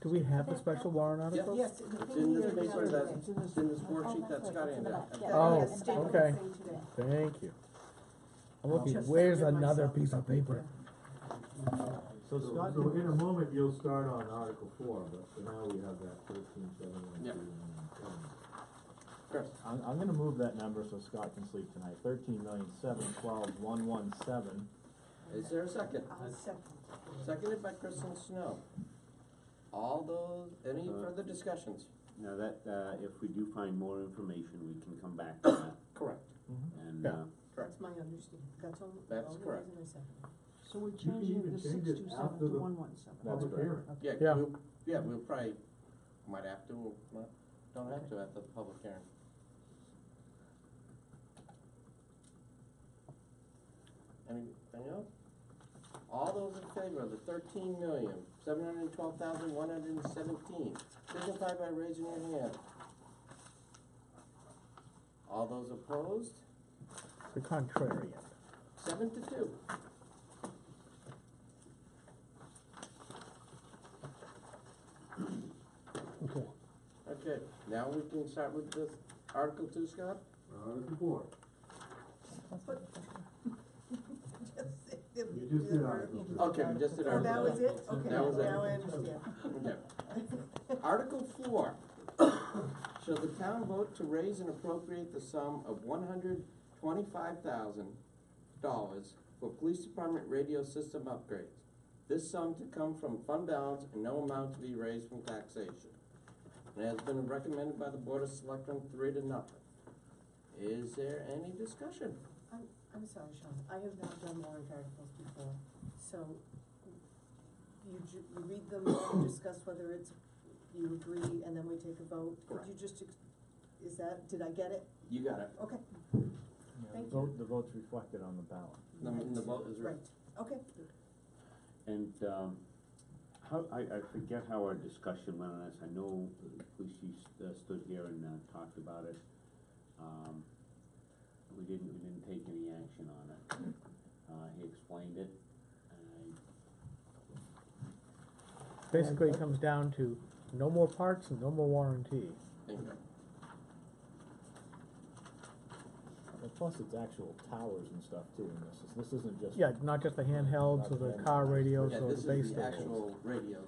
Speaker 6: do we have the special warrant article?
Speaker 13: Yes, the
Speaker 1: It's
Speaker 13: thing
Speaker 1: in
Speaker 13: here
Speaker 1: this
Speaker 13: is
Speaker 1: paper
Speaker 13: that-
Speaker 1: that's, it's in this worksheet that's got in there.
Speaker 6: Oh,
Speaker 13: Yes, Staples
Speaker 6: okay.
Speaker 13: thing today.
Speaker 6: Thank you. I'm looking,
Speaker 13: Just
Speaker 6: where's
Speaker 13: for
Speaker 6: another
Speaker 13: myself.
Speaker 6: piece of paper?
Speaker 3: So
Speaker 12: So
Speaker 3: Scott,
Speaker 12: so in a moment, you'll start on Article 4, but for now, we have that 13,712
Speaker 1: Yeah.
Speaker 12: and
Speaker 1: Chris,
Speaker 3: I'm gonna move that number so Scott can sleep tonight, 13,712,117.
Speaker 1: is there a second?
Speaker 13: I'll second.
Speaker 1: Seconded by Kristen Snow. All those, any further discussions?
Speaker 5: Now that, if we do find more information, we can come back to that,
Speaker 1: Correct.
Speaker 5: and,
Speaker 6: Yeah.
Speaker 13: That's my understanding. That's all,
Speaker 1: That's
Speaker 13: all the
Speaker 1: correct.
Speaker 13: reason I seconded.
Speaker 8: So we're
Speaker 12: can
Speaker 8: changing
Speaker 12: even
Speaker 8: the
Speaker 12: change it
Speaker 8: 627
Speaker 12: after
Speaker 8: to
Speaker 12: the
Speaker 8: 117.
Speaker 3: That's
Speaker 12: public
Speaker 3: correct.
Speaker 12: hearing.
Speaker 1: Yeah,
Speaker 6: Yeah.
Speaker 1: we'll probably, might have to, or don't have to at the public hearing. Anything else? All those in favor of the 13,712,117, signify by raising your hand. All those opposed,
Speaker 6: The contrarian.
Speaker 1: 7-2.
Speaker 9: Okay.
Speaker 1: Okay, now we can start with this Article 2, Scott?
Speaker 12: Article 4.
Speaker 13: You
Speaker 12: You just did Article 2.
Speaker 1: Okay, we just did
Speaker 13: Oh,
Speaker 1: Article 2.
Speaker 13: that was it? Okay,
Speaker 1: That was it.
Speaker 13: now I understand.
Speaker 1: Okay. Article 4, shall the town vote to raise and appropriate the sum of $125,000 for police department radio system upgrades? This sum to come from fund balance and no amount to be raised from taxation. And it has been recommended by the Board of Selectmen 3-0. Is there any discussion?
Speaker 13: I'm sorry, Sean, I have not done warrant articles before, so you read them, you discuss whether it's, you agree, and then we take a vote?
Speaker 1: Correct.
Speaker 13: Could you just, is that, did I get it?
Speaker 1: You got it.
Speaker 13: Okay,
Speaker 3: Yeah,
Speaker 13: Thank
Speaker 3: the vote's reflected on the ballot.
Speaker 1: The vote is right.
Speaker 13: right, okay.
Speaker 5: and, I forget how our discussion went on this, I know the police chief stood here and, talked about it. We didn't take any action on it. He explained it, and
Speaker 6: Basically, it comes down to no more parts and no more warranty.
Speaker 1: Bingo.
Speaker 3: And plus, it's actual towers and stuff too, and this isn't just.
Speaker 6: Yeah, not just the handhelds or the car radios
Speaker 1: Yeah,
Speaker 6: or
Speaker 1: this
Speaker 6: the base
Speaker 1: is the
Speaker 6: stations.
Speaker 1: actual radio,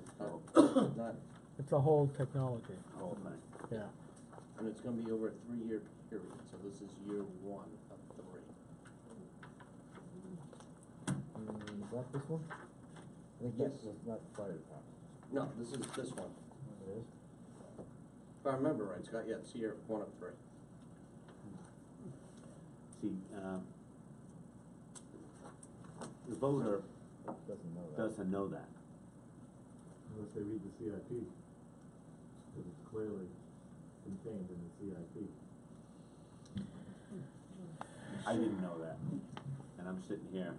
Speaker 1: not,
Speaker 6: It's a whole technology,
Speaker 5: the whole thing.
Speaker 6: yeah.
Speaker 1: and it's gonna be over a 3-year period, so this is year 1 of 3.
Speaker 3: Is that this one? I think
Speaker 1: Yes.
Speaker 3: that's not the fire department.
Speaker 1: No, this is this one.
Speaker 3: It is?
Speaker 1: If I remember right, Scott, yeah, it's here, one of three.
Speaker 5: See, the voter
Speaker 3: Doesn't know that.
Speaker 5: doesn't know that.
Speaker 12: Unless they read the CIP, because it's clearly contained in the CIP.
Speaker 5: I didn't know that, and I'm sitting here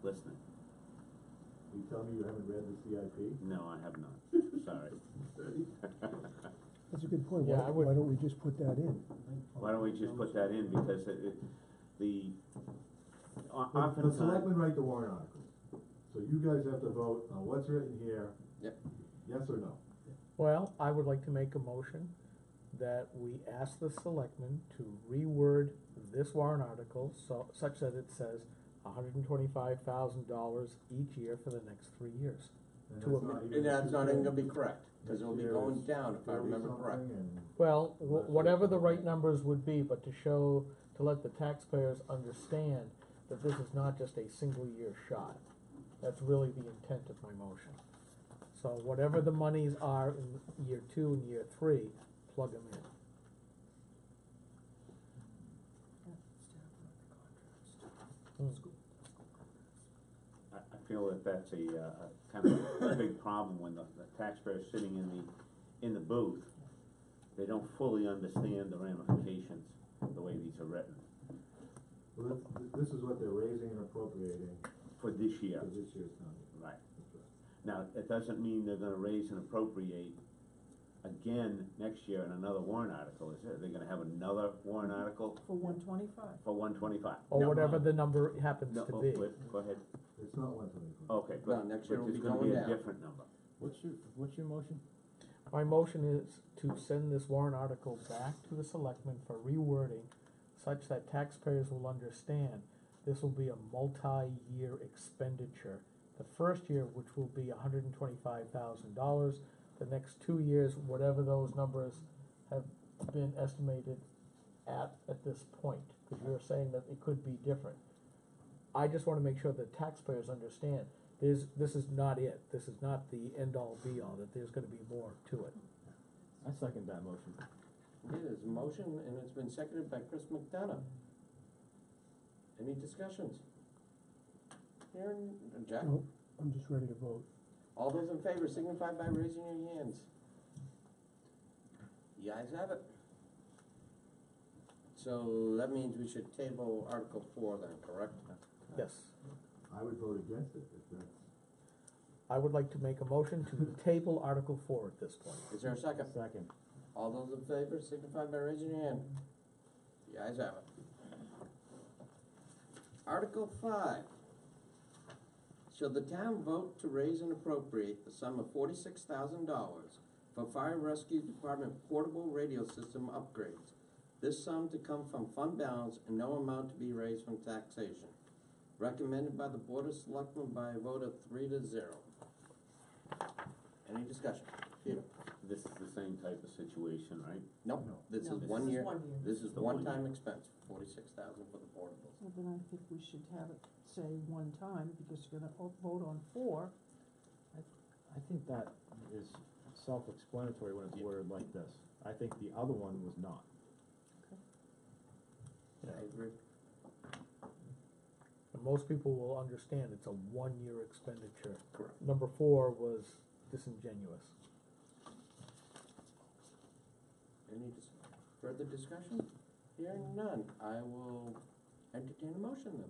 Speaker 5: listening.
Speaker 12: You tell me you haven't read the CIP?
Speaker 5: No, I have not, sorry.
Speaker 9: That's a good point.
Speaker 6: Yeah,
Speaker 9: Why,
Speaker 6: I would-
Speaker 9: why don't we just put that in?
Speaker 5: Why don't we just put that in, because the,
Speaker 12: The
Speaker 5: oftentimes.
Speaker 12: selectmen write the warrant articles, so you guys have to vote on what's written here.
Speaker 1: Yep.
Speaker 12: Yes or no?
Speaker 6: Well, I would like to make a motion that we ask the selectmen to reword this warrant article such that it says $125,000 each year for the next 3 years.
Speaker 12: And
Speaker 6: To
Speaker 12: that's
Speaker 6: a-
Speaker 12: not even
Speaker 1: And that's not even gonna be
Speaker 12: Next
Speaker 1: correct, cause it'll be
Speaker 12: year
Speaker 1: going
Speaker 12: is
Speaker 1: down if I remember
Speaker 12: 30-something
Speaker 1: correct.
Speaker 12: and
Speaker 6: Well,
Speaker 12: Last year's
Speaker 6: whatever the right
Speaker 12: something.
Speaker 6: numbers would be, but to let the taxpayers understand that this is not just a single year shot. That's really the intent of my motion. So whatever the monies are in year 2 and year 3, plug them in.
Speaker 5: I feel that that's a kind of a big problem when the taxpayer's sitting in the booth. They don't fully understand the ramifications, the way these are written,
Speaker 12: Well, this is what they're raising and appropriating
Speaker 5: for this year.
Speaker 12: for this year's town.
Speaker 5: Right.
Speaker 12: That's right.
Speaker 5: Now, it doesn't mean they're gonna raise and appropriate again next year in another warrant article, is it? They're gonna have another warrant article
Speaker 8: For 125.
Speaker 5: for 125?
Speaker 6: Or whatever the number happens
Speaker 5: No,
Speaker 6: to
Speaker 5: oh,
Speaker 6: be.
Speaker 5: wait, go ahead.
Speaker 12: It's not 125.
Speaker 5: Okay,
Speaker 1: No,
Speaker 5: but,
Speaker 1: next year
Speaker 5: but
Speaker 1: will be
Speaker 5: there's gonna
Speaker 1: going
Speaker 5: be a
Speaker 1: down.
Speaker 5: different number.
Speaker 3: What's your motion?
Speaker 6: My motion is to send this warrant article back to the selectmen for rewording such that taxpayers will understand this will be a multi-year expenditure. The first year, which will be $125,000, the next 2 years, whatever those numbers have been estimated at this point, because you're saying that it could be different. I just wanna make sure that taxpayers understand, this is not it, this is not the end-all be-all, that there's gonna be more to it.
Speaker 3: I second that motion.
Speaker 1: Okay, there's a motion and it's been seconded by Chris McDonough. Any discussions? Hearing, Jack?
Speaker 9: No, I'm just ready to vote.
Speaker 1: All those in favor signify by raising your hands. The ayes have it. So that means we should table Article 4 then, correct?
Speaker 6: Yes.
Speaker 12: I would vote against it if that's.
Speaker 6: I would like to make a motion to table Article 4 at this point.
Speaker 1: Is there a second?
Speaker 3: Second.
Speaker 1: All those in favor signify by raising your hand. The ayes have it. Article 5. Shall the town vote to raise and appropriate the sum of $46,000 for Fire Rescue Department portable radio system upgrades? This sum to come from fund balance and no amount to be raised from taxation. Recommended by the Board of Selectmen by a vote of 3-0. Any discussion? Peter?
Speaker 5: This is the same type of situation, right?
Speaker 1: Nope,
Speaker 12: No.
Speaker 1: this
Speaker 10: No,
Speaker 1: is
Speaker 10: this
Speaker 1: 1
Speaker 10: is
Speaker 1: year,
Speaker 10: 1 year.
Speaker 1: this is the
Speaker 5: The 1
Speaker 1: one-time
Speaker 5: year.
Speaker 1: expense, 46,000 for the portables.
Speaker 8: Well, then I think we should have it say one time, because you're gonna vote on 4.
Speaker 3: I think that is self-explanatory when it's worded like this. I think the other one was not.
Speaker 1: I agree.
Speaker 6: And most people will understand it's a 1-year expenditure.
Speaker 1: Correct.
Speaker 6: Number 4 was disingenuous.
Speaker 1: Any further discussion? Hearing none, I will entertain a motion then.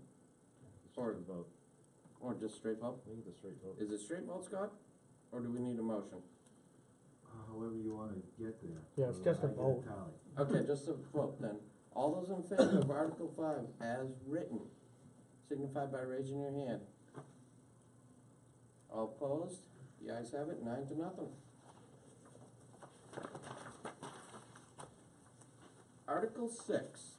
Speaker 3: It's
Speaker 1: Or-
Speaker 3: just a vote.
Speaker 1: Or just straight vote?
Speaker 3: I think it's a straight vote.
Speaker 1: Is it straight vote, Scott? Or do we need a motion?
Speaker 12: However you wanna get there.
Speaker 6: Yeah, it's
Speaker 12: so
Speaker 6: just a
Speaker 12: I get
Speaker 6: vote.
Speaker 12: tally.
Speaker 1: Okay, just a vote then. All those in favor of Article 5 as written, signify by raising your hand. All opposed? The ayes have it, 9-0. Article 6.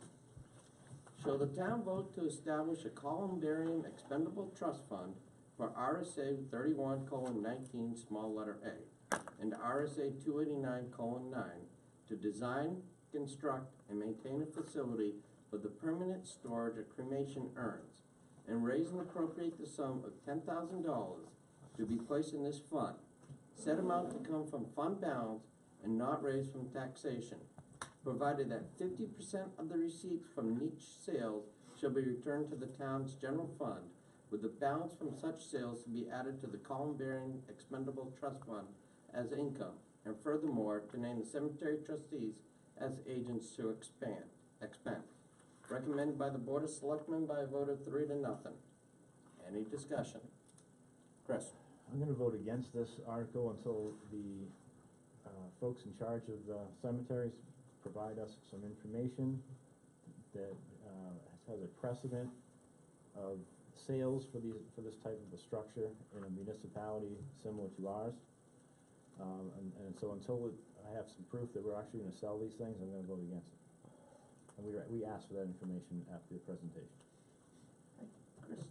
Speaker 1: Shall the town vote to establish a columbarium expendable trust fund for RSA 31:19, small letter A, and RSA 289:9 to design, construct, and maintain a facility for the permanent storage of cremation urns, and raise and appropriate the sum of $10,000 to be placed in this fund. Said amount to come from fund balance and not raised from taxation, provided that 50% of the receipts from each sales shall be returned to the town's general fund, with the balance from such sales to be added to the Columbarian Expendable Trust Fund as income, and furthermore, to name the cemetery trustees as agents to expend. Recommended by the Board of Selectmen by a vote of 3-0. Any discussion? Chris?
Speaker 3: I'm gonna vote against this article until the, folks in charge of the cemeteries provide us some information that, has a precedent of sales for this type of a structure in a municipality similar to ours. And so until I have some proof that we're actually gonna sell these things, I'm gonna vote against it. And we asked for that information after the presentation.
Speaker 1: Chris?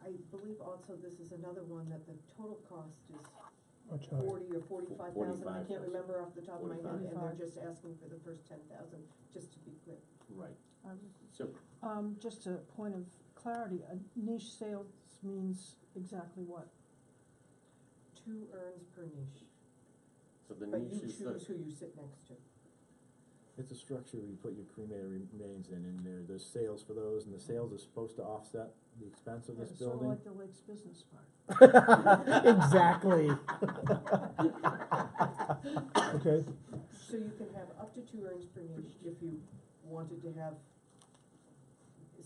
Speaker 13: I believe also this is another one that the total cost is
Speaker 9: Much higher.
Speaker 13: 40 or 45,000, I can't
Speaker 5: 45,000.
Speaker 13: remember off the top of my head, and they're
Speaker 8: 45.
Speaker 13: just asking for the first 10,000, just to be clear.
Speaker 5: Right.
Speaker 1: So,
Speaker 8: Just a point of clarity, a niche sales means exactly what?
Speaker 13: 2 urns per niche,
Speaker 1: so the
Speaker 13: but you
Speaker 1: niche is
Speaker 13: choose who you sit next to.
Speaker 3: It's a structure where you put your cremated remains in, and there's sales for those, and the sales are supposed to offset the expense of this
Speaker 8: Yeah, sort of
Speaker 3: building.
Speaker 8: like the Lake's business park.
Speaker 6: Exactly.
Speaker 9: Okay,
Speaker 13: So you can have up to 2 urns per niche if you wanted to have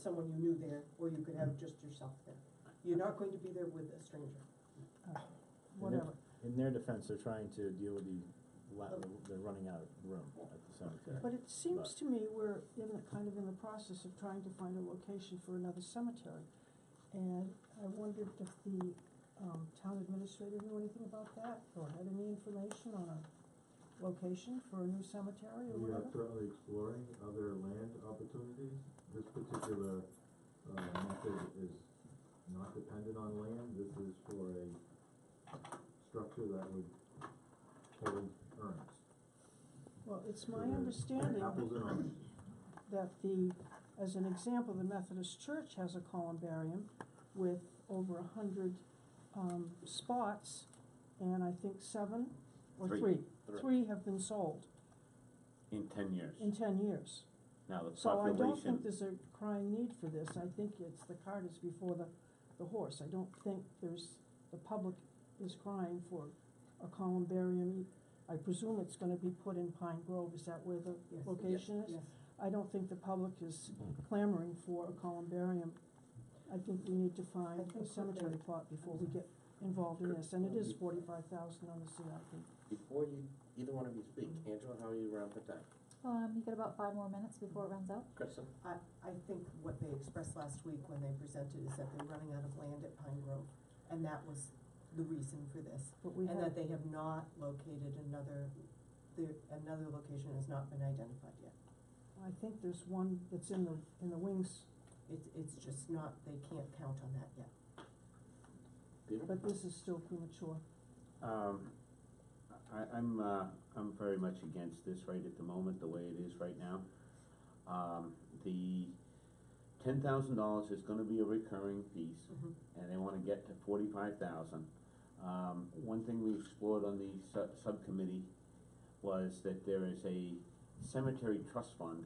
Speaker 13: someone you knew there, or you could have just yourself there. You're not going to be there with a stranger.
Speaker 8: Whatever.
Speaker 3: In their defense, they're trying to deal with they're running out of room at the cemetery.
Speaker 8: But it seems to me we're kind of in the process of trying to find a location for another cemetery. And I wondered if the town administrator knew anything about that, or had any information on a location for a new cemetery or
Speaker 12: We are
Speaker 8: whatever?
Speaker 12: currently exploring other land opportunities. This particular, method is not dependent on land. This is for a structure that would hold urns.
Speaker 8: Well, it's
Speaker 12: So
Speaker 8: my
Speaker 12: they're
Speaker 8: understanding
Speaker 12: apples and oranges.
Speaker 8: that as an example, the Methodist Church has a columbarium with over 100 spots, and I think 7 or
Speaker 5: Three.
Speaker 8: 3 have been sold
Speaker 5: In 10 years.
Speaker 8: in 10 years.
Speaker 5: Now, the
Speaker 8: So I don't
Speaker 5: population,
Speaker 8: think there's a crying need for this. I think it's the cart is before the horse. I don't think the public is crying for a columbarium. I presume it's gonna be put in Pine Grove. Is that where the
Speaker 13: Yes.
Speaker 8: location is?
Speaker 13: Yes.
Speaker 8: I don't think the public is clamoring for a columbarium. I think we need to find
Speaker 13: I think
Speaker 8: a
Speaker 13: we're
Speaker 8: cemetery
Speaker 13: good.
Speaker 8: plot before we get involved in this, and it is 45,000 on the CIP.
Speaker 1: before either one of you speak, Angela, how are you around for time?
Speaker 4: You got about 5 more minutes before it runs out.
Speaker 1: Kristen?
Speaker 13: I think what they expressed last week when they presented is that they're running out of land at Pine Grove, and that was the reason for this.
Speaker 8: But we
Speaker 13: And
Speaker 8: have,
Speaker 13: that they have not located another location has not been identified yet.
Speaker 8: I think there's one that's in the wings,
Speaker 13: It's just not, they can't count on that yet.
Speaker 1: Peter?
Speaker 8: but this is still premature.
Speaker 5: I'm very much against this right at the moment, the way it is right now. The $10,000 is gonna be a recurring piece, and they wanna get to 45,000. One thing we explored on the subcommittee was that there is a cemetery trust fund,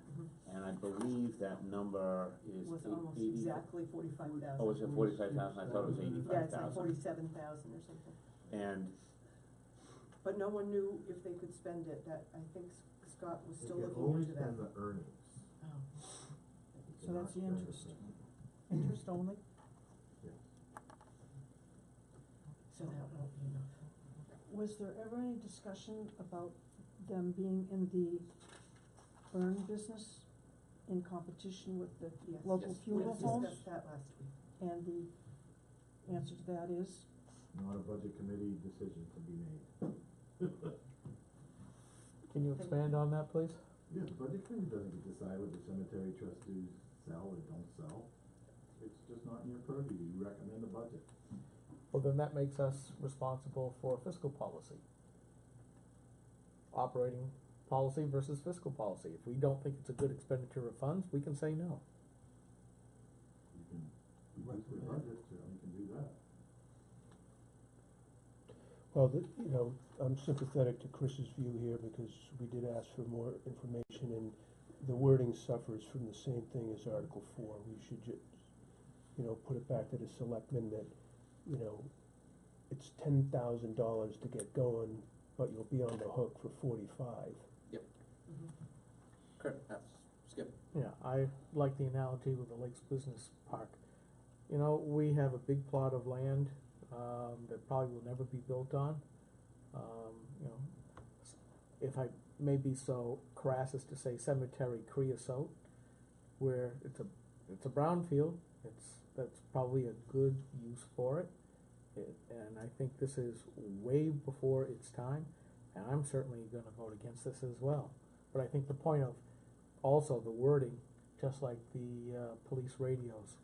Speaker 5: and I believe that number is
Speaker 13: It was
Speaker 5: 80.
Speaker 13: almost exactly 45,000.
Speaker 5: Oh, is it 45,000? I thought it was
Speaker 13: Yeah,
Speaker 5: 85,000.
Speaker 13: it's like 47,000 or something.
Speaker 5: And
Speaker 13: But no one knew if they could spend it, that, I think Scott was still
Speaker 12: They can
Speaker 13: looking
Speaker 12: only
Speaker 13: into that.
Speaker 12: spend the earnings.
Speaker 13: Oh.
Speaker 12: They
Speaker 8: So that's the
Speaker 12: cannot spend
Speaker 8: interest.
Speaker 12: earnings.
Speaker 8: Interest only?
Speaker 12: Yes.
Speaker 13: So that won't be enough.
Speaker 8: Was there ever any discussion about them being in the urn business in competition with the
Speaker 13: Yes.
Speaker 8: local
Speaker 1: Yes.
Speaker 8: funeral
Speaker 13: We
Speaker 8: homes?
Speaker 13: discussed that last week.
Speaker 8: And the answer to that is?
Speaker 12: Not a budget committee decision to be made.
Speaker 6: Can you expand on that, please?
Speaker 12: Yeah, the budget committee doesn't decide what the cemetery trustees sell or don't sell. It's just not in your purview. You recommend a budget.
Speaker 6: Well, then that makes us responsible for fiscal policy. Operating policy versus fiscal policy. If we don't think it's a good expenditure of funds, we can say no.
Speaker 12: You can, we Once we budget, we can do that.
Speaker 9: Well, you know, I'm sympathetic to Chris's view here because we did ask for more information and the wording suffers from the same thing as Article 4. We should just, you know, put it back to the selectmen that, you know, it's $10,000 to get going, but you'll be on the hook for 45.
Speaker 1: Kurt, Skip.
Speaker 6: Yeah, I like the analogy with the Lakes Business Park. You know, we have a big plot of land, that probably will never be built on. You know, if I may be so crass as to say cemetery creosote, where it's a brownfield, that's probably a good use for it. And I think this is way before its time, and I'm certainly gonna vote against this as well. But I think the point of also the wording, just like the police radios,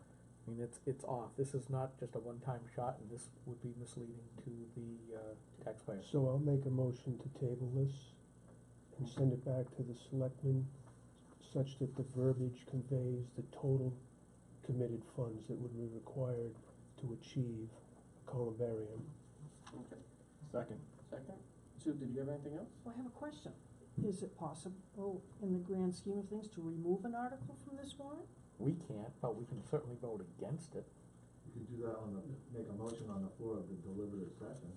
Speaker 6: I mean, it's off. This is not just a one-time shot, and this would be misleading to the taxpayer.
Speaker 9: So I'll make a motion to table this and send it back to the selectmen such that the verbiage conveys the total committed funds that would be required to achieve a columbarium.
Speaker 1: Okay.
Speaker 3: Second.
Speaker 1: Second. Sue, did you have anything else?
Speaker 8: Well, I have a question. Is it possible, in the grand scheme of things, to remove an article from this warrant?
Speaker 6: We can't, but we can certainly vote against it.
Speaker 12: You could do that make a motion on the floor of the deliberative session.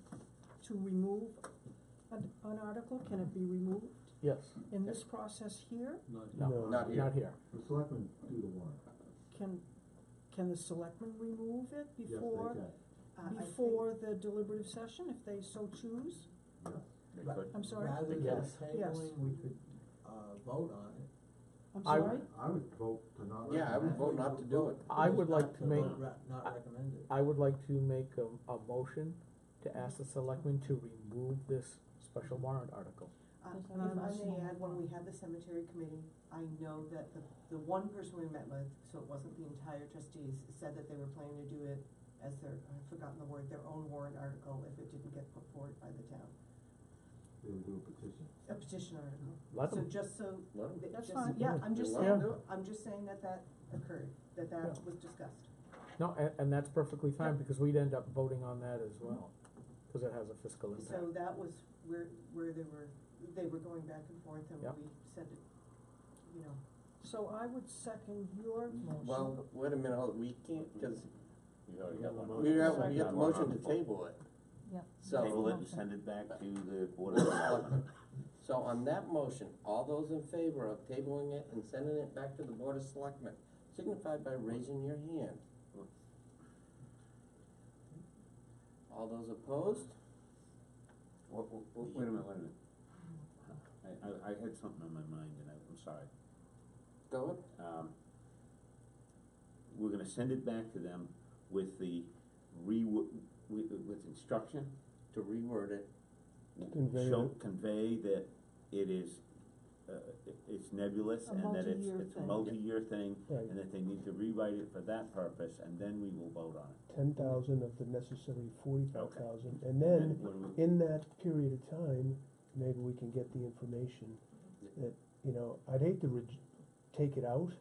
Speaker 8: To remove an article, can it be removed
Speaker 6: Yes.
Speaker 8: in this process here?
Speaker 6: No,
Speaker 1: Not here.
Speaker 6: not here.
Speaker 12: The selectmen do the warrant.
Speaker 8: Can the selectmen remove it
Speaker 12: Yes,
Speaker 8: before,
Speaker 12: they can.
Speaker 8: before the deliberative session, if they so choose?
Speaker 12: Yes.
Speaker 5: They could.
Speaker 8: I'm sorry?
Speaker 11: Rather than
Speaker 6: Yes.
Speaker 11: tabling, we could, vote on it.
Speaker 8: I'm
Speaker 6: I-
Speaker 8: sorry?
Speaker 12: I would vote to not recommend.
Speaker 1: Yeah, I would vote not to do it.
Speaker 6: I would like to make,
Speaker 11: Not recommend it.
Speaker 6: I would like to make a motion to ask the selectmen to remove this special warrant article.
Speaker 13: If I may add, when we had the cemetery committee, I know that the one person we met with, so it wasn't the entire trustees, said that they were planning to do it as their, I've forgotten the word, their own warrant article if it didn't get put forward by the town.
Speaker 12: They would do a petition.
Speaker 13: A petition article.
Speaker 6: Let
Speaker 13: So
Speaker 6: them.
Speaker 13: just so.
Speaker 1: Let 'em.
Speaker 8: That's
Speaker 13: just-
Speaker 8: fine.
Speaker 13: Yeah, I'm just
Speaker 1: Let
Speaker 13: saying,
Speaker 1: 'em do it.
Speaker 13: I'm just saying that occurred, that was discussed.
Speaker 6: No, and that's perfectly fine, because we'd end up voting on that as well, because it has a fiscal impact.
Speaker 13: So that was where they were going back and forth and
Speaker 6: Yep.
Speaker 13: we said it, you know.
Speaker 8: So I would second your motion.
Speaker 1: Well, wait a minute, we can't, because
Speaker 5: We already got one.
Speaker 1: we got the motion to table it.
Speaker 4: Yep.
Speaker 1: So.
Speaker 5: Table it and send it back to the Board of Selectmen.
Speaker 1: So on that motion, all those in favor of tabling it and sending it back to the Board of Selectmen, signify by raising your hand. All those opposed?
Speaker 5: Wait a minute. I had something on my mind and I'm sorry.
Speaker 1: Go ahead.
Speaker 5: We're gonna send it back to them with the with instruction
Speaker 1: To reword it.
Speaker 5: convey that it is, it's nebulous
Speaker 8: A
Speaker 5: and that
Speaker 8: multi-year
Speaker 5: it's a
Speaker 8: thing.
Speaker 5: multi-year thing,
Speaker 9: Right.
Speaker 5: and that they need to rewrite it for that purpose, and then we will vote on it.
Speaker 9: 10,000 of the necessary 45,000, and then
Speaker 5: When we-
Speaker 9: in that period of time, maybe we can get the information that, you know, I'd hate to take it out,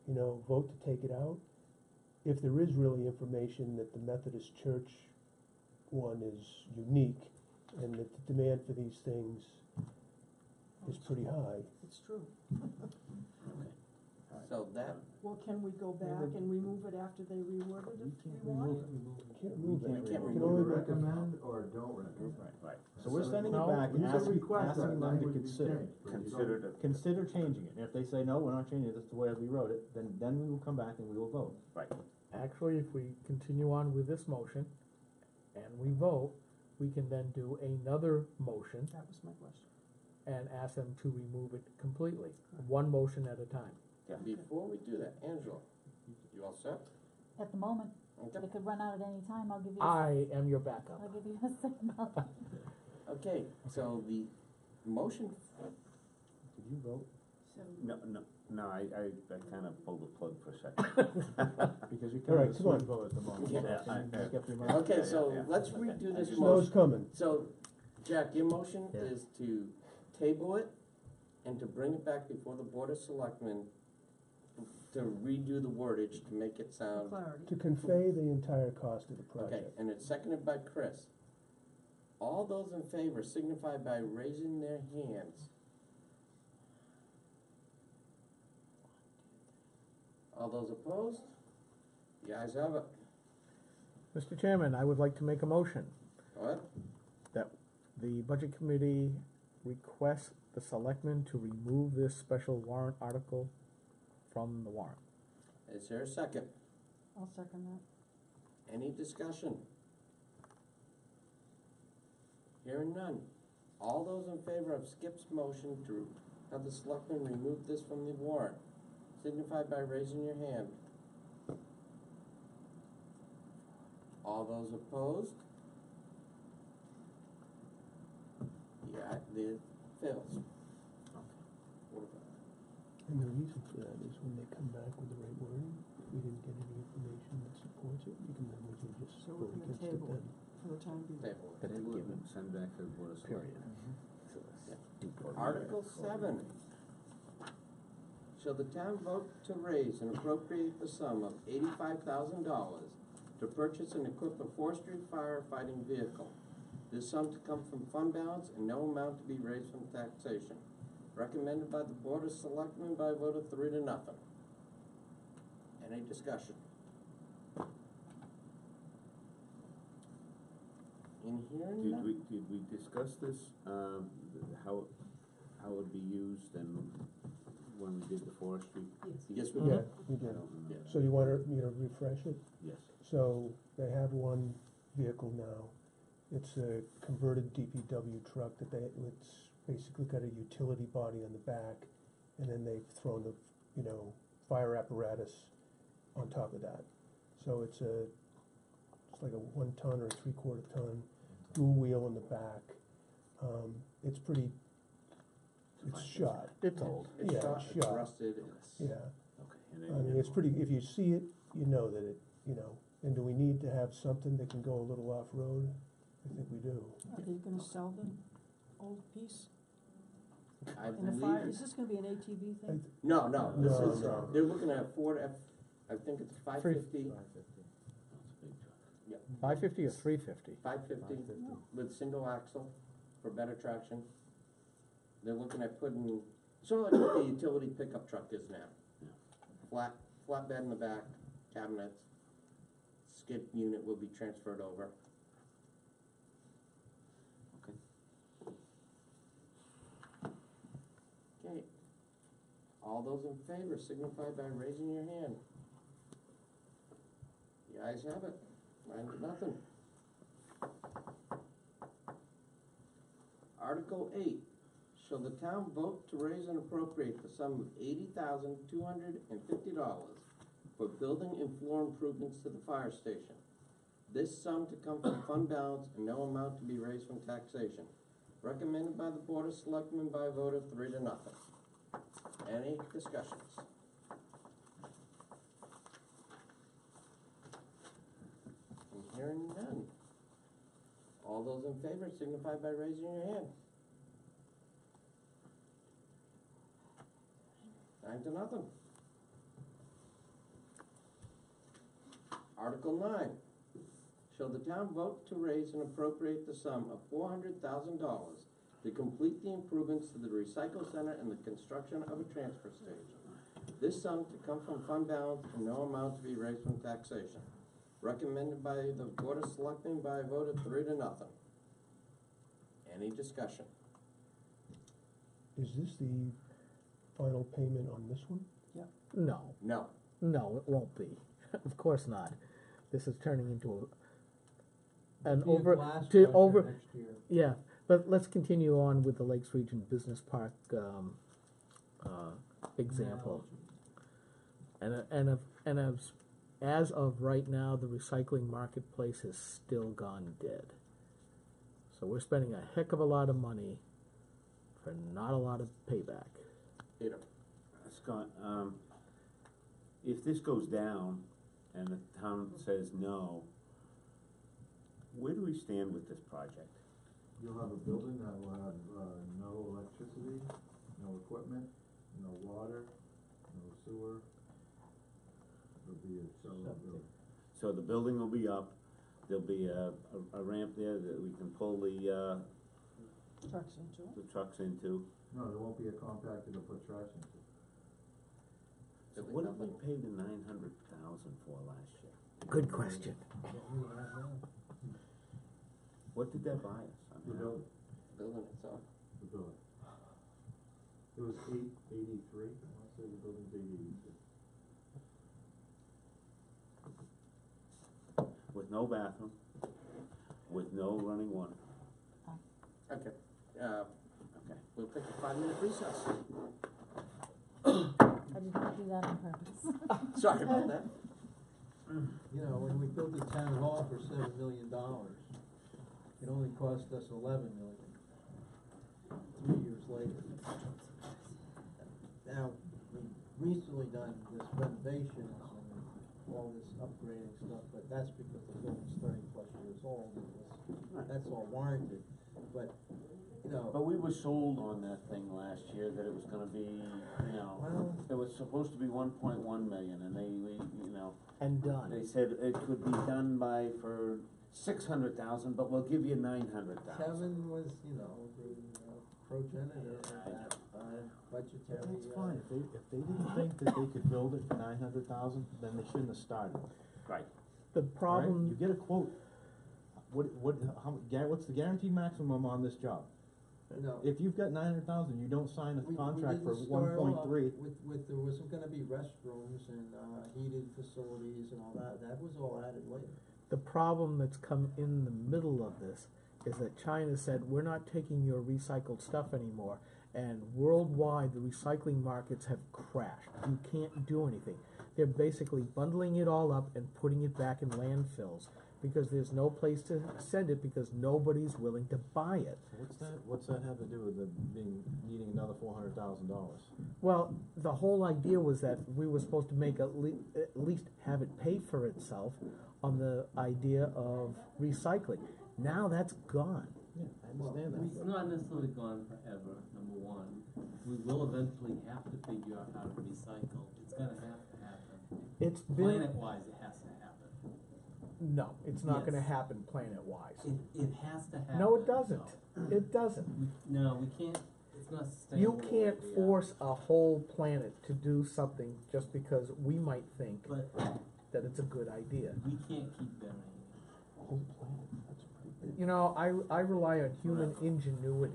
Speaker 9: you know, vote to take it out. If there is really information that the Methodist Church one is unique and that the demand for these things is pretty high.
Speaker 8: It's true.
Speaker 1: So that,
Speaker 8: Well, can we go back and remove it after they reword it if we want?
Speaker 9: Can't remove it.
Speaker 1: We can't
Speaker 9: You can
Speaker 1: remove
Speaker 9: only
Speaker 12: Either
Speaker 9: make a-
Speaker 12: recommend or don't recommend.
Speaker 5: Right.
Speaker 3: So we're sending it
Speaker 6: No,
Speaker 3: back and
Speaker 12: These are requests,
Speaker 3: asking them to
Speaker 12: language be
Speaker 3: consider.
Speaker 12: changed, but you don't-
Speaker 5: Consider the.
Speaker 3: Consider changing it, and if they say, no, we're not changing it, that's the way we wrote it, then we will come back and we will vote.
Speaker 5: Right.
Speaker 6: Actually, if we continue on with this motion and we vote, we can then do another motion
Speaker 8: That was my question.
Speaker 6: and ask them to remove it completely, one motion at a time.
Speaker 1: before we do that, Angela, you all set?
Speaker 4: At the moment,
Speaker 1: Okay.
Speaker 4: it could run out at any time, I'll give you,
Speaker 6: I am your backup.
Speaker 4: I'll give you a signal.
Speaker 1: Okay, so the motion,
Speaker 3: Did you vote?
Speaker 13: So,
Speaker 5: No, I kind of pulled the plug for a second.
Speaker 3: Because you
Speaker 9: All right,
Speaker 3: kind of
Speaker 9: come on.
Speaker 3: swing vote at the moment.
Speaker 1: Yeah,
Speaker 3: so
Speaker 5: I-
Speaker 3: can you skip your motion?
Speaker 1: okay, so
Speaker 5: yeah.
Speaker 1: let's
Speaker 5: Okay.
Speaker 1: redo
Speaker 5: I
Speaker 1: this
Speaker 5: just-
Speaker 1: motion.
Speaker 9: Snow's coming.
Speaker 1: So, Jack, your motion
Speaker 3: Yeah.
Speaker 1: is to table it and to bring it back before the Board of Selectmen to redo the wordage to make it sound.
Speaker 8: Clarity.
Speaker 9: To convey the entire cost of the
Speaker 1: Okay,
Speaker 9: project.
Speaker 1: and it's seconded by Chris. All those in favor signify by raising their hands. All those opposed? The ayes have it.
Speaker 6: Mr. Chairman, I would like to make a motion
Speaker 1: Go ahead.
Speaker 6: that the Budget Committee requests the selectmen to remove this special warrant article from the warrant.
Speaker 1: Is there a second?
Speaker 8: I'll second that.
Speaker 1: Any discussion? Hearing none. All those in favor of Skip's motion to have the selectmen remove this from the warrant, signify by raising your hand. All those opposed? Yeah, it fails. What about
Speaker 9: And the reason for that is when they come back with the right wording, if we didn't get any information that supports it, we can just
Speaker 8: So
Speaker 9: vote
Speaker 8: we're gonna
Speaker 9: against it
Speaker 8: table
Speaker 9: then.
Speaker 8: it for the time being.
Speaker 1: table?
Speaker 6: But
Speaker 5: Table it
Speaker 6: given-
Speaker 5: and send back to the Board of
Speaker 6: Period.
Speaker 5: Selectmen.
Speaker 1: Article 7. Shall the town vote to raise and appropriate the sum of $85,000 to purchase and equip a forestry firefighting vehicle? This sum to come from fund balance and no amount to be raised from taxation. Recommended by the Board of Selectmen by a vote of 3-0. Any discussion? In here, none.
Speaker 5: Did we discuss this, how it would be used and when we did the forestry?
Speaker 1: Yes, we
Speaker 9: Yeah,
Speaker 1: did.
Speaker 9: we
Speaker 5: I
Speaker 9: did.
Speaker 5: don't remember.
Speaker 9: So you want me to refresh it?
Speaker 5: Yes.
Speaker 9: So they have one vehicle now. It's a converted DPW truck that it's basically got a utility body on the back, and then they've thrown the, fire apparatus on top of that. So it's like a 1 ton or a 3/4 ton, dual wheel in the back. It's pretty, it's shot,
Speaker 6: It's old.
Speaker 1: It's
Speaker 9: Yeah,
Speaker 1: shot, it's
Speaker 9: shot.
Speaker 1: rusted,
Speaker 9: yeah.
Speaker 5: Okay. And then
Speaker 9: I mean, it's pretty, if you see it, you know that it, and do we need to have something that can go a little off-road? I think we do.
Speaker 8: Are they gonna sell the old piece
Speaker 1: I
Speaker 8: in a fire?
Speaker 1: believe.
Speaker 8: Is this gonna be an ATV thing?
Speaker 1: No, this
Speaker 9: No,
Speaker 1: is,
Speaker 9: no.
Speaker 1: they're looking at Ford I think it's 550,
Speaker 5: That's a big truck.
Speaker 6: 550 or 350?
Speaker 1: 550 with single axle for better traction. They're looking at putting, sort of like what the utility pickup truck is now.
Speaker 5: Yeah.
Speaker 1: Flatbed in the back, cabinets, skid unit will be transferred over.
Speaker 5: Okay.
Speaker 1: Okay. All those in favor signify by raising your hand. The ayes have it, 9-0. Article 8, shall the town vote to raise and appropriate the sum of $80,250 for building and floor improvements to the fire station? This sum to come from fund balance and no amount to be raised from taxation. Recommended by the Board of Selectmen by a vote of 3-0. Any discussions? I'm hearing none. All those in favor signify by raising your hand. 9-0. Article 9. Shall the town vote to raise and appropriate the sum of $400,000 to complete the improvements to the recycle center and the construction of a transfer station? This sum to come from fund balance and no amount to be raised from taxation. Recommended by the Board of Selectmen by a vote of 3-0. Any discussion?
Speaker 9: Is this the final payment on this one?
Speaker 6: No,
Speaker 1: No.
Speaker 6: no, it won't be. Of course not. This is turning into an
Speaker 11: Be a
Speaker 6: over,
Speaker 11: glass
Speaker 6: to
Speaker 11: crusher
Speaker 6: over,
Speaker 11: next year.
Speaker 6: yeah, but let's continue on with the Lakes Region Business Park, example. As of right now, the recycling marketplace has still gone dead. So we're spending a heck of a lot of money for not a lot of payback.
Speaker 1: Peter?
Speaker 5: Scott, if this goes down and the town says no, where do we stand with this project?
Speaker 12: You'll have a building that will have, no electricity, no equipment, no water, no sewer, be a shallow building.
Speaker 5: So the building will be up, there'll be a ramp there that we can pull the
Speaker 8: Trucks into it.
Speaker 5: trucks into.
Speaker 12: No, there won't be a compactor to put trash into.
Speaker 5: So what did we pay the 900,000 for last year?
Speaker 6: Good question.
Speaker 5: What did that buy us? I
Speaker 12: The
Speaker 5: mean,
Speaker 12: building,
Speaker 1: Building itself.
Speaker 12: the building. It was 883, I wanna say the building's 883.
Speaker 5: With no bathroom, with no running water.
Speaker 1: Okay,
Speaker 5: Okay.
Speaker 1: we'll take a 5-minute recess.
Speaker 4: I did not do that on purpose.
Speaker 1: Sorry about that.
Speaker 11: You know, when we built the town hall for $7 million, it only cost us $11 million, 3 years later. Now, we've recently done this renovations and all this upgrading stuff, but that's because the building's 30+ years old, that's all warranted, but, you know.
Speaker 5: But we were sold on that thing last year that it was gonna be, you know,
Speaker 11: Well-
Speaker 5: it was supposed to be 1.1 million, and we, you know,
Speaker 6: And done.
Speaker 5: they said it could be done for 600,000, but we'll give you 900,000.
Speaker 11: Kevin was, you know, the progenitor of that, budgetary.
Speaker 3: It's fine, if they didn't think that they could build it for 900,000, then they shouldn't have started.
Speaker 5: Right.
Speaker 6: The
Speaker 3: All right?
Speaker 6: problem.
Speaker 3: You get a quote, what's the guaranteed maximum on this job?
Speaker 11: No.
Speaker 3: If you've got 900,000, you don't sign a
Speaker 11: We
Speaker 3: contract for
Speaker 11: didn't start
Speaker 3: 1.3.
Speaker 11: off with, there wasn't gonna be restrooms and, heated facilities and all that, that was all added later.
Speaker 6: The problem that's come in the middle of this is that China said, we're not taking your recycled stuff anymore. And worldwide, the recycling markets have crashed. You can't do anything. They're basically bundling it all up and putting it back in landfills because there's no place to send it because nobody's willing to buy it.
Speaker 3: What's that have to do with needing another $400,000?
Speaker 6: Well, the whole idea was that we were supposed to make at least have it pay for itself on the idea of recycling. Now that's gone.
Speaker 3: Yeah, I understand that.
Speaker 14: It's not necessarily gone forever, number one. We will eventually have to figure out how to recycle. It's gonna have to happen.
Speaker 6: It's been,
Speaker 14: Planet-wise, it has to happen.
Speaker 6: no, it's not gonna
Speaker 14: Yes.
Speaker 6: happen planet-wise.
Speaker 14: It has to happen.
Speaker 6: No, it doesn't.
Speaker 14: though.
Speaker 6: It doesn't.
Speaker 14: No, we can't, it's not sustainable.
Speaker 6: You can't
Speaker 14: where we are.
Speaker 6: force a whole planet to do something just because we might think
Speaker 14: But
Speaker 6: that it's a good idea.
Speaker 14: we can't keep burying
Speaker 3: Whole planet, that's pretty.
Speaker 6: You know, I rely on human ingenuity,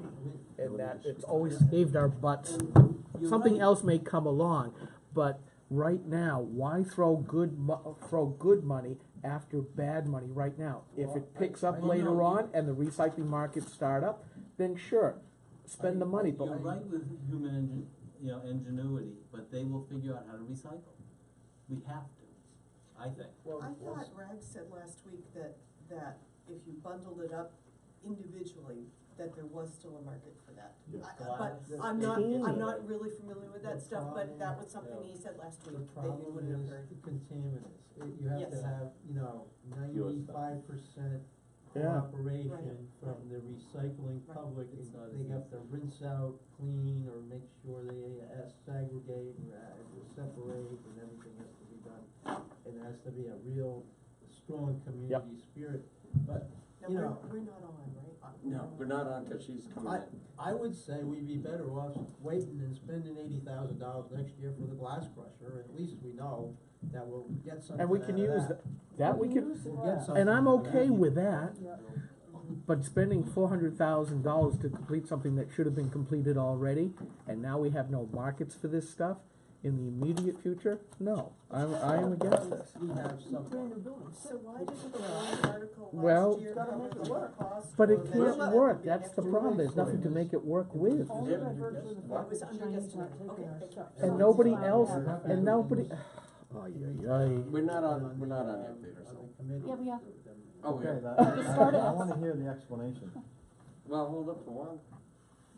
Speaker 6: and that
Speaker 3: Nobody's-
Speaker 6: it's always saved our butts.
Speaker 14: it. You're
Speaker 6: Something
Speaker 14: right.
Speaker 6: else may come along, but right now, why throw good money after bad money right now? If
Speaker 11: Well,
Speaker 6: it picks
Speaker 11: I-
Speaker 6: up
Speaker 11: I-
Speaker 6: later
Speaker 14: no,
Speaker 6: on and the recycling markets start up, then sure, spend the money.
Speaker 14: You're
Speaker 6: But
Speaker 14: right with human ingenuity, but they will figure out how to recycle. We have to, I think.
Speaker 13: I thought Rags said last week that if you bundled it up individually, that there was still a market for that.
Speaker 12: Yeah.
Speaker 13: But I'm not really familiar with that stuff, but that was something he said last week
Speaker 11: The
Speaker 13: that you
Speaker 11: problem
Speaker 13: wouldn't have
Speaker 11: is
Speaker 13: heard.
Speaker 11: the contaminants. You have
Speaker 13: Yes.
Speaker 11: to have, you know, 95%
Speaker 6: Yeah.
Speaker 11: cooperation
Speaker 13: Right.
Speaker 11: from the recycling
Speaker 13: Right.
Speaker 11: public.
Speaker 14: It's not as
Speaker 11: They have to rinse out, clean, or make sure they segregate and separate, and everything has to be done. And there has to be a real strong community spirit. But,
Speaker 13: Now,
Speaker 11: you know,
Speaker 13: we're not on, right?
Speaker 1: No, we're not on, cause she's coming in.
Speaker 11: I would say we'd be better off waiting and spending $80,000 next year for the glass crusher. At least we know that we'll get something
Speaker 6: and we
Speaker 11: out
Speaker 6: can
Speaker 11: of
Speaker 6: use that. We can,
Speaker 11: We'll get something
Speaker 6: and I'm
Speaker 11: out of
Speaker 6: okay
Speaker 11: that.
Speaker 6: with that. But spending $400,000 to complete something that should have been completed already, and now we have no markets for this stuff in the immediate future, no, I'm against this.
Speaker 11: We have some.
Speaker 8: Brand new buildings.
Speaker 13: So why didn't the warrant article
Speaker 6: Well-
Speaker 13: last year cover the cost?
Speaker 6: But
Speaker 13: or
Speaker 6: it
Speaker 13: mention
Speaker 6: can't
Speaker 13: that
Speaker 6: work,
Speaker 13: would be
Speaker 6: that's the
Speaker 13: next
Speaker 6: problem,
Speaker 13: year?
Speaker 6: there's nothing to make it work with.
Speaker 8: Only by virtue of the
Speaker 13: It
Speaker 8: fact
Speaker 13: was
Speaker 8: that the
Speaker 13: under
Speaker 8: Chinese
Speaker 13: guesstimate.
Speaker 8: aren't taking our
Speaker 13: Okay.
Speaker 8: stuff.
Speaker 6: And
Speaker 8: So
Speaker 6: nobody
Speaker 8: it's
Speaker 6: else,
Speaker 8: allowed.
Speaker 6: and nobody, ay,
Speaker 1: We're not on yet, Peter, so.
Speaker 4: Yeah, we are.
Speaker 1: Oh,
Speaker 3: Okay,
Speaker 1: yeah.
Speaker 3: I wanna hear the explanation.
Speaker 1: Well, hold up for one.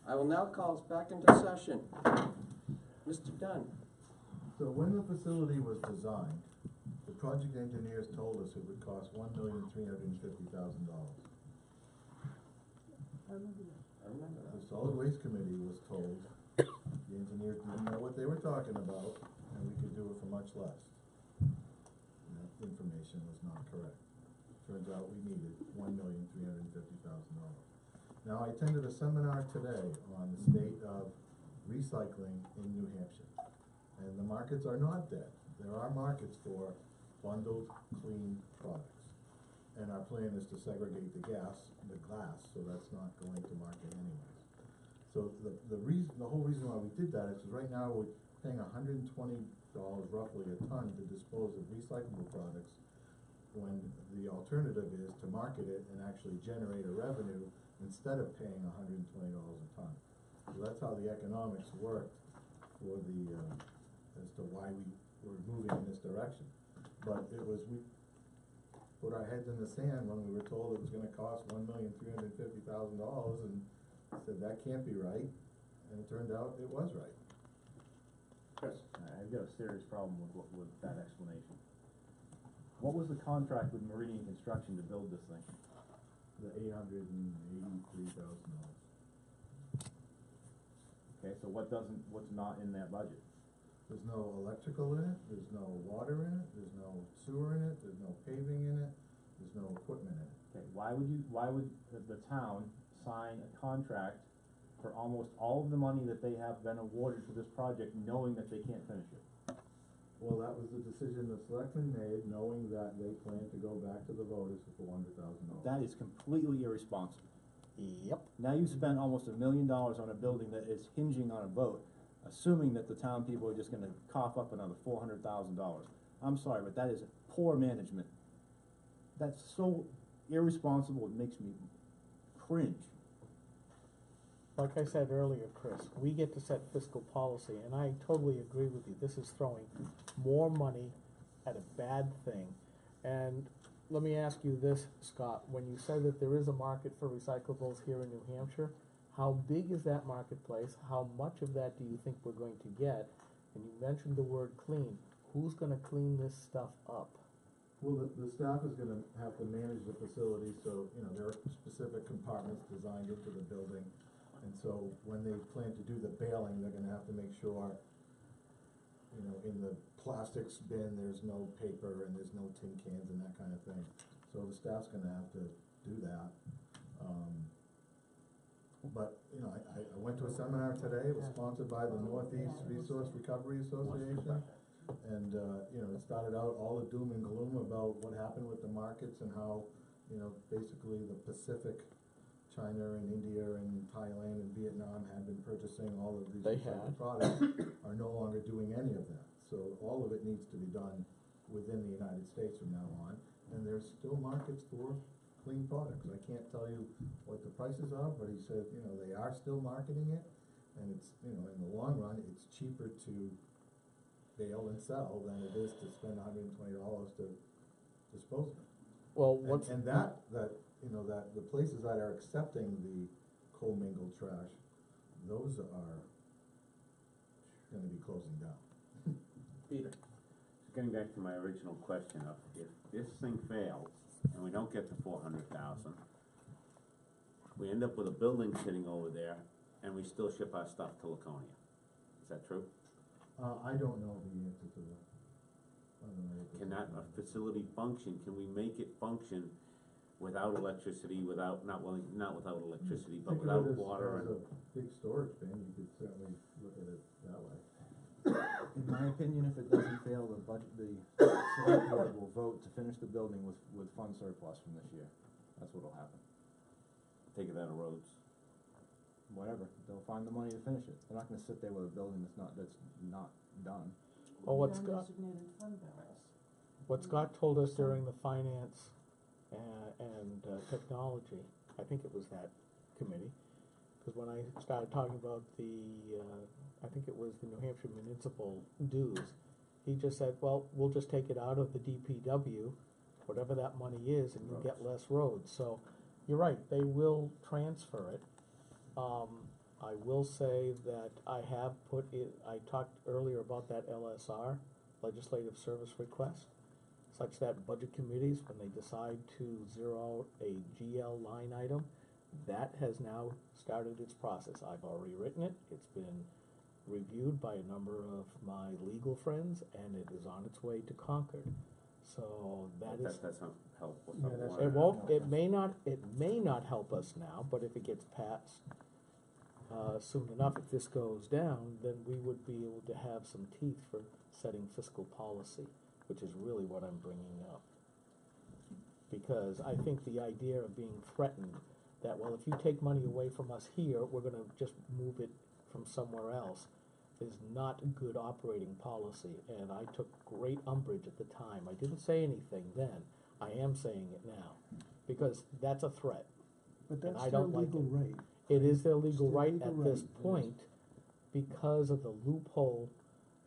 Speaker 1: I will now call us back into session. Mr. Dunn.
Speaker 12: So when the facility was designed, the project engineers told us it would cost $1,350,000.
Speaker 8: I remember that.
Speaker 1: I remember that.
Speaker 12: The solid waste committee was told, the engineers didn't know what they were talking about, and we could do it for much less. information was not correct. Turns out we needed $1,350,000. Now, I attended a seminar today on the state of recycling in New Hampshire. And the markets are not dead. There are markets for bundled, clean products. And our plan is to segregate the glass, so that's not going to market anyways. So the whole reason why we did that is because right now we're paying $120 roughly a ton to dispose of recyclable products, when the alternative is to market it and actually generate a revenue instead of paying $120 a ton. So that's how the economics worked for the, as to why we were moving in this direction. But it was, we put our heads in the sand when we were told it was gonna cost $1,350,000 and said that can't be right, and it turned out it was right.
Speaker 3: Chris? I've got a serious problem with that explanation. What was the contract with Meridian Construction to build this thing?
Speaker 12: The $883,000.
Speaker 3: Okay, so what's not in that budget?
Speaker 12: There's no electrical in it, there's no water in it, there's no sewer in it, there's no paving in it, there's no equipment in it.
Speaker 3: Okay, why would the town sign a contract for almost all of the money that they have been awarded for this project, knowing that they can't finish it?
Speaker 12: Well, that was the decision the selectmen made, knowing that they planned to go back to the voters for $400,000.
Speaker 3: That is completely irresponsible.
Speaker 6: Yep.
Speaker 3: Now you spent almost $1 million on a building that is hinging on a vote, assuming that the town people are just gonna cough up another $400,000. I'm sorry, but that is poor management. That's so irresponsible, it makes me cringe.
Speaker 6: Like I said earlier, Chris, we get to set fiscal policy, and I totally agree with you. This is throwing more money at a bad thing. And let me ask you this, Scott, when you said that there is a market for recyclables here in New Hampshire, how big is that marketplace? How much of that do you think we're going to get? And you mentioned the word clean. Who's gonna clean this stuff up?
Speaker 12: Well, the staff is gonna have to manage the facility, so, you know, there are specific compartments designed into the building. And so when they plan to do the baling, they're gonna have to make sure, you know, in the plastics bin, there's no paper and there's no tin cans and that kind of thing. So the staff's gonna have to do that. But, you know, I went to a seminar today, it was sponsored by the Northeast Resource Recovery Association. And, you know, it started out all the doom and gloom about what happened with the markets and how, you know, basically the Pacific, China and India and Thailand and Vietnam had been purchasing all of these recycled products, are no longer doing any of that. So all of it needs to be done within the United States from now on, and there's still markets for clean products. I can't tell you what the prices are, but he said, you know, they are still marketing it, and it's, you know, in the long run, it's cheaper to bale and sell than it is to spend $120 to dispose of it.
Speaker 6: Well, what's...
Speaker 12: And that, you know, that the places that are accepting the commingled trash, those are gonna be closing down.
Speaker 1: Peter?
Speaker 5: Getting back to my original question of, if this thing fails and we don't get the 400,000, we end up with a building sitting over there and we still ship our stuff to Laconia. Is that true?
Speaker 12: I don't know the answer to that. I don't know.
Speaker 5: Can that facility function? Can we make it function without electricity, not without electricity, but without water?
Speaker 12: As a big storage bin, you could certainly look at it that way.
Speaker 3: In my opinion, if it doesn't fail, the select board will vote to finish the building with fund surplus from this year. That's what'll happen.
Speaker 5: Take it out of roads.
Speaker 3: Whatever, they'll find the money to finish it. They're not gonna sit there with a building that's not done.
Speaker 6: Well, what Scott told us during the finance and technology, I think it was that committee, because when I started talking about I think it was the New Hampshire municipal dues, he just said, well, we'll just take it out of the DPW, whatever that money is, and you get less roads. So, you're right, they will transfer it. I will say that I have I talked earlier about that LSR, legislative service request, such that budget committees, when they decide to zero out a GL line item, that has now started its process. I've already written it, it's been reviewed by a number of my legal friends, and it is on its way to Concord. So that
Speaker 5: But
Speaker 6: is,
Speaker 5: that doesn't help with
Speaker 3: Yeah,
Speaker 5: the
Speaker 3: that's-
Speaker 5: water.
Speaker 6: it won't, it may not help us now, but if it gets passed, soon enough, if this goes down, then we would be able to have some teeth for setting fiscal policy, which is really what I'm bringing up. Because I think the idea of being threatened, that, well, if you take money away from us here, we're gonna just move it from somewhere else, is not good operating policy, and I took great umbrage at the time. I didn't say anything then, I am saying it now, because that's a threat.
Speaker 9: But
Speaker 6: And
Speaker 9: that's
Speaker 6: I
Speaker 9: their
Speaker 6: don't like
Speaker 9: legal
Speaker 6: it.
Speaker 9: right.
Speaker 6: It is their legal
Speaker 9: It's their
Speaker 6: right
Speaker 9: legal
Speaker 6: at this
Speaker 9: right, yes.
Speaker 6: point, because of the loophole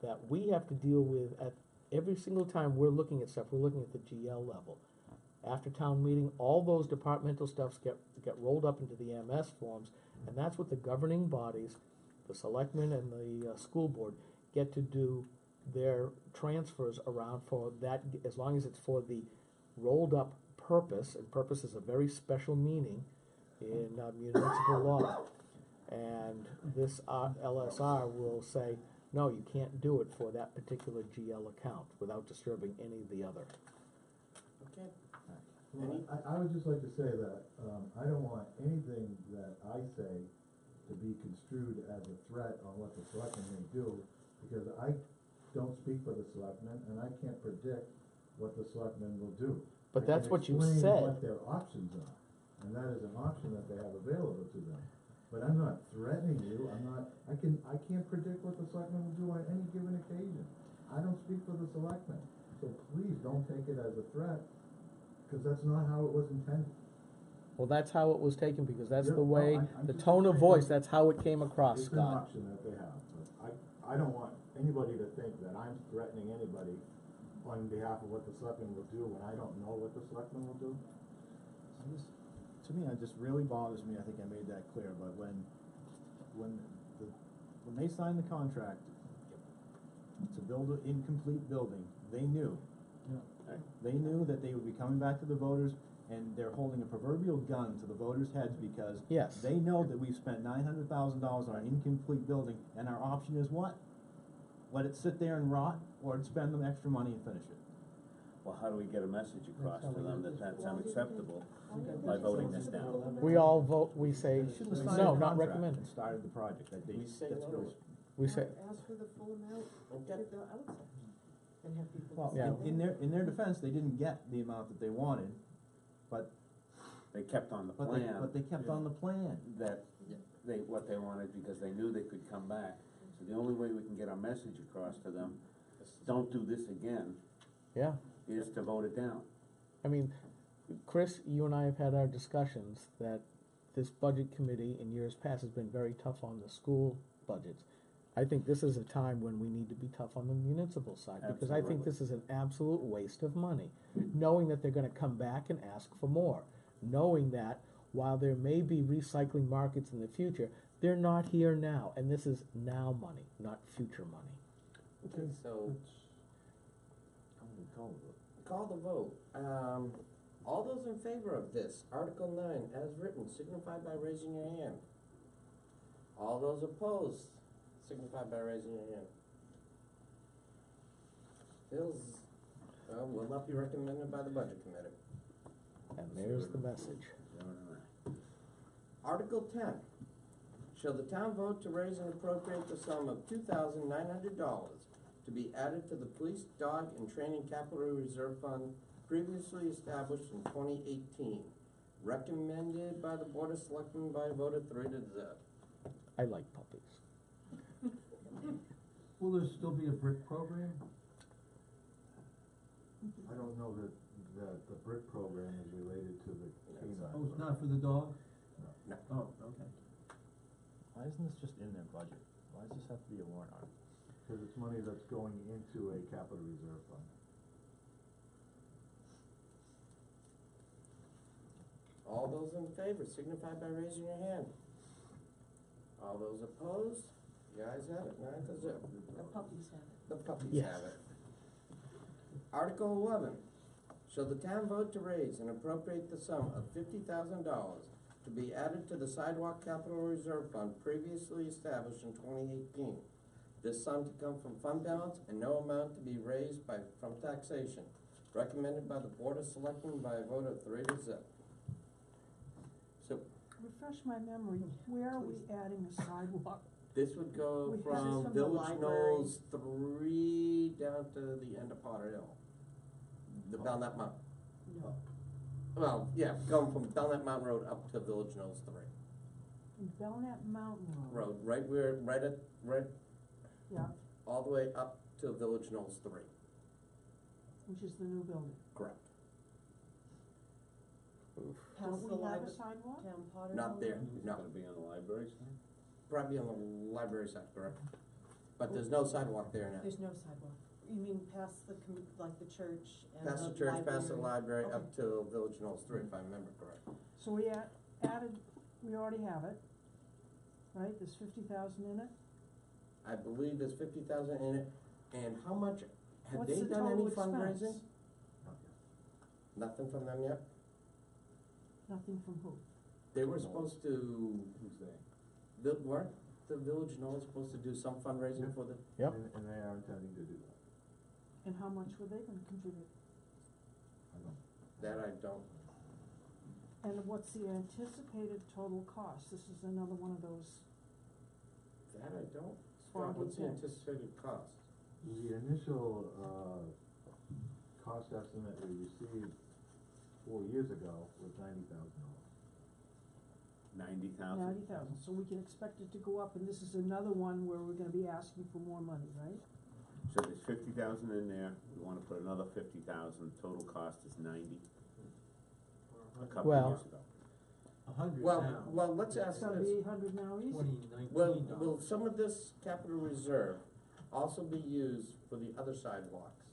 Speaker 6: that we have to deal with at every single time we're looking at stuff, we're looking at the GL level. After town meeting, all those departmental stuffs get rolled up into the MS forms, and that's what the governing bodies, the selectmen and the school board, get to do their transfers around for that, as long as it's for the rolled up purpose, and purpose is a very special meaning in municipal law. And this LSR will say, no, you can't do it for that particular GL account without disturbing any of the other.
Speaker 1: Okay.
Speaker 12: Well, I would just like to say that, I don't want anything that I say to be construed as a threat on what the selectmen may do, because I don't speak for the selectmen, and I can't predict what the selectmen will do.
Speaker 6: But that's what you
Speaker 12: I can explain
Speaker 6: said.
Speaker 12: what their options are, and that is an option that they have available to them. But I'm not threatening you, I can't predict what the selectmen will do on any given occasion. I don't speak for the selectmen, so please don't take it as a threat, because that's not how it was intended.
Speaker 6: Well, that's how it was taken, because that's
Speaker 12: Yeah,
Speaker 6: the
Speaker 12: well,
Speaker 6: way,
Speaker 12: I'm
Speaker 6: the
Speaker 12: just
Speaker 6: tone of
Speaker 12: saying
Speaker 6: voice, that's how it came across,
Speaker 12: It's an
Speaker 6: Scott.
Speaker 12: option that they have, but I don't want anybody to think that I'm threatening anybody on behalf of what the selectmen will do, when I don't know what the selectmen will do.
Speaker 3: To me, it just really bothers me, I think I made that clear, but when they signed the contract to build an incomplete building, they knew. They knew that they would be coming back to the voters, and they're holding a proverbial gun to the voters' heads, because
Speaker 6: Yes.
Speaker 3: they know that we've spent $900,000 on an incomplete building, and our option is what? Let it sit there and rot, or spend the extra money and finish it.
Speaker 5: Well, how do we get a message across to them that that's unacceptable by voting this down?
Speaker 6: We all vote, we say,
Speaker 3: They shouldn't have signed
Speaker 6: no,
Speaker 3: the
Speaker 6: not
Speaker 3: contract
Speaker 6: recommended.
Speaker 3: and started the project, that
Speaker 1: We say
Speaker 3: that's
Speaker 1: no.
Speaker 3: gross.
Speaker 6: We say,
Speaker 13: Ask for the full amount
Speaker 1: Okay.
Speaker 13: at the outset, and have people.
Speaker 3: Well,
Speaker 6: Yeah.
Speaker 3: in their defense, they didn't get the amount that they wanted, but
Speaker 5: They kept on the
Speaker 3: But
Speaker 5: plan
Speaker 3: they kept on the plan.
Speaker 5: that what they wanted, because they knew they could come back. So the only way we can get our message across to them, don't do this again,
Speaker 6: yeah.
Speaker 5: is to vote it down.
Speaker 6: I mean, Chris, you and I have had our discussions that this budget committee in years past has been very tough on the school budgets. I think this is a time when we need to be tough on the municipal side, because I think
Speaker 5: Absolutely.
Speaker 6: this is an absolute waste of money. Knowing that they're gonna come back and ask for more, knowing that while there may be recycling markets in the future, they're not here now, and this is now money, not future money.
Speaker 1: Okay, so call the vote. All those in favor of this, Article 9, as written, signify by raising your hand. All those opposed, signify by raising your hand. Bills, will not be recommended by the Budget Committee.
Speaker 6: And there's the message.
Speaker 1: Article 10, shall the town vote to raise and appropriate the sum of $2,900 to be added to the Police, Dog, and Training Capital Reserve Fund previously established in 2018, recommended by the Board of Selectmen by a vote of 3-0.
Speaker 6: I like puppies.
Speaker 11: Will there still be a brick program?
Speaker 12: I don't know that the brick program is related to the canine.
Speaker 11: Oh, it's not for the dog?
Speaker 1: No.
Speaker 11: Oh, okay.
Speaker 3: Why isn't this just in their budget? Why does this have to be a warrant article?
Speaker 12: Because it's money that's going into a capital reserve fund.
Speaker 1: All those in favor signify by raising your hand. All those opposed, the ayes have it, 9-0.
Speaker 7: The puppies have it.
Speaker 1: The puppies
Speaker 6: Yes.
Speaker 1: have it. Article 11, shall the town vote to raise and appropriate the sum of $50,000 to be added to the Sidewalk Capital Reserve Fund previously established in 2018. This sum to come from fund balance and no amount to be raised from taxation recommended by the Board of Selectmen by a vote of 3 to 0. So
Speaker 8: Refresh my memory, where are we adding a sidewalk?
Speaker 1: this would go
Speaker 8: We have-
Speaker 1: from
Speaker 10: This is from the
Speaker 1: Village
Speaker 10: library.
Speaker 1: Knolls 3 down to the end of Potter Hill. The Belknap Mountain.
Speaker 10: No,
Speaker 1: Well, yeah, going from Belknap Mountain Road up to Village Knolls 3.
Speaker 8: In Belknap Mountain Road.
Speaker 1: Road, right
Speaker 8: Yeah,
Speaker 1: all the way up to Village Knolls 3.
Speaker 8: which is the new building.
Speaker 1: Correct.
Speaker 8: Don't
Speaker 13: Past the
Speaker 8: we have a
Speaker 13: libra-
Speaker 8: sidewalk?
Speaker 13: Town Potter
Speaker 1: Not
Speaker 13: Hill
Speaker 1: there,
Speaker 13: Road?
Speaker 5: It's
Speaker 1: no.
Speaker 5: gonna be on the library side?
Speaker 1: Probably on the library side, correct? But there's no sidewalk there now.
Speaker 13: There's no sidewalk. You mean past the, like the church and the
Speaker 1: Past the church, past the library, up
Speaker 13: Okay.
Speaker 1: to Village Knolls 3, if I remember correct.
Speaker 8: So we added, we already have it, right? There's 50,000 in it?
Speaker 1: I believe there's 50,000 in it, and how much, have
Speaker 8: What's
Speaker 1: they
Speaker 8: the
Speaker 1: done any
Speaker 8: total expense?
Speaker 1: fundraising? Nothing from them yet?
Speaker 8: Nothing from who?
Speaker 1: They were supposed to,
Speaker 3: Who's they?
Speaker 1: weren't the Village Knolls supposed to do some fundraising for the,
Speaker 6: Yep.
Speaker 12: And they are intending to do that.
Speaker 8: And how much were they gonna contribute?
Speaker 12: I don't,
Speaker 1: that I don't,
Speaker 8: And what's the anticipated total cost? This is another one of those
Speaker 1: that I don't.
Speaker 8: Swampy
Speaker 1: What's the
Speaker 8: things.
Speaker 1: anticipated cost?
Speaker 12: the initial, cost estimate we received 4 years ago was $90,000.
Speaker 5: 90,000?
Speaker 8: 90,000, so we can expect it to go up, and this is another one where we're gonna be asking for more money, right?
Speaker 5: So there's 50,000 in there, we wanna put another 50,000, total cost is 90. A couple
Speaker 6: Well-
Speaker 5: years ago.
Speaker 11: 100
Speaker 1: Well,
Speaker 11: now.
Speaker 1: well, let's
Speaker 8: It's
Speaker 1: ask
Speaker 8: gonna be
Speaker 1: this.
Speaker 8: 800 now easy.
Speaker 11: 2019
Speaker 1: Will some of this capital reserve also be used for the other sidewalks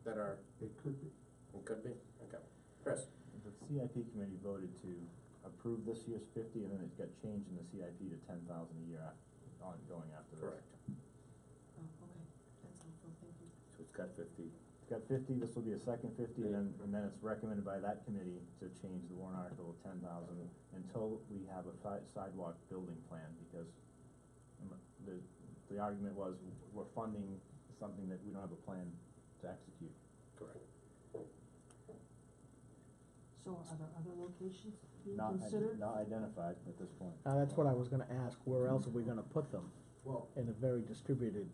Speaker 1: that are,
Speaker 12: It could be.
Speaker 1: it could be? Okay. Chris?
Speaker 3: The CIP committee voted to approve this year's 50, and then it got changed in the CIP to 10,000 a year ongoing after this.
Speaker 1: Correct.
Speaker 13: Oh, okay, that's helpful, thank you.
Speaker 5: So it's got 50.
Speaker 3: It's got 50, this will be a second 50, and then it's recommended by that committee to change the warrant article to 10,000 until we have a sidewalk building plan, because the argument was we're funding something that we don't have a plan to execute.
Speaker 1: Correct.
Speaker 8: So are there other locations being
Speaker 3: Not
Speaker 8: considered?
Speaker 3: not identified at this point.
Speaker 6: That's what I was gonna ask, where else are we gonna put them
Speaker 11: Well,
Speaker 6: in a very distributed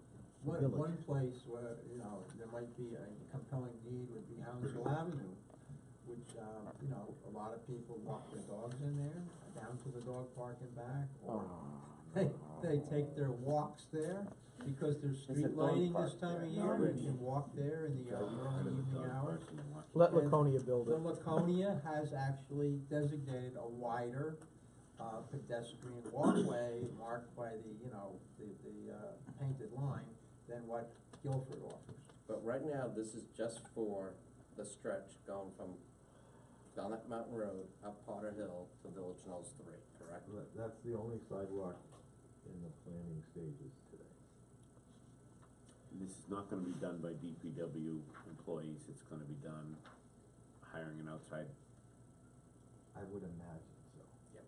Speaker 11: one
Speaker 6: village?
Speaker 11: place where, there might be a compelling need would be Hounslow Avenue, which, a lot of people walk their dogs in there, down to the dog park and back, or they take their walks there, because there's
Speaker 3: a
Speaker 11: street
Speaker 3: dog
Speaker 11: lighting
Speaker 3: park
Speaker 11: this time of
Speaker 3: there.
Speaker 11: year, and you can walk there in the early evening hours.
Speaker 6: Let
Speaker 11: And
Speaker 6: Laconia build
Speaker 11: The
Speaker 6: it.
Speaker 11: Laconia has actually designated a wider, pedestrian walkway marked by the painted line than what Gilford offers.
Speaker 1: But right now, this is just for the stretch going from Belknap Mountain Road up Potter Hill to Village Knolls 3, correct?
Speaker 12: That's the only sidewalk in the planning stages today.
Speaker 5: This is not gonna be done by DPW employees, it's gonna be done hiring an outside.
Speaker 12: I would imagine so.
Speaker 1: Yep.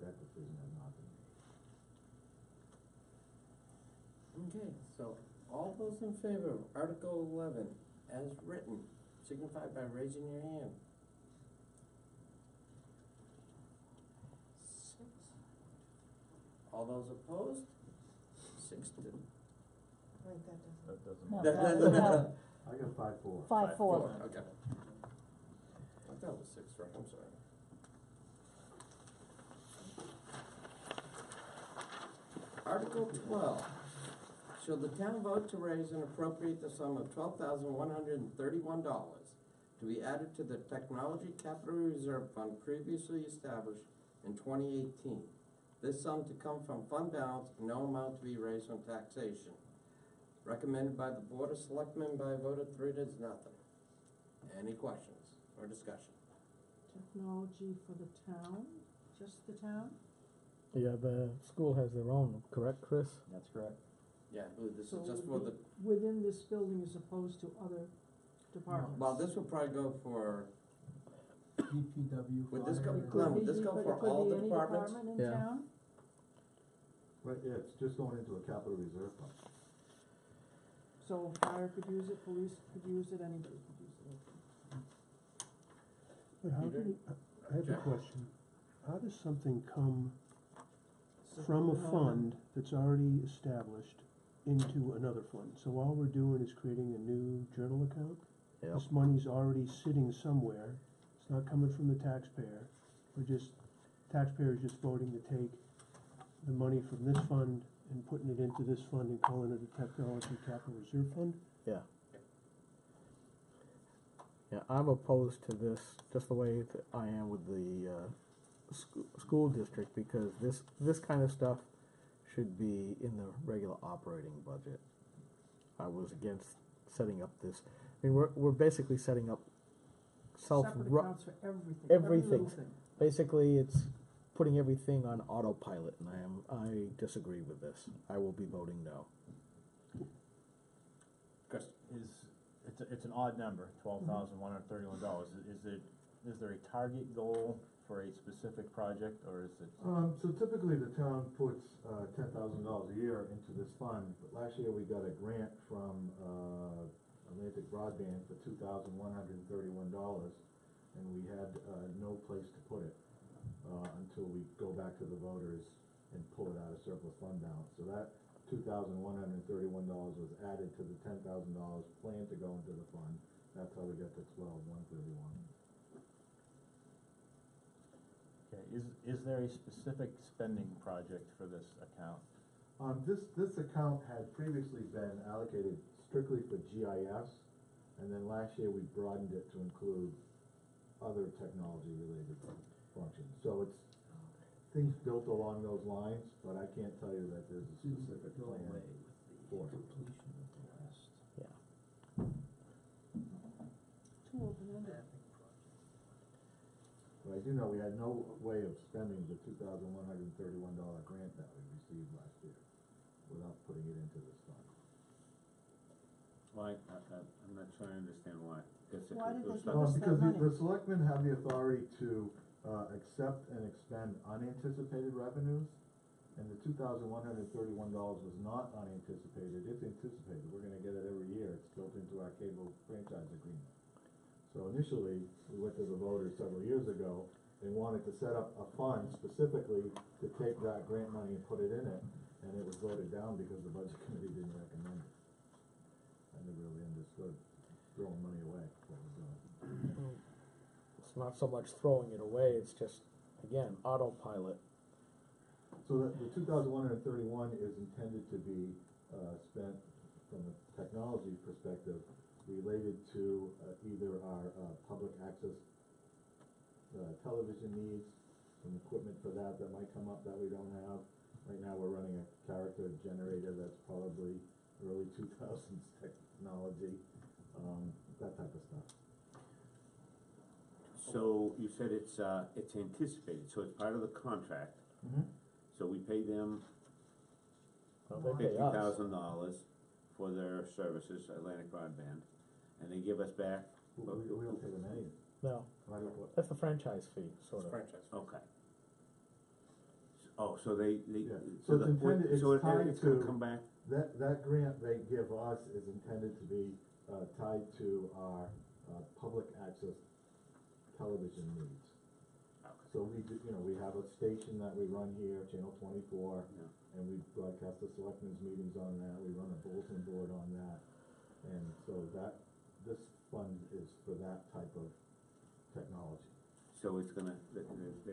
Speaker 12: That decision has not been made.
Speaker 1: Okay, so all those in favor of Article 11 as written, signify by raising your hand. 6. All those opposed? 6 to.
Speaker 13: Right, that doesn't.
Speaker 3: That doesn't.
Speaker 4: No,
Speaker 1: No.
Speaker 12: I got 5-4.
Speaker 4: 5-4.
Speaker 1: Okay. I thought it was 6, right, I'm sorry. Article 12, shall the town vote to raise and appropriate the sum of $12,131 to be added to the Technology Capital Reserve Fund previously established in 2018. This sum to come from fund balance, no amount to be raised from taxation. Recommended by the Board of Selectmen by a vote of 3 to 0. Any questions or discussion?
Speaker 8: Technology for the town, just the town?
Speaker 6: Yeah, the school has their own, correct, Chris?
Speaker 3: That's correct.
Speaker 1: Yeah, I believe this
Speaker 8: So
Speaker 1: is just
Speaker 8: it
Speaker 1: for
Speaker 8: would
Speaker 1: the,
Speaker 8: be within this building as opposed to other departments?
Speaker 1: well, this will probably go for,
Speaker 11: DPW.
Speaker 1: would this go,
Speaker 11: fire.
Speaker 1: Glenn, would this
Speaker 8: Could
Speaker 1: go
Speaker 8: be-
Speaker 1: for
Speaker 8: but it
Speaker 1: all
Speaker 8: could
Speaker 1: the
Speaker 8: be any
Speaker 1: departments?
Speaker 8: department in
Speaker 6: Yeah.
Speaker 8: town?
Speaker 12: Right, yeah, it's just going into a capital reserve fund.
Speaker 8: So fire could use it, police could use it, anybody could use it.
Speaker 9: But how
Speaker 1: Peter?
Speaker 9: did it, I have a
Speaker 1: Jack?
Speaker 9: question. How does something come from a fund that's already established into another fund? So all we're doing is creating a new journal account?
Speaker 3: Yep.
Speaker 9: This money's already sitting somewhere, it's not coming from the taxpayer, taxpayer is just voting to take the money from this fund and putting it into this fund and calling it a technology capital reserve fund?
Speaker 6: Yeah. Yeah, I'm opposed to this, just the way that I am with the, school district, because this kind of stuff should be in the regular operating budget. I was against setting up this, I mean, we're basically setting up
Speaker 8: Separate accounts for everything, every
Speaker 6: everything.
Speaker 8: little thing.
Speaker 6: Basically, it's putting everything on autopilot, and I disagree with this. I will be voting no.
Speaker 1: Chris?
Speaker 3: It's an odd number, $12,131. Is there a target goal for a specific project, or is it?
Speaker 12: So typically the town puts $10,000 a year into this fund, but last year we got a grant from Atlantic Broadband for $2,131, and we had no place to put it until we go back to the voters and pull it out of surplus fund balance. So that $2,131 was added to the $10,000 planned to go into the fund. That's how we got to $12,131.
Speaker 3: Okay, is there a specific spending project for this account?
Speaker 12: This account had previously been allocated strictly for GIS, and then last year we broadened it to include other technology-related functions. So it's things built along those lines, but I can't tell you that there's a specific
Speaker 11: Go
Speaker 12: plan
Speaker 11: away
Speaker 12: for
Speaker 11: with the
Speaker 12: it.
Speaker 11: completion of the last
Speaker 6: Yeah.
Speaker 8: Too open-ended.
Speaker 11: mapping project.
Speaker 12: But I do know we had no way of spending the $2,131 grant that we received last year without putting it into this fund.
Speaker 5: Well, I'm not sure I understand why. Guess if
Speaker 8: Why
Speaker 5: it
Speaker 8: did they
Speaker 5: was
Speaker 8: give
Speaker 5: done-
Speaker 8: us that
Speaker 12: Because
Speaker 8: money?
Speaker 12: the selectmen have the authority to accept and expend unanticipated revenues, and the $2,131 was not unanticipated, it's anticipated, we're gonna get it every year, it's built into our cable franchise agreement. So initially, we went to the voters several years ago, they wanted to set up a fund specifically to take that grant money and put it in it, and it was voted down because the budget committee didn't recommend it. I never really understood throwing money away, what was doing.
Speaker 6: It's not so much throwing it away, it's just, again, autopilot.
Speaker 12: So the 2,131 is intended to be spent from a technology perspective related to either our public access television needs, some equipment for that might come up that we don't have. Right now, we're running a character generator that's probably early 2000s technology, that type of stuff.
Speaker 5: So you said it's anticipated, so it's part of the contract.
Speaker 12: Mm-hmm.
Speaker 5: So we pay them
Speaker 6: Well, they pay us.
Speaker 5: $50,000 for their services, Atlantic Broadband, and they give us back.
Speaker 12: We don't pay them anything.
Speaker 6: No,
Speaker 12: Why don't- what-
Speaker 6: that's the franchise fee, sort of.
Speaker 1: Franchise.
Speaker 5: Okay. Oh, so they,
Speaker 12: Yeah.
Speaker 5: so
Speaker 12: So it's
Speaker 5: the,
Speaker 12: intended, it's
Speaker 5: so
Speaker 12: tied
Speaker 5: it's gonna
Speaker 12: to,
Speaker 5: come back?
Speaker 12: that grant they give us is intended to be tied to our public access television needs.
Speaker 5: Okay.
Speaker 12: So we do, we have a station that we run here, Channel 24,
Speaker 5: Yeah.
Speaker 12: and we broadcast the selectmen's meetings on that, we run a bulletin board on that. And so this fund is for that type of technology.
Speaker 5: So it's gonna, they're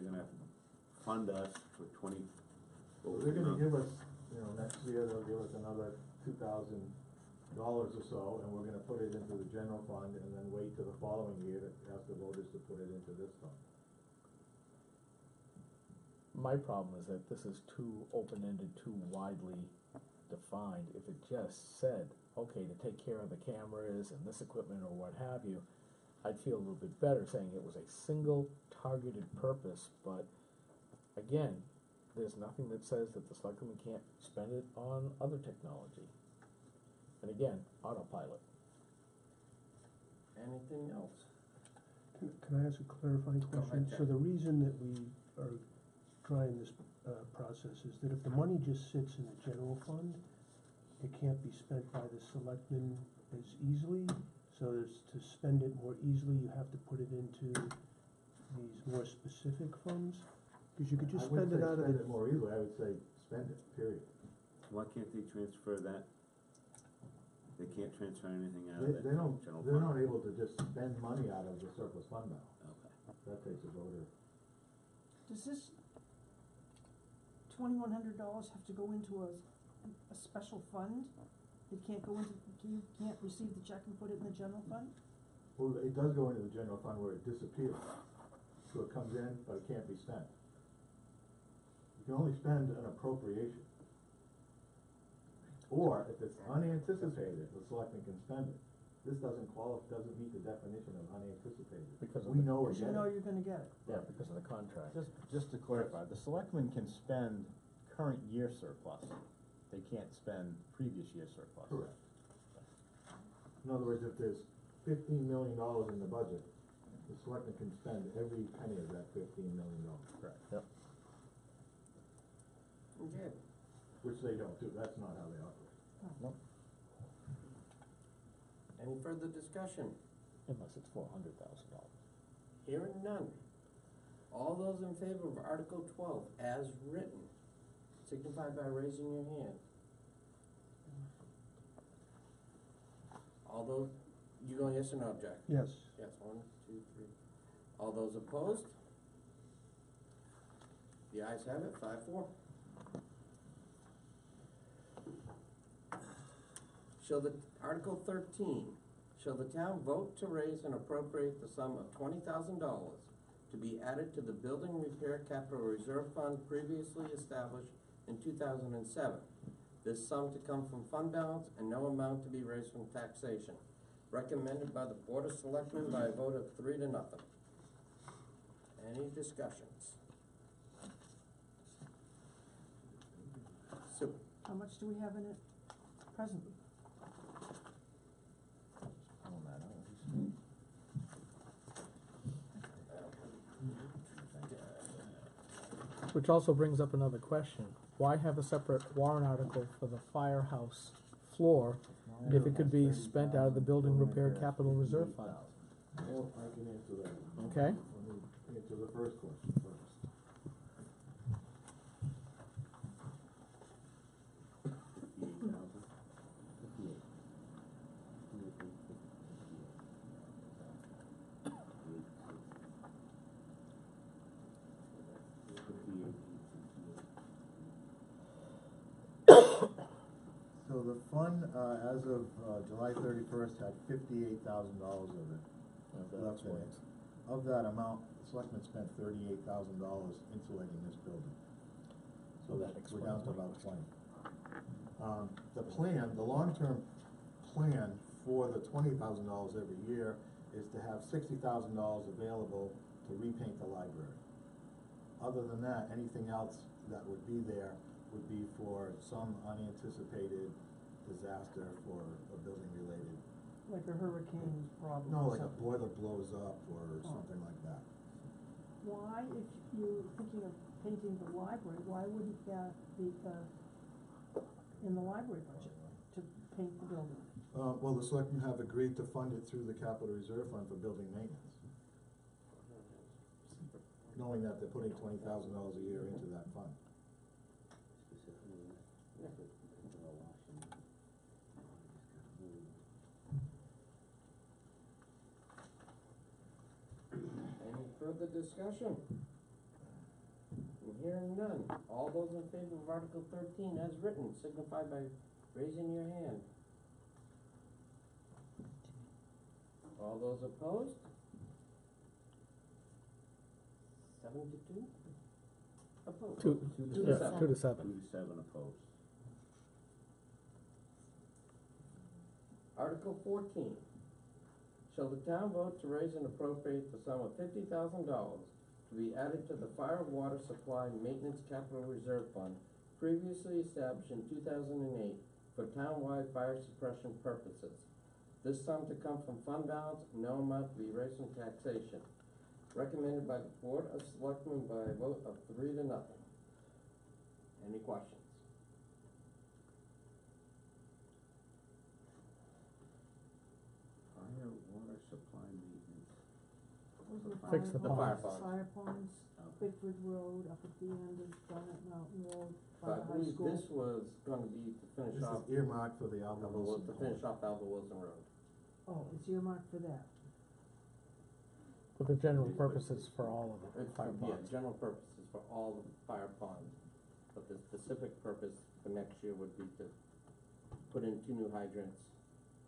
Speaker 5: gonna fund us for 20.
Speaker 12: So they're gonna give us, next year they'll give us another $2,000 or so, and we're gonna put it into the general fund and then wait till the following year to ask the voters to put it into this fund.
Speaker 6: My problem is that this is too open-ended, too widely defined. If it just said, okay, to take care of the cameras and this equipment or what have you, I'd feel a little bit better saying it was a single targeted purpose, but again, there's nothing that says that the selectmen can't spend it on other technology. And again, autopilot.
Speaker 1: Anything else?
Speaker 9: Can I ask a clarifying
Speaker 1: Go ahead,
Speaker 9: question?
Speaker 1: Jack.
Speaker 9: So the reason that we are trying this process is that if the money just sits in the general fund, it can't be spent by the selectmen as easily. So to spend it more easily, you have to put it into these more specific funds? Cause you could just
Speaker 12: I wouldn't
Speaker 9: spend it
Speaker 12: say
Speaker 9: out of
Speaker 12: spend
Speaker 9: the,
Speaker 12: it more easily, I would say spend it, period.
Speaker 5: Why can't they transfer that? They can't transfer anything out of
Speaker 12: They,
Speaker 5: the
Speaker 12: they don't,
Speaker 5: general
Speaker 12: they're
Speaker 5: fund?
Speaker 12: not able to just spend money out of the surplus fund balance.
Speaker 5: Okay.
Speaker 12: That takes a voter.
Speaker 8: Does this $2,100 have to go into a special fund? It can't go into, you can't receive the check and put it in the general fund?
Speaker 12: Well, it does go into the general fund where it disappears. So it comes in, but it can't be spent. You can only spend an appropriation. Or if it's unanticipated, the selectmen can spend it. This doesn't doesn't meet the definition of unanticipated.
Speaker 3: Because of
Speaker 12: We
Speaker 3: the-
Speaker 12: know we're
Speaker 8: Cause you
Speaker 12: getting
Speaker 8: know
Speaker 12: it.
Speaker 8: you're gonna get it.
Speaker 3: Yeah, because of the contract. Just to clarify, the selectmen can spend current year surplus. They can't spend previous year surplus.
Speaker 12: Correct. In other words, if there's $15 million in the budget, the selectmen can spend every penny of that $15 million.
Speaker 3: Correct, yep.
Speaker 1: Okay.
Speaker 12: Which they don't do, that's not how they operate.
Speaker 3: Nope.
Speaker 1: Any further discussion?
Speaker 6: Unless it's $400,000.
Speaker 1: Hearing none. All those in favor of Article 12 as written, signify by raising your hand. All those, you going yes or no, Jack?
Speaker 9: yes.
Speaker 1: Yes, 1, 2, 3. All those opposed? The ayes have it, 5-4. Article 13, shall the town vote to raise and appropriate the sum of $20,000 to be added to the Building Repair Capital Reserve Fund previously established in 2007. This sum to come from fund balance and no amount to be raised from taxation. Recommended by the Board of Selectmen by a vote of 3-0. Any discussions? Sue?
Speaker 8: How much do we have in it presently?
Speaker 3: Pulling that out.
Speaker 6: Which also brings up another question. Why have a separate warrant article for the firehouse floor if it could be spent out of the building repair capital reserve fund?
Speaker 12: Well, I can answer that.
Speaker 6: Okay.
Speaker 12: Let me answer the first question first. So the fund, as of July 31st, had $58,000 of it left in it. Of that amount, the selectmen spent $38,000 insulating this building. So
Speaker 6: That
Speaker 12: we're down to
Speaker 6: explains
Speaker 12: about 20. The plan, the long-term plan for the $20,000 every year is to have $60,000 available to repaint the library. Other than that, anything else that would be there would be for some unanticipated disaster for a building related.
Speaker 8: Like a hurricane problem
Speaker 12: No,
Speaker 8: or
Speaker 12: like a
Speaker 8: something?
Speaker 12: boiler blows up or something like that.
Speaker 8: Why, if you're thinking of painting the library, why wouldn't that be, in the library budget to paint the building?
Speaker 12: Well, the selectmen have agreed to fund it through the capital reserve fund for building maintenance. Knowing that they're putting $20,000 a year into that fund.
Speaker 1: Any further discussion? Hearing none. All those in favor of Article 13 as written, signify by raising your hand. All those opposed? 7 to 2? Opposed?
Speaker 6: 2
Speaker 1: to
Speaker 6: yeah,
Speaker 1: 7.
Speaker 6: 2 to 7.
Speaker 5: 2 to 7 opposed.
Speaker 1: Article 14. Shall the town vote to raise and appropriate the sum of $50,000 to be added to the Fire Water Supply Maintenance Capital Reserve Fund previously established in 2008 for townwide fire suppression purposes. This sum to come from fund balance, no amount to be raised from taxation. Recommended by the Board of Selectmen by a vote of 3-0. Any questions?
Speaker 5: Fire water supply maintenance.
Speaker 8: Those are the
Speaker 6: Fix the
Speaker 8: fire
Speaker 6: ponds.
Speaker 8: ponds. Fire ponds,
Speaker 5: Oh.
Speaker 8: Bickford Road, up at the end of Garnet Mountain Road, by
Speaker 1: But I
Speaker 8: the high
Speaker 1: believe
Speaker 8: school.
Speaker 1: this was gonna be to finish
Speaker 12: This
Speaker 1: off,
Speaker 12: is earmarked for the Alva Wilson.
Speaker 1: to finish off Alva Wilson Road.
Speaker 8: Oh, it's earmarked for that.
Speaker 6: But the general purposes for all of the
Speaker 1: It's
Speaker 6: fire
Speaker 1: for, yeah,
Speaker 6: ponds.
Speaker 1: general purposes for all the fire ponds, but the specific purpose for next year would be to put in 2 new hydrants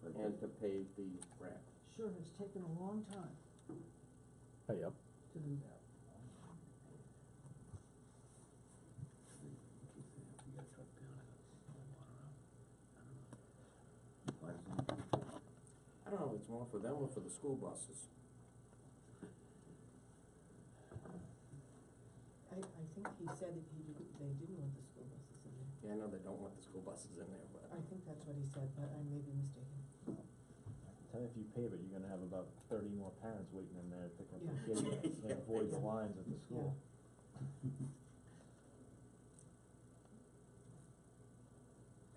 Speaker 1: and to pave the ramp.
Speaker 8: Sure has taken a long time
Speaker 6: Oh, yep.
Speaker 8: to do that.
Speaker 1: I don't know if it's more for them or for the school buses.
Speaker 13: I think he said that they didn't want the school buses in there.
Speaker 1: Yeah, I know they don't want the school buses in there, but.
Speaker 13: I think that's what he said, but I may be mistaken.
Speaker 3: I can tell you, if you pave it, you're gonna have about 30 more parents waiting in there to pick up their
Speaker 13: Yeah.
Speaker 3: kids, and avoid the lines at the school.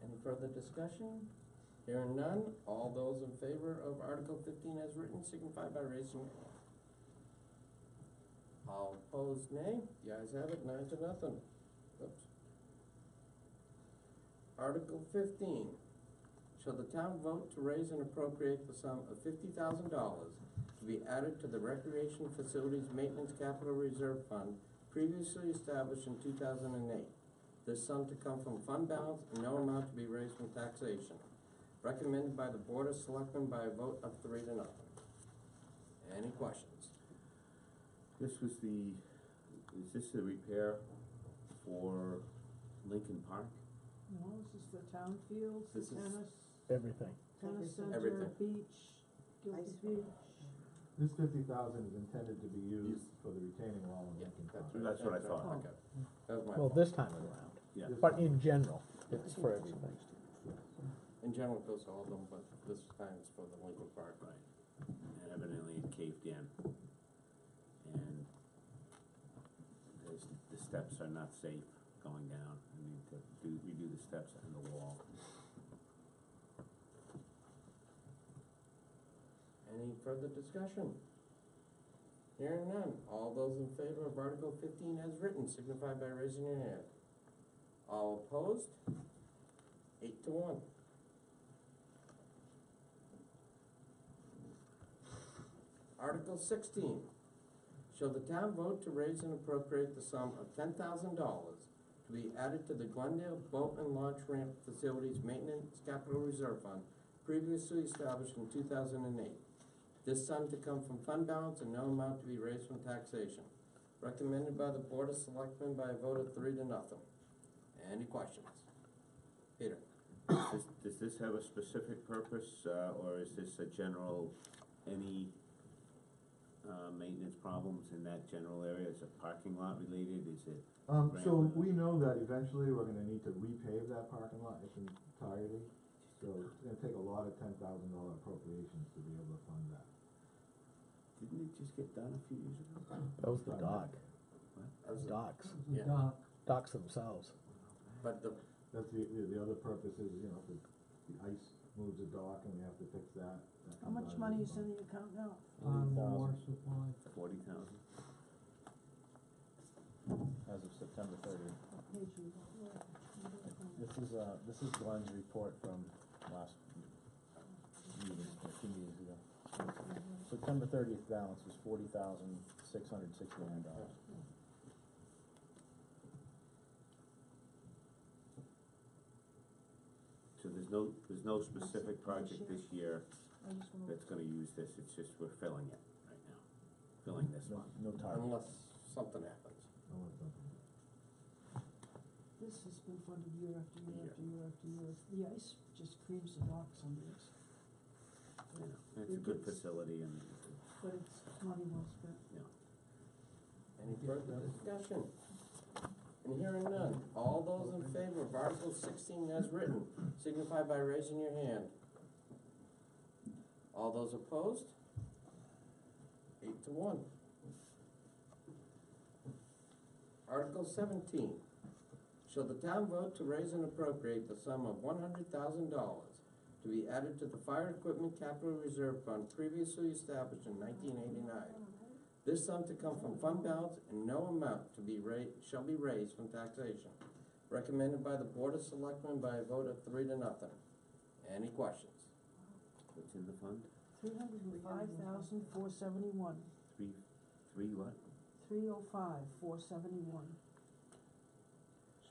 Speaker 1: Any further discussion? Hearing none, all those in favor of Article 15 as written signify by raising your hand. All opposed, nay. The ayes have it, 9-0. Oops. Article 15, shall the town vote to raise and appropriate the sum of $50,000 to be added to the Recreation Facilities Maintenance Capital Reserve Fund previously established in 2008. This sum to come from fund balance and no amount to be raised from taxation. Recommended by the Board of Selectmen by a vote of 3-0. Any questions?
Speaker 5: This was is this the repair for Lincoln Park?
Speaker 8: No, this is the town fields, the
Speaker 1: This is
Speaker 8: tennis,
Speaker 6: Everything.
Speaker 8: tennis center,
Speaker 1: Everything.
Speaker 8: beach, Gilford
Speaker 13: Ice
Speaker 8: Beach.
Speaker 12: This 50,000 is intended to be used for the retaining wall in
Speaker 1: Yeah,
Speaker 12: Lincoln
Speaker 1: that's
Speaker 12: Park.
Speaker 5: That's what I thought.
Speaker 1: Okay. That was my
Speaker 6: Well,
Speaker 1: fault.
Speaker 6: this time around.
Speaker 5: Yeah.
Speaker 6: But in general, it's for everything.
Speaker 1: In general, it goes to all of them, but this time it's for the Lincoln Park.
Speaker 5: Right. And evidently it caved in. And the steps are not safe going down. We need to redo the steps and the wall.
Speaker 1: Any further discussion? Hearing none, all those in favor of Article 15 as written signify by raising your hand. All opposed? 8-1. Article 16, shall the town vote to raise and appropriate the sum of $10,000 to be added to the Glendale Boat and Launch Ramp Facilities Maintenance Capital Reserve Fund previously established in 2008. This sum to come from fund balance and no amount to be raised from taxation. Recommended by the Board of Selectmen by a vote of 3-0. Any questions? Peter?
Speaker 5: Does this have a specific purpose, or is this a general, any maintenance problems in that general area? Is it parking lot related? Is it?
Speaker 12: So we know that eventually we're gonna need to repave that parking lot in its entirety. So it's gonna take a lot of $10,000 appropriations to be able to fund that.
Speaker 5: Didn't it just get done a few years ago?
Speaker 6: That was the dock.
Speaker 1: That was-
Speaker 6: Docks.
Speaker 1: Yeah.
Speaker 11: Dock.
Speaker 6: Docks themselves.
Speaker 1: But the,
Speaker 12: That's the other purpose is, you know, if the ice moves the dock and we have to fix that.
Speaker 8: How much money is in the account now?
Speaker 11: On
Speaker 3: 40,000.
Speaker 11: water supply.
Speaker 5: 40,000?
Speaker 3: As of September 30th.
Speaker 8: What page are you on?
Speaker 3: This is Glenn's report from last meeting, a few meetings ago. September 30th balance was $40,669.
Speaker 5: So there's no specific project this year
Speaker 8: I just wanna-
Speaker 5: that's gonna use this, it's just we're filling it right now, filling this
Speaker 3: No,
Speaker 5: one.
Speaker 3: no target.
Speaker 1: unless something happens.
Speaker 8: This has been funded year after year after year after year. The ice just creams the docks under this,
Speaker 5: You know, it's a good facility and,
Speaker 8: but it's money well spent.
Speaker 5: you know.
Speaker 1: Any further discussion? And hearing none, all those in favor of Article 16 as written signify by raising your hand. All those opposed? 8-1. Article 17, shall the town vote to raise and appropriate the sum of $100,000 to be added to the Fire Equipment Capital Reserve Fund previously established in 1989. This sum to come from fund balance and no amount to be shall be raised from taxation. Recommended by the Board of Selectmen by a vote of 3-0. Any questions?
Speaker 5: What's in the fund?
Speaker 8: 305,471.
Speaker 5: Three what?
Speaker 8: 305,471.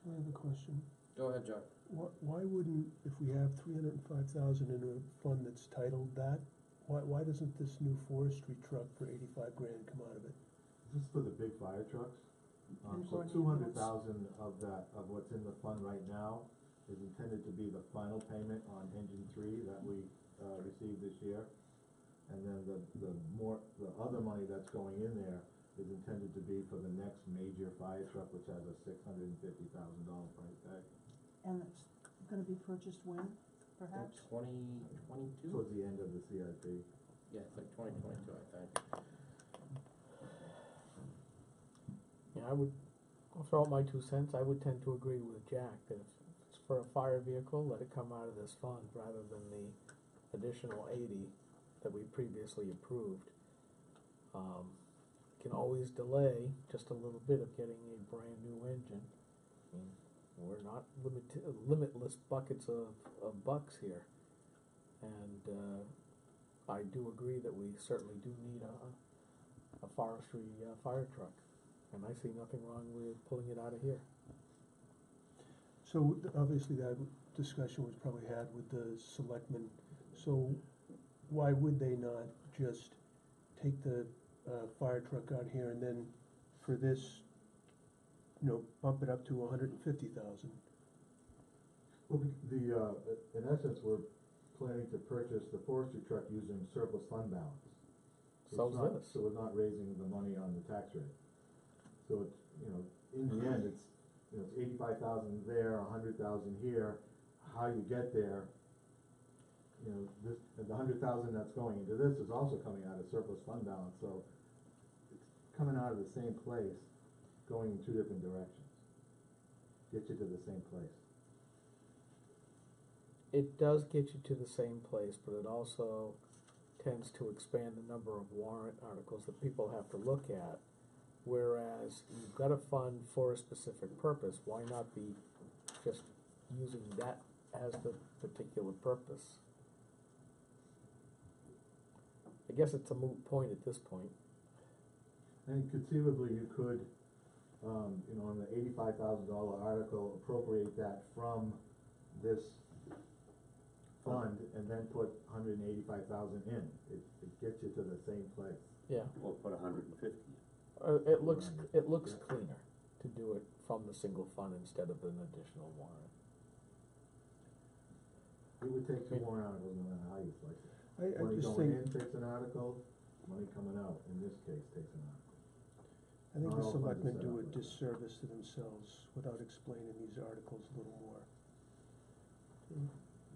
Speaker 9: So I have a question.
Speaker 1: Go ahead, John.
Speaker 9: Why wouldn't, if we have 305,000 in a fund that's titled that, why doesn't this new forestry truck for 85 grand come out of it?
Speaker 12: This is for the big fire trucks. So
Speaker 8: For an
Speaker 12: 200,000 of that, of what's in the fund right now is intended to be the final payment on engine 3 that we, received this year. And then the other money that's going in there is intended to be for the next major fire truck, which has a $650,000 price tag.
Speaker 8: And it's gonna be purchased when, perhaps?
Speaker 1: 2022?
Speaker 12: Towards the end of the CIP.
Speaker 1: Yeah, it's like 2022, I think.
Speaker 6: Yeah, I'll throw out my 2 cents. I would tend to agree with Jack that if it's for a fire vehicle, let it come out of this fund rather than the additional 80 that we previously approved. Can always delay just a little bit of getting a brand new engine. I mean, we're not limitless buckets of bucks here. And I do agree that we certainly do need a forestry fire truck. And I see nothing wrong with pulling it out of here.
Speaker 9: So obviously that discussion was probably had with the selectmen. So why would they not just take the fire truck out here and then for this, bump it up to 150,000?
Speaker 12: Well, in essence, we're planning to purchase the forestry truck using surplus fund balance.
Speaker 6: So's this.
Speaker 12: So we're not raising the money on the tax rate. So it's, in the end, it's 85,000 there, 100,000 here. How you get there, the 100,000 that's going into this is also coming out of surplus fund balance. So it's coming out of the same place, going in 2 different directions. Get you to the same place.
Speaker 6: It does get you to the same place, but it also tends to expand the number of warrant articles that people have to look at. Whereas you've got a fund for a specific purpose, why not be just using that as the particular purpose? I guess it's a moot point at this point.
Speaker 12: And conceivably, you could, on the $85,000 article, appropriate that from this fund and then put 185,000 in. It gets you to the same place.
Speaker 6: Yeah.
Speaker 5: Or put 150.
Speaker 6: It looks cleaner to do it from the single fund instead of an additional warrant.
Speaker 12: It would take 2 warrant articles no matter how you slice it.
Speaker 9: I
Speaker 12: Money
Speaker 9: just
Speaker 12: going
Speaker 9: think,
Speaker 12: in takes an article, money coming out, in this case, takes an article.
Speaker 9: I think
Speaker 12: Not
Speaker 9: the
Speaker 12: all funds are
Speaker 9: selectmen
Speaker 12: set
Speaker 9: do
Speaker 12: up
Speaker 9: a
Speaker 12: like that.
Speaker 9: disservice to themselves without explaining these articles a little more.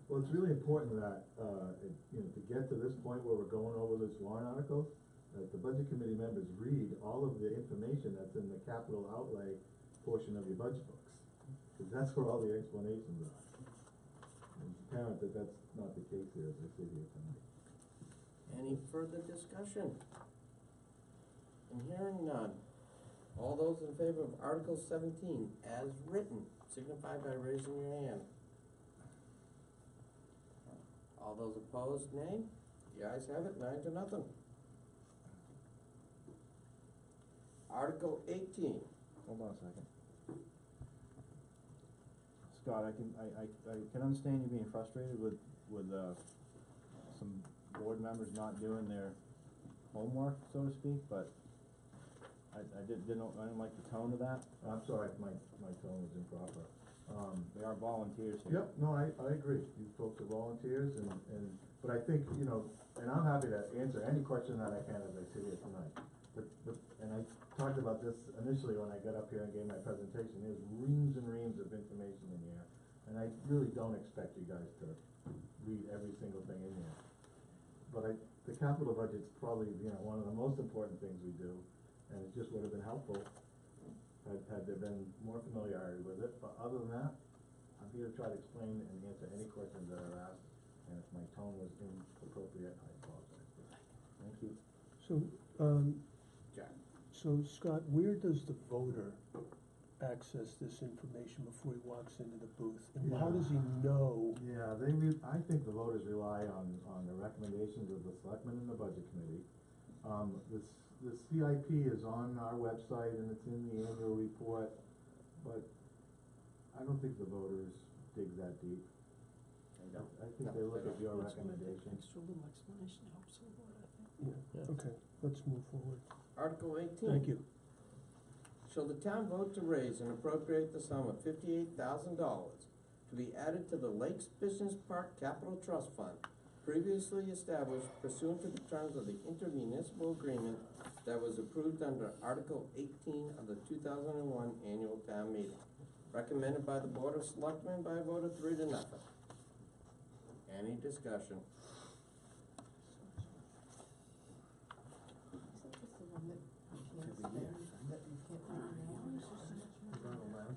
Speaker 12: Well, it's really important that, to get to this point where we're going over this warrant articles, that the budget committee members read all of the information that's in the capital outlay portion of your budget books. Because that's where all the explanations are. And it's apparent that that's not the case here as I sit here tonight.
Speaker 1: Any further discussion? And hearing none. All those in favor of Article 17 as written, signify by raising your hand. All those opposed, nay? The ayes have it, 9-0. Article 18.
Speaker 3: Hold on a second. Scott, I can understand you being frustrated with some board members not doing their homework, so to speak, but I didn't like the tone of that.
Speaker 12: I'm sorry if my tone was improper.
Speaker 3: They are volunteers here.
Speaker 12: Yep, no, I agree. You folks are volunteers but I think, and I'm happy to answer any question that I can as I sit here tonight. And I talked about this initially when I got up here and gave my presentation. There's reams and reams of information in here. And I really don't expect you guys to read every single thing in here. But the capital budget's probably, one of the most important things we do. And it just would have been helpful had there been more familiarity with it. But other than that, I'm here to try to explain and answer any questions that are asked. And if my tone was inappropriate, I apologize.
Speaker 3: Thank you.
Speaker 9: So,
Speaker 1: Jack.
Speaker 9: So Scott, where does the voter access this information before he walks into the booth? And how does he know?
Speaker 12: Yeah, I think the voters rely on the recommendations of the selectmen and the budget committee. The CIP is on our website and it's in the annual report, but I don't think the voters dig that deep. I think they look at your recommendations.
Speaker 8: Extra little explanation helps a lot, I think.
Speaker 9: Yeah, okay, let's move forward.
Speaker 1: Article 18.
Speaker 9: Thank you.
Speaker 1: Shall the town vote to raise and appropriate the sum of $58,000 to be added to the Lakes Business Park Capital Trust Fund, previously established pursuant to the terms of the intermunicipal agreement that was approved under Article 18 of the 2001 annual town meeting, recommended by the Board of Selectmen by a vote of 3 to 0. Any discussion?
Speaker 13: Isn't this the one that you can't spend, that you can't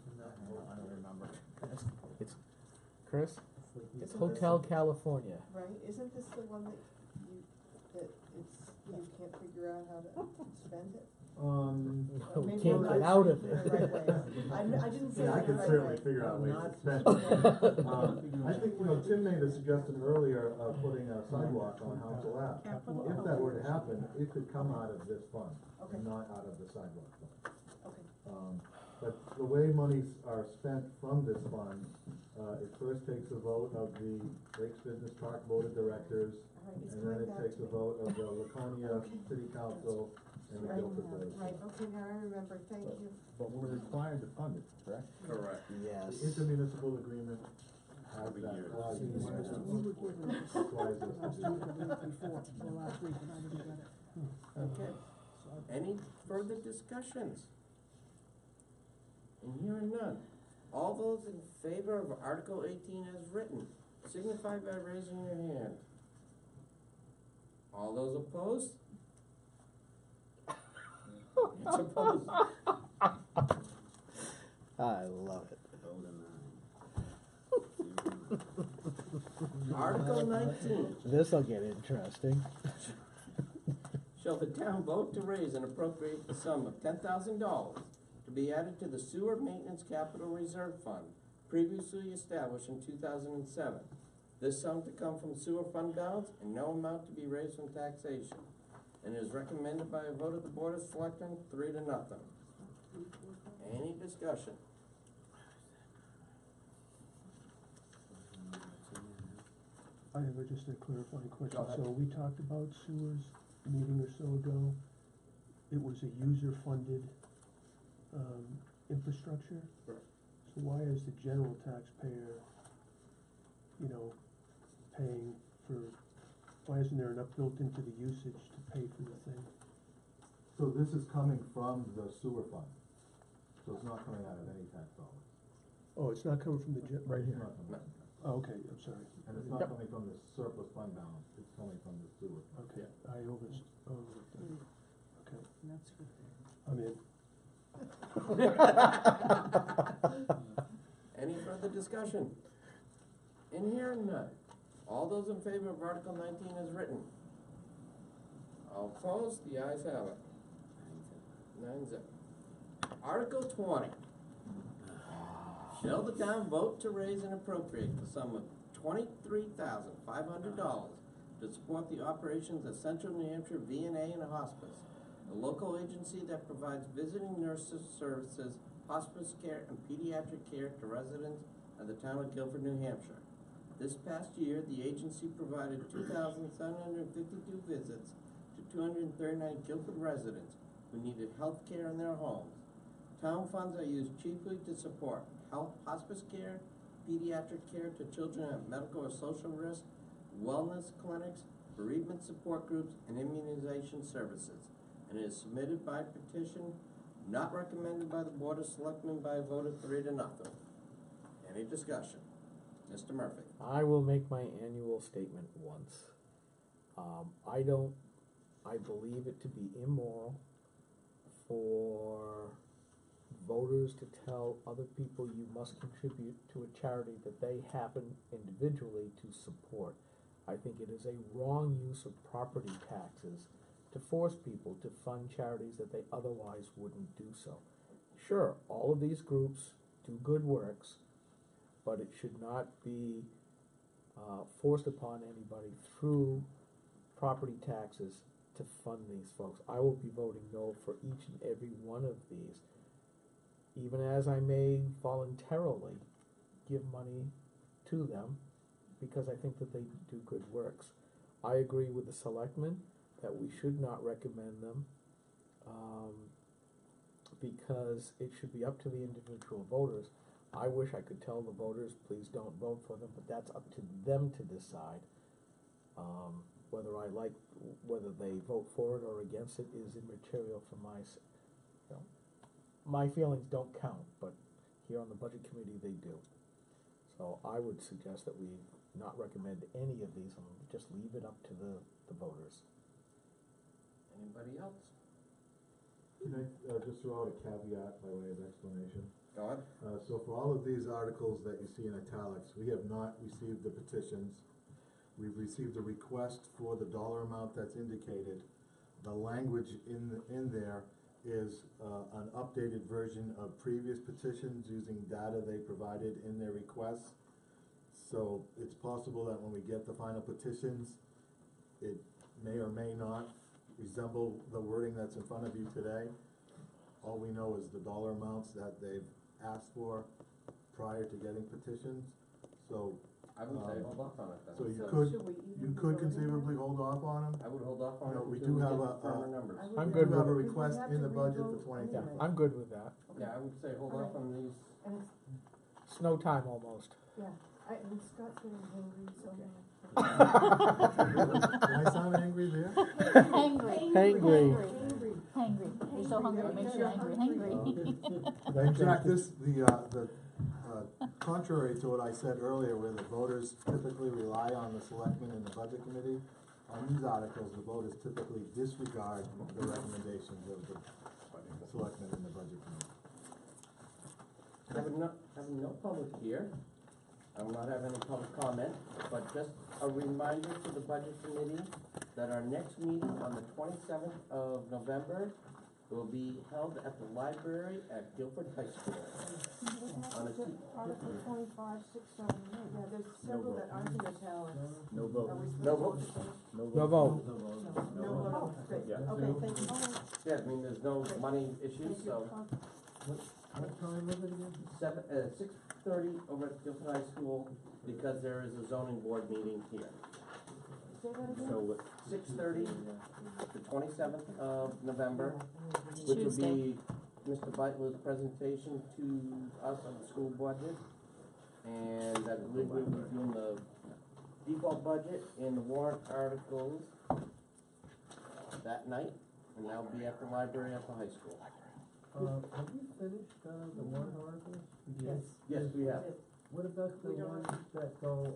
Speaker 13: figure out?
Speaker 3: I don't remember. It's, Chris, it's
Speaker 13: Isn't this
Speaker 3: Hotel California.
Speaker 13: Right, isn't this the one that you can't figure out how to spend it?
Speaker 3: No, we
Speaker 13: Maybe
Speaker 3: can't
Speaker 13: I'm
Speaker 3: get
Speaker 13: not
Speaker 3: out of
Speaker 13: saying
Speaker 3: it.
Speaker 13: the right way. I didn't say
Speaker 12: Yeah, I
Speaker 13: it the
Speaker 12: could
Speaker 13: right
Speaker 12: certainly
Speaker 13: way.
Speaker 12: figure out ways to
Speaker 14: Not-
Speaker 12: spend it. I think, Tim made a suggestion earlier of putting a sidewalk on Council Ave.
Speaker 8: Capital
Speaker 12: If that were to happen, it could come out of this fund,
Speaker 13: Okay.
Speaker 12: and not out of the sidewalk fund.
Speaker 13: Okay.
Speaker 12: But the way monies are spent from this fund, it first takes a vote of the Lakes Business Park Board of Directors,
Speaker 13: All right, it's
Speaker 12: and then
Speaker 13: coming
Speaker 12: it
Speaker 13: back
Speaker 12: takes
Speaker 13: to
Speaker 12: a
Speaker 13: me.
Speaker 12: vote of the Laconia City Council and the
Speaker 13: Right,
Speaker 12: Gilford Village.
Speaker 13: right, okay, now I remember, thank you.
Speaker 3: But we're required to fund it, correct?
Speaker 1: Correct.
Speaker 3: Yes.
Speaker 12: The intermunicipal agreement has
Speaker 5: Every
Speaker 12: that
Speaker 5: year.
Speaker 12: clause in
Speaker 8: We
Speaker 12: there.
Speaker 8: were given this
Speaker 12: That's why it's
Speaker 8: last week, or the week before, or last week, and I didn't get it.
Speaker 1: Okay. Any further discussions? And hearing none. All those in favor of Article 18 as written, signify by raising your hand. All those opposed? It's opposed.
Speaker 3: I love it.
Speaker 1: Article 19.
Speaker 6: This'll get interesting.
Speaker 1: Shall the town vote to raise and appropriate the sum of $10,000 to be added to the Sewer Maintenance Capital Reserve Fund, previously established in 2007. This sum to come from sewer fund balance and no amount to be raised from taxation, and is recommended by a vote of the Board of Selectmen, 3 to 0. Any discussion?
Speaker 9: I have just a clarifying question. So we talked about sewers a meeting or so ago. It was a user-funded, infrastructure.
Speaker 1: Correct.
Speaker 9: So why is the general taxpayer, paying for, why isn't there enough built into the usage to pay for the thing?
Speaker 12: So this is coming from the sewer fund, so it's not coming out of any tax dollars.
Speaker 9: Oh, it's not coming from the right
Speaker 12: It's
Speaker 9: here.
Speaker 12: not coming from that.
Speaker 9: Oh, okay, I'm sorry.
Speaker 12: And it's not coming from the surplus fund balance, it's coming from the sewer fund.
Speaker 9: Okay, I overlooked that. Okay,
Speaker 8: And that's good.
Speaker 9: I'm in.
Speaker 1: Any further discussion? In hearing none. All those in favor of Article 19 as written? All opposed? The ayes have it. 9-0. Article 20. Shall the town vote to raise and appropriate the sum of $23,500 to support the operations of Central New Hampshire VNA and Hospice, a local agency that provides visiting nurses services, hospice care, and pediatric care to residents of the town of Gilford, New Hampshire. This past year, the agency provided 2,752 visits to 239 Gilford residents who needed health care in their homes. Town funds are used chiefly to support health, hospice care, pediatric care to children at medical or social risk, wellness clinics, bereavement support groups, and immunization services, and is submitted by petition, not recommended by the Board of Selectmen by a vote of 3 to 0. Any discussion? Mr. Murphy.
Speaker 6: I will make my annual statement once. I believe it to be immoral for voters to tell other people you must contribute to a charity that they happen individually to support. I think it is a wrong use of property taxes to to force people to fund charities that they otherwise wouldn't do so. Sure, all of these groups do good works, but it should not be forced upon anybody through property taxes to fund these folks. I will be voting no for each and every one of these, even as I may voluntarily give money to them because I think that they do good works. I agree with the selectmen that we should not recommend them because it should be up to the individual voters. I wish I could tell the voters, please don't vote for them, but that's up to them to decide. Whether they vote for it or against it is immaterial for my feelings don't count, but here on the budget committee they do. So I would suggest that we not recommend any of these and just leave it up to the voters.
Speaker 1: Anybody else?
Speaker 12: Can I just throw out a caveat by way of explanation?
Speaker 1: Go ahead.
Speaker 12: So for all of these articles that you see in italics, we have not received the petitions. We've received a request for the dollar amount that's indicated. The language in there is an updated version of previous petitions using data they provided in their requests. So it's possible that when we get the final petitions, it may or may not resemble the wording that's in front of you today. All we know is the dollar amounts that they've asked for prior to getting petitions. So
Speaker 1: I would say hold off on it then.
Speaker 12: so you
Speaker 13: So
Speaker 12: could
Speaker 13: should we even
Speaker 12: you
Speaker 13: be
Speaker 12: could
Speaker 13: voting
Speaker 12: conceivably hold off on them.
Speaker 1: I would hold off on
Speaker 12: No,
Speaker 1: it
Speaker 12: we
Speaker 1: until
Speaker 12: do have
Speaker 1: get
Speaker 12: a-
Speaker 1: firmer numbers.
Speaker 6: I'm
Speaker 12: We
Speaker 6: good
Speaker 12: do have a
Speaker 6: with it.
Speaker 12: request
Speaker 13: have
Speaker 12: in
Speaker 13: to
Speaker 12: the budget for
Speaker 13: revote
Speaker 12: 2020.
Speaker 13: anyway.
Speaker 6: I'm good with that.
Speaker 1: Yeah, I would say hold off on these.
Speaker 13: And
Speaker 6: Snow time almost.
Speaker 13: and Scott's getting hungry, so.
Speaker 12: Did I sound angry there?
Speaker 4: Hangry.
Speaker 6: Hangry.
Speaker 4: Hangry. You're so hungry, it makes you angry. Hangry.
Speaker 12: In fact, contrary to what I said earlier, where the voters typically rely on the selectmen and the budget committee, on these articles, the voters typically disregard the recommendations of the selectmen and the budget committee.
Speaker 1: Having no public here, I will not have any public comment, but just a reminder to the budget committee that our next meeting on the 27th of November will be held at the library at Gilford High School. On a
Speaker 13: Article 25, 6, 7, 8. Yeah, there's several that aren't in italics.
Speaker 3: No vote.
Speaker 13: Are we supposed
Speaker 1: No
Speaker 13: to
Speaker 1: vote.
Speaker 13: vote?
Speaker 6: No vote.
Speaker 13: No vote. Great.
Speaker 3: Yeah.
Speaker 13: Okay, thank you.
Speaker 1: Yeah, I mean, there's no money issues, so
Speaker 11: What time was it again?
Speaker 1: 6:30 over at Gilford High School, because there is a zoning board meeting here.
Speaker 13: Say that again?
Speaker 1: So 6:30, the 27th of November, which will be Mr. Beitler's presentation to us on the school budget. And I believe we'll be doing the default budget and the warrant articles that night, and that'll be at the library at the high school.
Speaker 11: Have you finished, the warrant articles?
Speaker 13: Yes.
Speaker 1: Yes, we have.
Speaker 11: What about the
Speaker 13: We don't
Speaker 11: ones that go,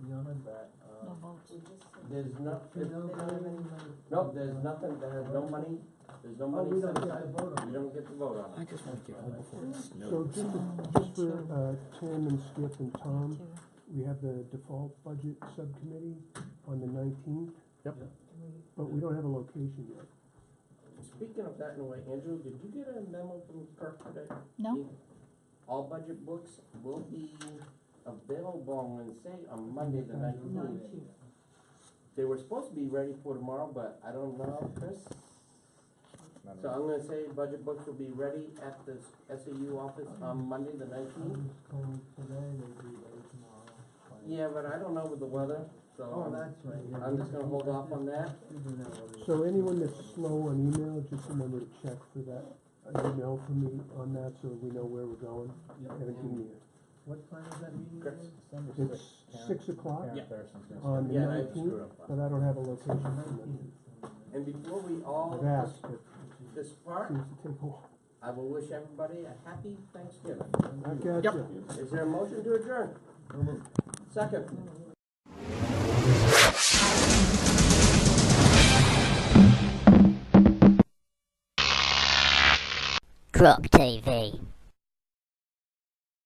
Speaker 11: beyond that,
Speaker 4: No votes.
Speaker 13: We just said-
Speaker 1: There's no,
Speaker 11: They don't have any money?
Speaker 1: no, there's nothing, that has no money, there's no
Speaker 11: Oh,
Speaker 1: money
Speaker 11: we don't
Speaker 1: set
Speaker 11: get
Speaker 1: aside.
Speaker 11: to vote on
Speaker 1: We
Speaker 11: it.
Speaker 1: don't get to vote on it.
Speaker 6: just want to get home before it
Speaker 9: So just for Tim and Skip and Tom, we have the default budget subcommittee on the 19th,
Speaker 6: Yep.
Speaker 9: but we don't have a location yet.
Speaker 1: Speaking of that in a way, Andrew, did you get a memo from Kirk today?
Speaker 4: No.
Speaker 1: All budget books will be available, I'm gonna say, on Monday the 19th. They were supposed to be ready for tomorrow, but I don't know, Chris. So I'm gonna say budget books will be ready at the SAU office on Monday the 19th.
Speaker 11: I was told today they'd be ready tomorrow.
Speaker 1: Yeah, but I don't know with the weather, so
Speaker 11: Oh, that's right. Yeah,
Speaker 1: I'm just gonna hold off on that.
Speaker 11: You do that already.
Speaker 9: So anyone that's slow on email, just remember to check for that email from me on that so we know where we're going.
Speaker 11: Yeah.
Speaker 9: Everything here.
Speaker 11: What time is that meeting?
Speaker 1: Chris?
Speaker 11: again?
Speaker 3: December
Speaker 9: It's
Speaker 3: 6th.
Speaker 9: 6 o'clock
Speaker 3: Karen
Speaker 1: Yeah.
Speaker 3: Thurston's gonna
Speaker 9: on
Speaker 3: start.
Speaker 9: the
Speaker 1: Yeah, I
Speaker 9: 19th,
Speaker 1: screwed up.
Speaker 9: but I don't have a location for the 19th.
Speaker 1: And before we all,
Speaker 9: I've asked, but
Speaker 1: this part,
Speaker 9: seems to take a while.
Speaker 1: I will wish everybody a happy Thanksgiving.
Speaker 9: I gotcha.
Speaker 1: Is there a motion to adjourn? Second.
Speaker 15: Crop TV.